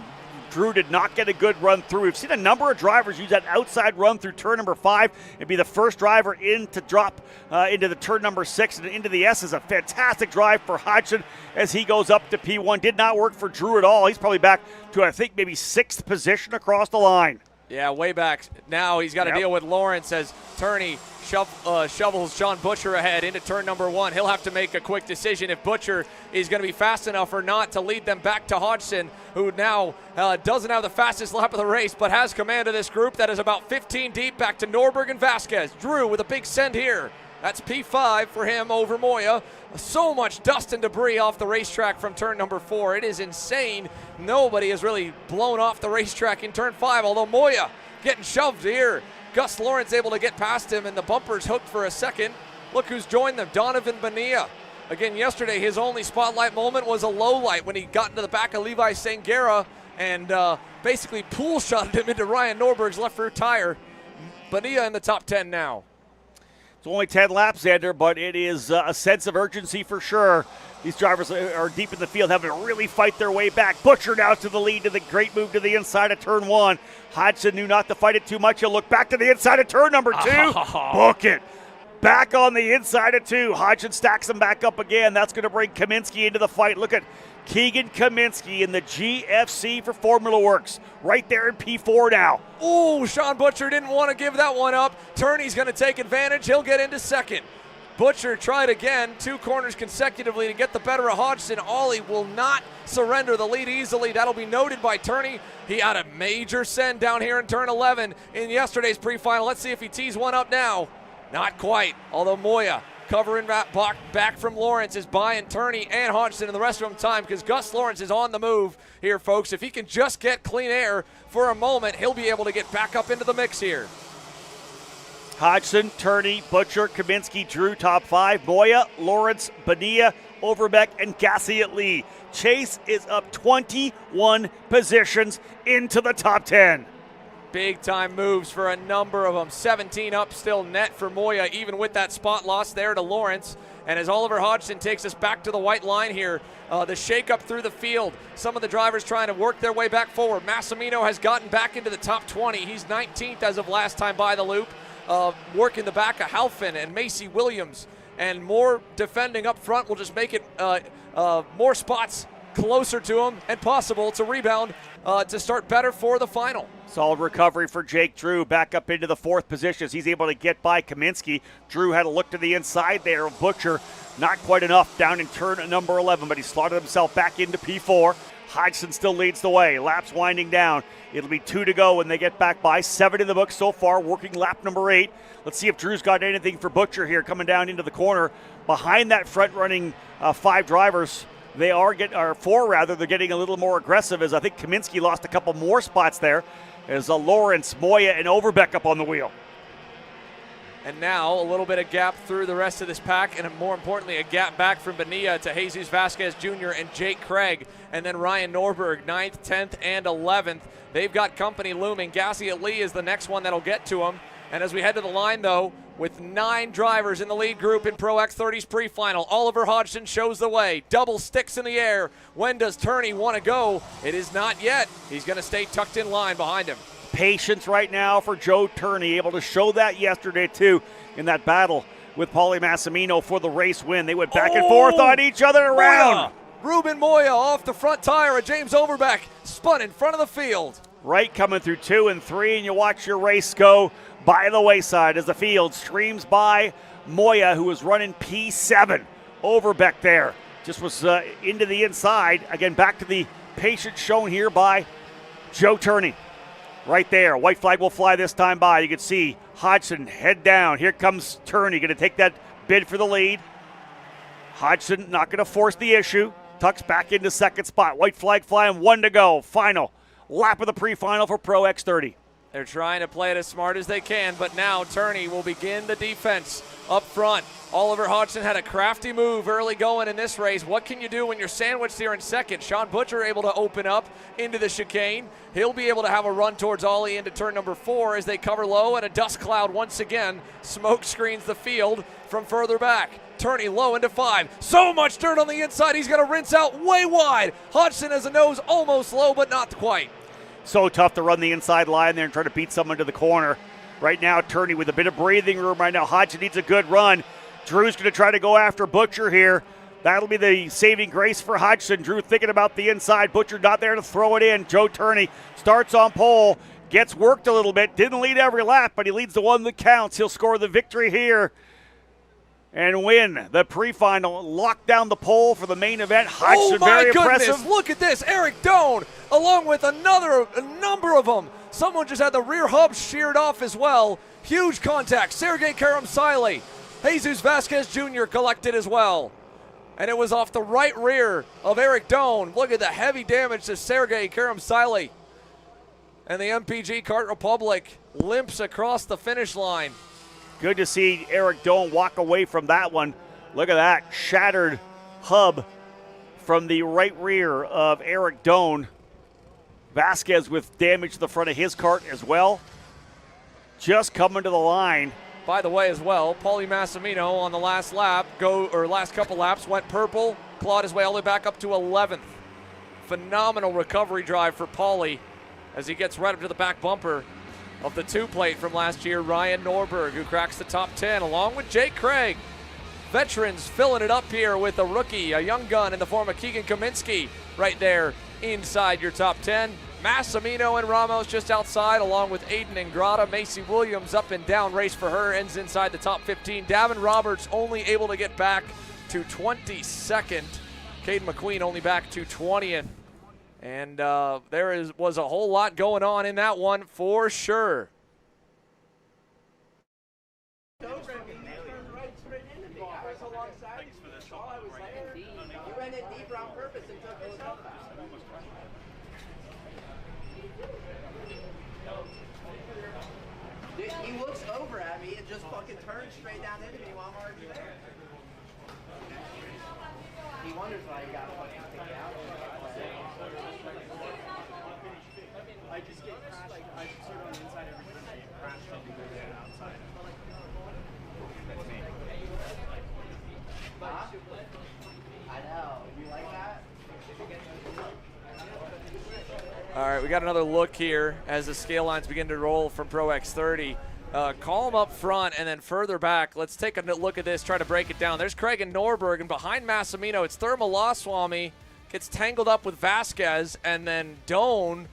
Drew did not get a good run through. We've seen a number of drivers use that outside run through turn number 5 and be the first driver in to drop into the turn number 6 and into the S. Is a fantastic drive for Hodgson as he goes up to P1. Did not work for Drew at all. He's probably back to, I think, maybe 6th position across the line. Yeah, way back. Now he's got to deal with Lawrence as Turney shovels Sean Butcher ahead into turn number 1. He'll have to make a quick decision if Butcher is going to be fast enough or not to lead them back to Hodgson, who now doesn't have the fastest lap of the race, but has command of this group that is about 15 deep. Back to Norberg and Vasquez. Drew with a big send here. That's P5 for him over Moya. So much dust and debris off the racetrack from turn number 4. It is insane. Nobody has really blown off the racetrack in turn 5, although Moya getting shoved here. Gus Lawrence able to get past him, and the bumper's hooked for a second. Look who's joined them, Donovan Bonilla. Again, yesterday, his only spotlight moment was a low light when he got into the back of Levi Sangera and basically pool shotted him into Ryan Norberg's left rear tire. Bonilla in the top 10 now. It's only 10 laps, Xander, but it is a sense of urgency for sure. These drivers are deep in the field, having to really fight their way back. Butcher now to the lead, to the great move to the inside of turn 1. Hodgson knew not to fight it too much. He'll look back to the inside of turn number 2. Book it. Back on the inside of 2. Hodgson stacks him back up again. That's going to bring Kaminsky into the fight. Look at Keegan Kaminsky in the GFC for Formula Works. Right there in P4 now. Ooh, Sean Butcher didn't want to give that one up. Turney's going to take advantage. He'll get into second. Butcher tried again, 2 corners consecutively to get the better of Hodgson. Ollie will not surrender the lead easily. That'll be noted by Turney. He had a major send down here in turn 11 in yesterday's pre-final. Let's see if he tees one up now. Not quite, although Moya covering back from Lawrence is buying Turney and Hodgson and the rest of them time because Gus Lawrence is on the move here, folks. If he can just get clean air for a moment, he'll be able to get back up into the mix here. Hodgson, Turney, Butcher, Kaminsky, Drew, top 5. Moya, Lawrence, Bonilla, Overbeck, and Gassiet-Lee. Chase is up 21 positions into the top 10. Big time moves for a number of them. 17 up still net for Moya, even with that spot loss there to Lawrence. And as Oliver Hodgson takes us back to the white line here, the shake-up through the field. Some of the drivers trying to work their way back forward. Massimino has gotten back into the top 20. He's 19th as of last time by the loop. Working the back of Halfin and Macy Williams, and more defending up front will just make it more spots closer to him and possible to rebound to start better for the final. Solid recovery for Jake Drew, back up into the 4th position as he's able to get by Kaminsky. Drew had a look to the inside there of Butcher, not quite enough down in turn number 11, but he slotted himself back into P4. Hodgson still leads the way. Laps winding down. It'll be 2 to go when they get back by. 7 in the book so far, working lap number 8. Let's see if Drew's got anything for Butcher here coming down into the corner. Behind that front-running 5 drivers, they are 4 rather. They're getting a little more aggressive as I think Kaminsky lost a couple more spots there as Lawrence, Moya, and Overbeck up on the wheel. And now a little bit of gap through the rest of this pack, and more importantly, a gap back from Bonilla to Jesus Vasquez Jr. and Jake Craig, and then Ryan Norberg, 9th, 10th, and 11th. They've got company looming. Gassiet-Lee is the next one that'll get to him. And as we head to the line, though, with 9 drivers in the lead group in Pro X30's pre-final, Oliver Hodgson shows the way. Double sticks in the air. When does Turney want to go? It is not yet. He's going to stay tucked in line behind him. Patience right now for Joe Turney, able to show that yesterday too. in that battle with Paulie Massimino for the race win. They went back and forth on each other around. Ruben Moya off the front tire of James Overbeck, spun in front of the field. Right coming through 2 and 3, and you watch your race go by the wayside as the field streams by Moya, who was running P7. Overbeck there just was into the inside. Again, back to the patience shown here by Joe Turney. Right there, white flag will fly this time by. You can see Hodgson head down. Here comes Turney, going to take that bid for the lead. Hodgson not going to force the issue. Tucks back into second spot. White flag flying, 1 to go. Final lap of the pre-final for Pro X30. They're trying to play it as smart as they can, but now Turney will begin the defense up front. Oliver Hodgson had a crafty move early going in this race. What can you do when you're sandwiched here in second? Sean Butcher able to open up into the chicane. He'll be able to have a run towards Ollie into turn number 4 as they cover low, and a dust cloud once again smoke screens the field from further back. Turney low into 5. So much dirt on the inside, he's going to rinse out way wide. Hodgson has a nose almost low, but not quite. So tough to run the inside line there and try to beat someone to the corner. Right now, Turney with a bit of breathing room right now. Hodgson needs a good run. Drew's going to try to go after Butcher here. That'll be the saving grace for Hodgson. Drew thinking about the inside. Butcher not there to throw it in. Joe Turney starts on pole, gets worked a little bit. Didn't lead every lap, but he leads the one that counts. He'll score the victory here and win the pre-final. Lock down the pole for the main event. Hodgson, oh my very goodness, impressive. Look at this. Eric Doan along with a number of them. Someone just had the rear hub sheared off as well. Huge contact. Sergey Karamsile. Jesus Vasquez Jr. collected as well. And it was off the right rear of Eric Doan. Look at the heavy damage to Sergey Karamsile. And the MPG Kart Republic limps across the finish line. Good to see Eric Doan walk away from that one. Look at that shattered hub from the right rear of Eric Doan. Vasquez with damage to the front of his kart as well. Just coming to the line. By the way, as well, Paulie Massimino on the last lap, last couple laps, went purple, clawed his way all the way back up to 11th. Phenomenal recovery drive for Paulie as he gets right up to the back bumper of the 2-plate from last year, Ryan Norberg, who cracks the top 10, along with Jake Craig. Veterans filling it up here with a rookie, a young gun in the form of Keegan Kaminsky right there inside your top 10. Massimino and Ramos just outside, along with Aiden Ingrata. Macy Williams up and down race for her, ends inside the top 15. Davin Roberts only able to get back to 22nd. Caden McQueen only back to 20th. And was a whole lot going on in that one for sure. He looks over at me and just fucking turns straight down into me while I'm already there. He wonders why he got fucking kicked out. I just get crashed. Like, I just sort of on the inside every time I get crashed and go down outside. That's me. Huh? I know. You like that? All right, we got another look here as the scale lines begin to roll from Pro X30. Column up front and then further back. Let's take a look at this, try to break it down. There's Craig and Norberg, and behind Massimino, it's Thermal Laswamy. Gets tangled up with Vasquez, and then Doan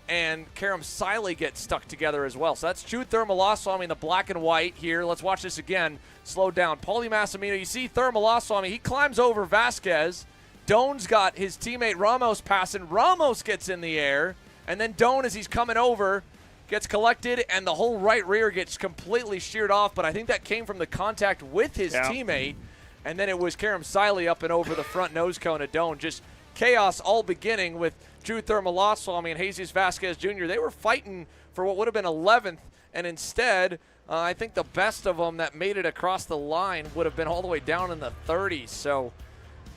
and Karamsile get stuck together as well. So that's Jude Thermal Laswamy in the black and white here. Let's watch this again. Slow down. Paulie Massimino, you see Thermal Laswamy. He climbs over Vasquez. Doan's got his teammate Ramos passing. Ramos gets in the air, and then Doan, as he's coming over, gets collected, and the whole right rear gets completely sheared off, but I think that came from the contact with his teammate, and then it was Karamsile up and over the front nose cone of Doan. Just chaos all beginning with Drew Thermolaswamy and Jesus Vasquez Jr. They were fighting for what would have been 11th, and instead, I think the best of them that made it across the line would have been all the way down in the 30s, so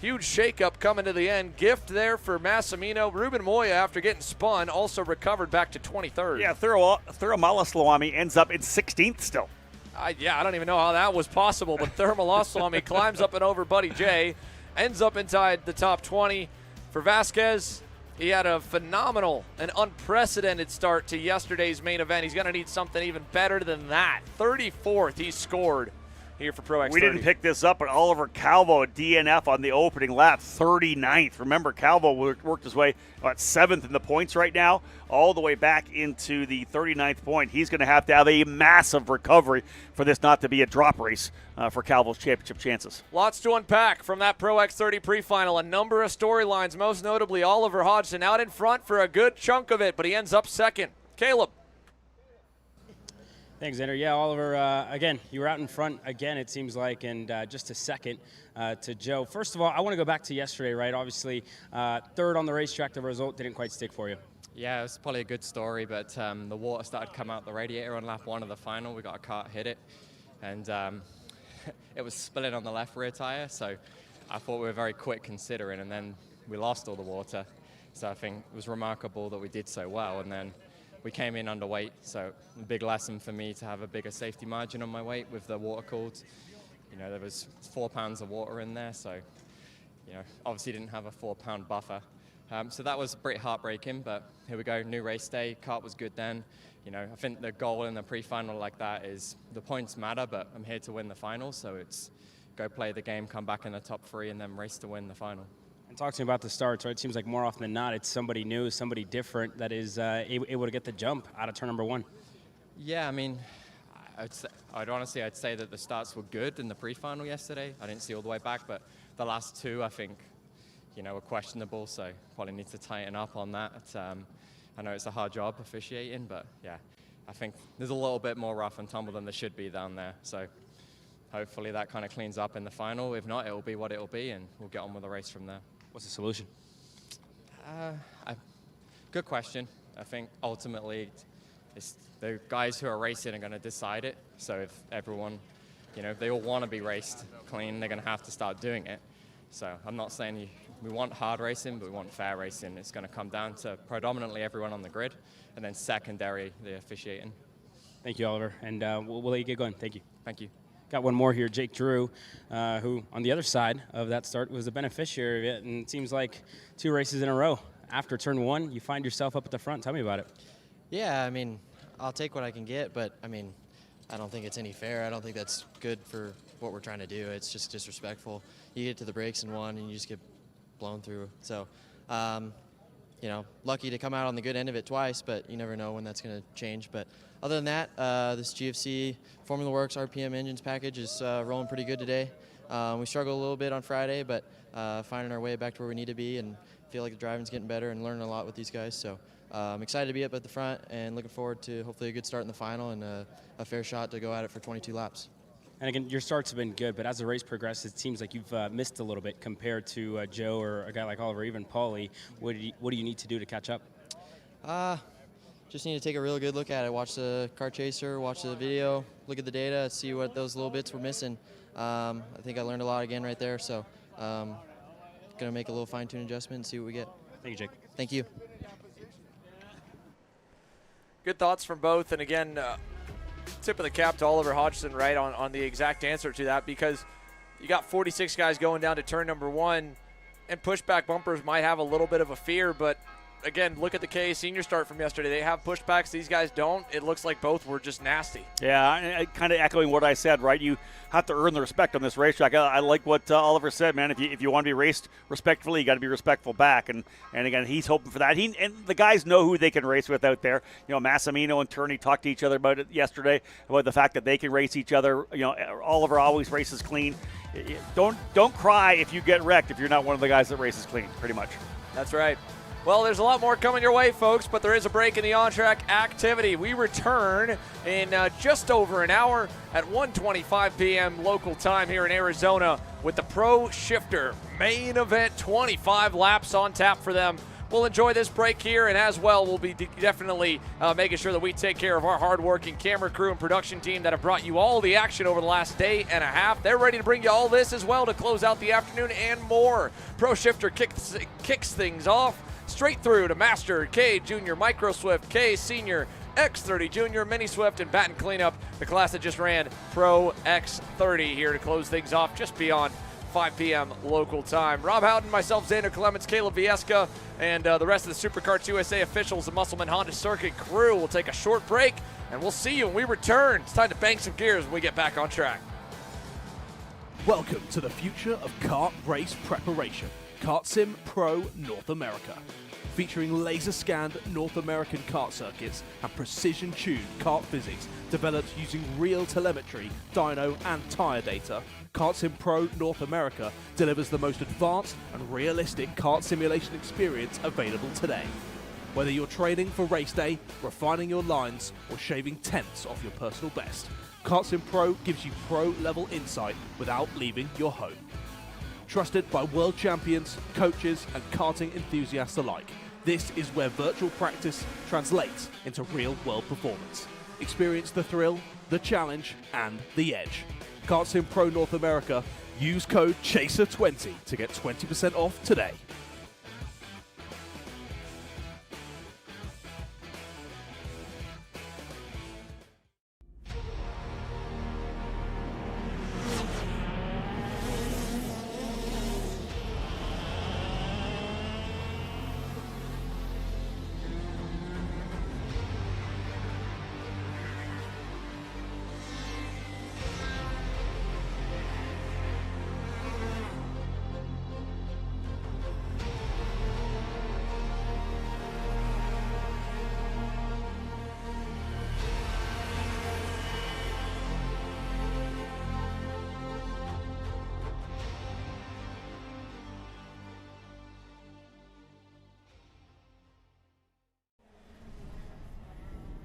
huge shakeup coming to the end. Gift there for Massimino. Ruben Moya, after getting spun, also recovered back to 23rd. Yeah, Thermolaswamy ends up in 16th still. I don't even know how that was possible, but Thermolaswamy climbs up and over Buddy J, ends up inside the top 20. For Vasquez, He had a phenomenal and unprecedented start to yesterday's main event. He's going to need something even better than that. 34th he scored here for Pro X30. We didn't pick this up, but Oliver Calvo, DNF on the opening lap, 39th. Remember, Calvo worked his way about 7th in the points right now, all the way back into the 39th point. He's going to have a massive recovery for this not to be a drop race for Calvo's championship chances. Lots to unpack from that Pro X30 pre-final. A number of storylines, most notably Oliver Hodgson out in front for a good chunk of it, but he ends up second. Caleb. Thanks, Xander. Yeah, Oliver, again, you were out in front again, it seems like, and just a second to Joe. First of all, I want to go back to yesterday, right? Obviously, third on the racetrack, the result didn't quite stick for you. Yeah, it was probably a good story, but the water started to come out the radiator on lap 1 of the final. We got a cart hit it, and it was spilling on the left rear tire, so I thought we were very quick considering, and then we lost all the water. So I think it was remarkable that we did so well, and then we came in underweight, so a big lesson for me to have a bigger safety margin on my weight with the water cooled. You know, there was 4 pounds of water in there, so, you know, obviously didn't have a 4-pound buffer. So that was pretty heartbreaking, but here we go, new race day. Kart was good then. You know, I think the goal in the pre-final like that is the points matter, but I'm here to win the final, so it's go play the game, come back in the top 3, and then race to win the final. And talk to me about the starts, right? It seems like more often than not, it's somebody new, somebody different that is able to get the jump out of turn number 1. Yeah, I mean, I'd say that the starts were good in the pre-final yesterday. I didn't see all the way back, but the last 2, I think, you know, were questionable, so probably need to tighten up on that. I know it's a hard job officiating, but yeah, I think there's a little bit more rough and tumble than there should be down there. So hopefully that kind of cleans up in the final. If not, it'll be what it'll be, and we'll get on with the race from there. What's the solution? Good question. I think ultimately it's the guys who are racing are going to decide it. So if everyone, you know, if they all want to be raced clean, they're going to have to start doing it. So I'm not saying we want hard racing, but we want fair racing. It's going to come down to predominantly everyone on the grid, and then secondary, the officiating. Thank you, Oliver, and we'll let you get going. Thank you. Thank you. Got one more here, Jake Drew, who on the other side of that start was a beneficiary of it, and it seems like 2 races in a row. After turn 1, you find yourself up at the front. Tell me about it. Yeah, I mean, I'll take what I can get, but I mean, I don't think it's any fair. I don't think that's good for what we're trying to do. It's just disrespectful. You get to the brakes in 1 and you just get blown through. So, you know, lucky to come out on the good end of it twice, but you never know when that's going to change. But other than that, this GFC Formula Works RPM engines package is rolling pretty good today. We struggled a little bit on Friday, but finding our way back to where we need to be, and feel like the driving's getting better and learning a lot with these guys. So I'm excited to be up at the front and looking forward to hopefully a good start in the final and a fair shot to go at it for 22 laps. And again, your starts have been good, but as the race progresses, it seems like you've missed a little bit compared to Joe or a guy like Oliver, even Paulie. What do you need to do to catch up? Just need to take a really good look at it. Watch the Kart Chaser, watch the video, look at the data, see what those little bits were missing. I think I learned a lot again right there, so going to make a little fine-tune adjustment and see what we get. Thank you, Jake. Thank you. Good thoughts from both, and again, tip of the cap to Oliver Hodgson, right, on the exact answer to that, because you got 46 guys going down to turn number 1, and pushback bumpers might have a little bit of a fear, but again, look at the KA Senior start from yesterday. They have pushbacks. These guys don't. It looks like both were just nasty. Yeah, kind of echoing what I said, right? You have to earn the respect on this racetrack. I like what Oliver said, man. If you want to be raced respectfully, you got to be respectful back. And again, he's hoping for that. And the guys know who they can race with out there. You know, Massimino and Turney talked to each other about it yesterday, about the fact that they can race each other. You know, Oliver always races clean. Don't cry if you get wrecked if you're not one of the guys that races clean, pretty much. That's right. Well, there's a lot more coming your way, folks, but there is a break in the on-track activity. We return in just over an hour at 1:25 p.m. local time here in Arizona with the Pro Shifter main event. 25 laps on tap for them. We'll enjoy this break here, and as well, we'll be definitely making sure that we take care of our hard-working camera crew and production team that have brought you all the action over the last day and a half. They're ready to bring you all this as well to close out the afternoon and more. Pro Shifter kicks things off. Straight through to Master, K Junior Micro Swift, K Senior, X30 Junior Mini Swift, and Baton Cleanup, the class that just ran Pro X30 here to close things off just beyond 5 p.m. local time. Rob Howden, myself, Xander Clements, Caleb Vieska, and the rest of the Superkarts USA officials, the Musselman Honda Circuit crew will take a short break, and we'll see you when we return. It's time to bang some gears when we get back on track. Welcome to the future of kart race preparation. Kart Sim Pro North America. Featuring laser-scanned North American kart circuits and precision-tuned kart physics developed using real telemetry, dyno and tyre data, Kart Sim Pro North America delivers the most advanced and realistic kart simulation experience available today. Whether you're training for race day, refining your lines, or shaving tenths off your personal best, Kart Sim Pro gives you pro-level insight without leaving your home. Trusted by world champions, coaches, and karting enthusiasts alike, this is where virtual practice translates into real-world performance. Experience the thrill, the challenge, and the edge. Kart Sim Pro North America. Use code CHASER20 to get 20% off today.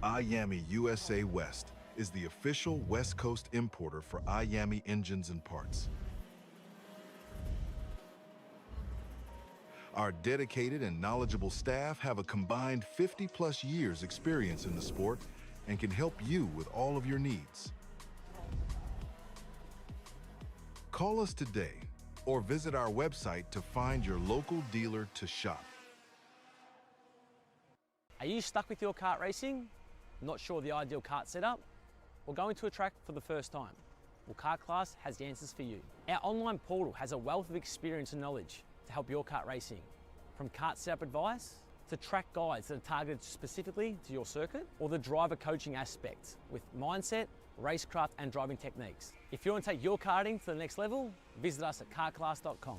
IAMI USA West is the official West Coast importer for IAMI engines and parts. Our dedicated and knowledgeable staff have a combined 50+ years experience in the sport and can help you with all of your needs. Call us today or visit our website to find your local dealer to shop. Are you stuck with your kart racing? Not sure the ideal kart setup? Or going to a track for the first time? Well, Kart Class has the answers for you. Our online portal has a wealth of experience and knowledge to help your kart racing. From kart setup advice to track guides that are targeted specifically to your circuit, or the driver coaching aspects with mindset, racecraft and driving techniques. If you want to take your karting to the next level, visit us at kartclass.com.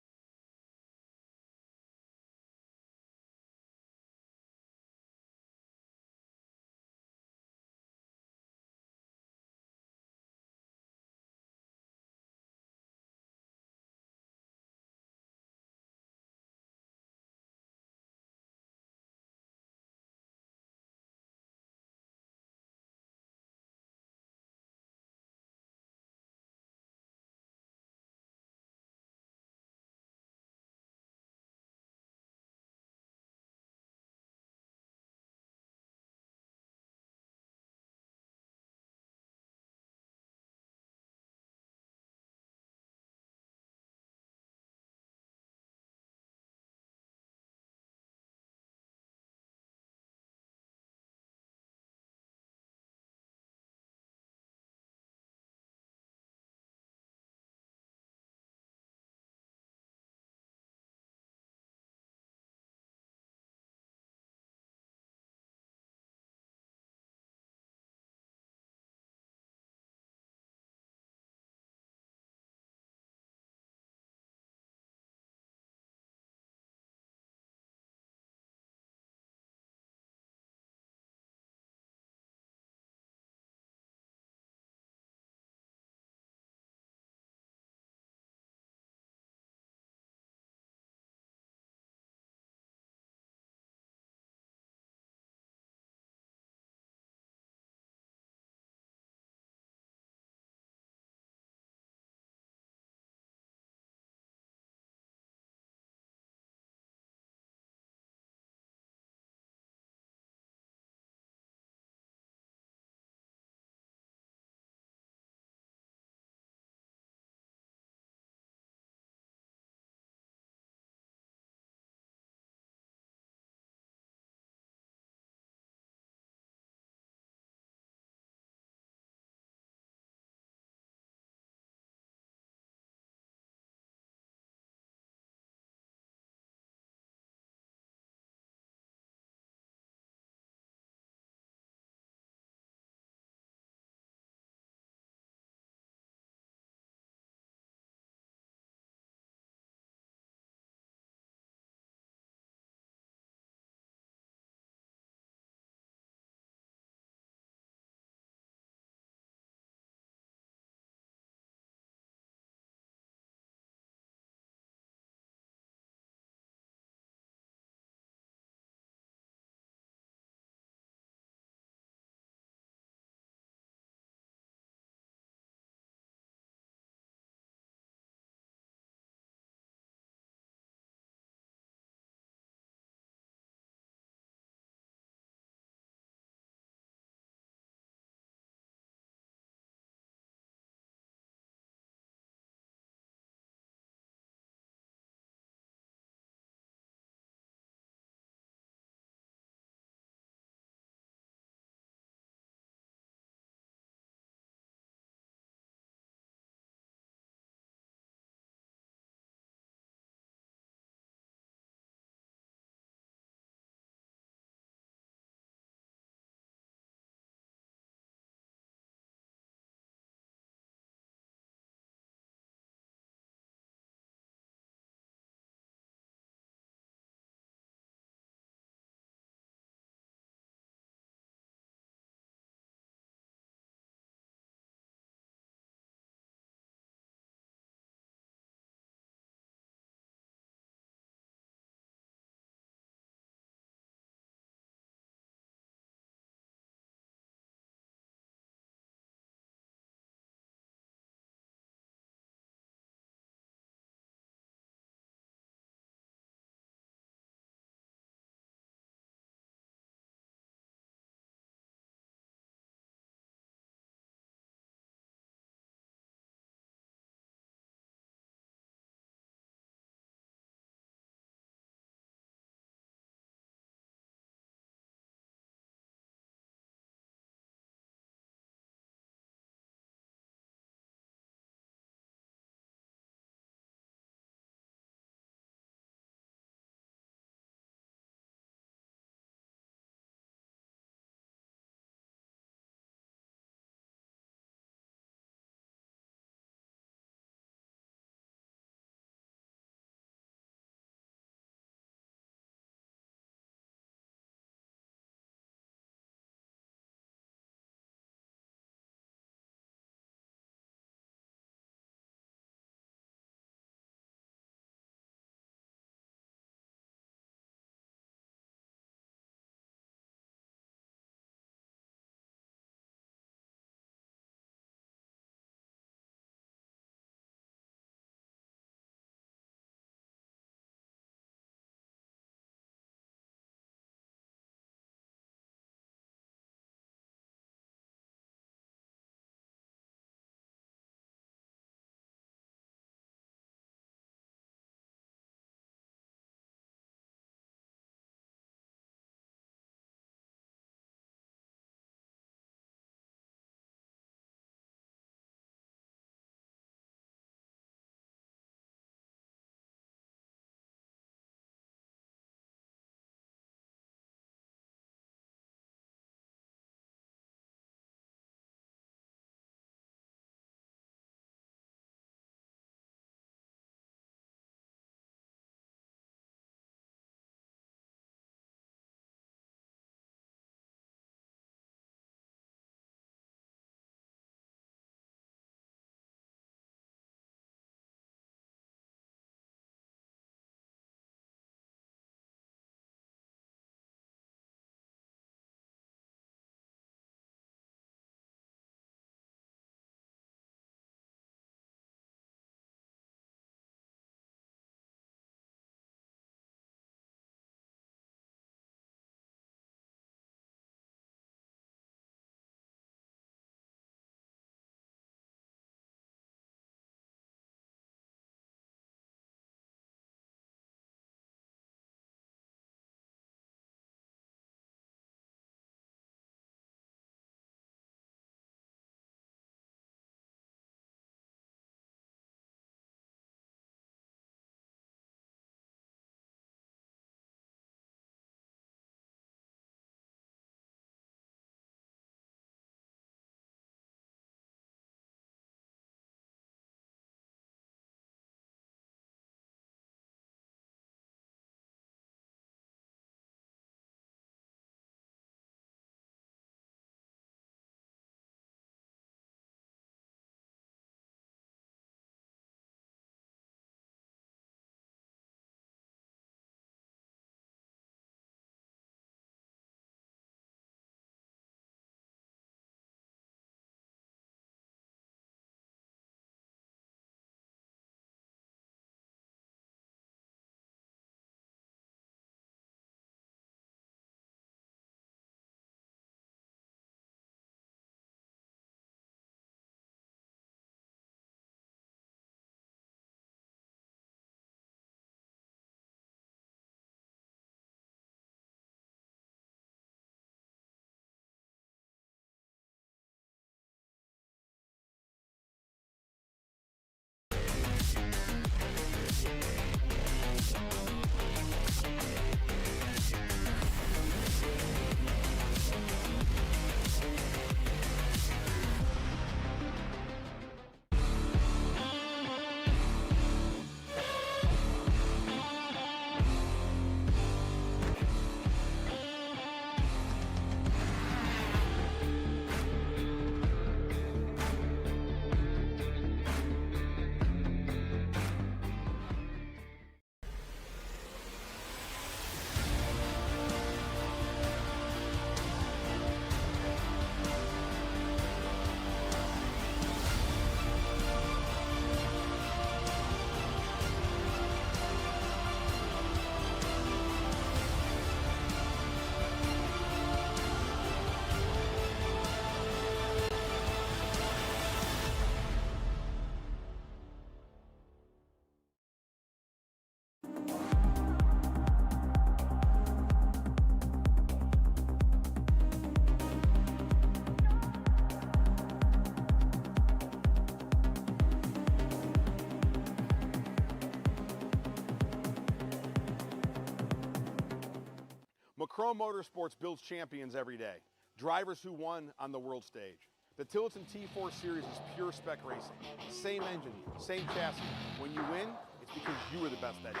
Crow Motorsports builds champions every day, drivers who won on the world stage. The Tillotson T4 Series is pure spec racing. Same engine, same chassis. When you win, it's because you were the best that day.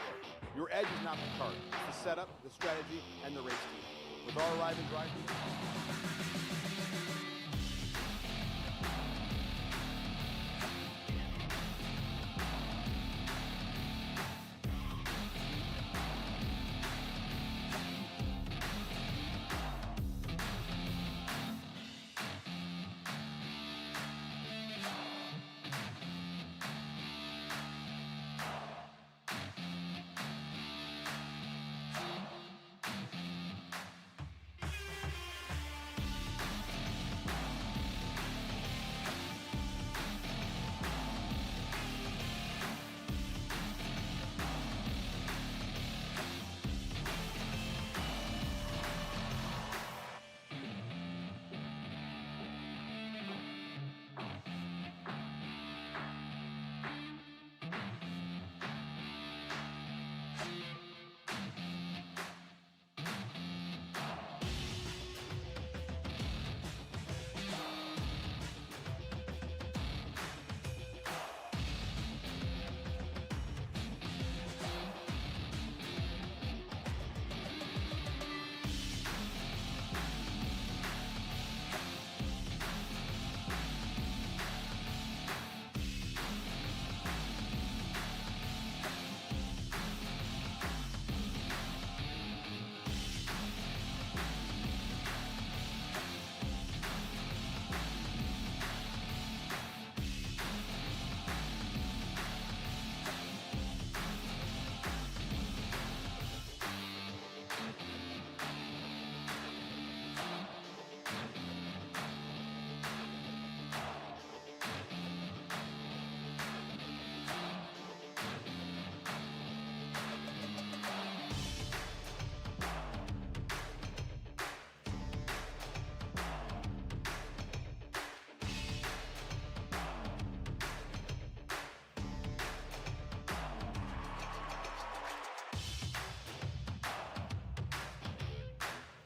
Your edge is not the kart, it's the setup, the strategy, and the race team. With our arrive and drive,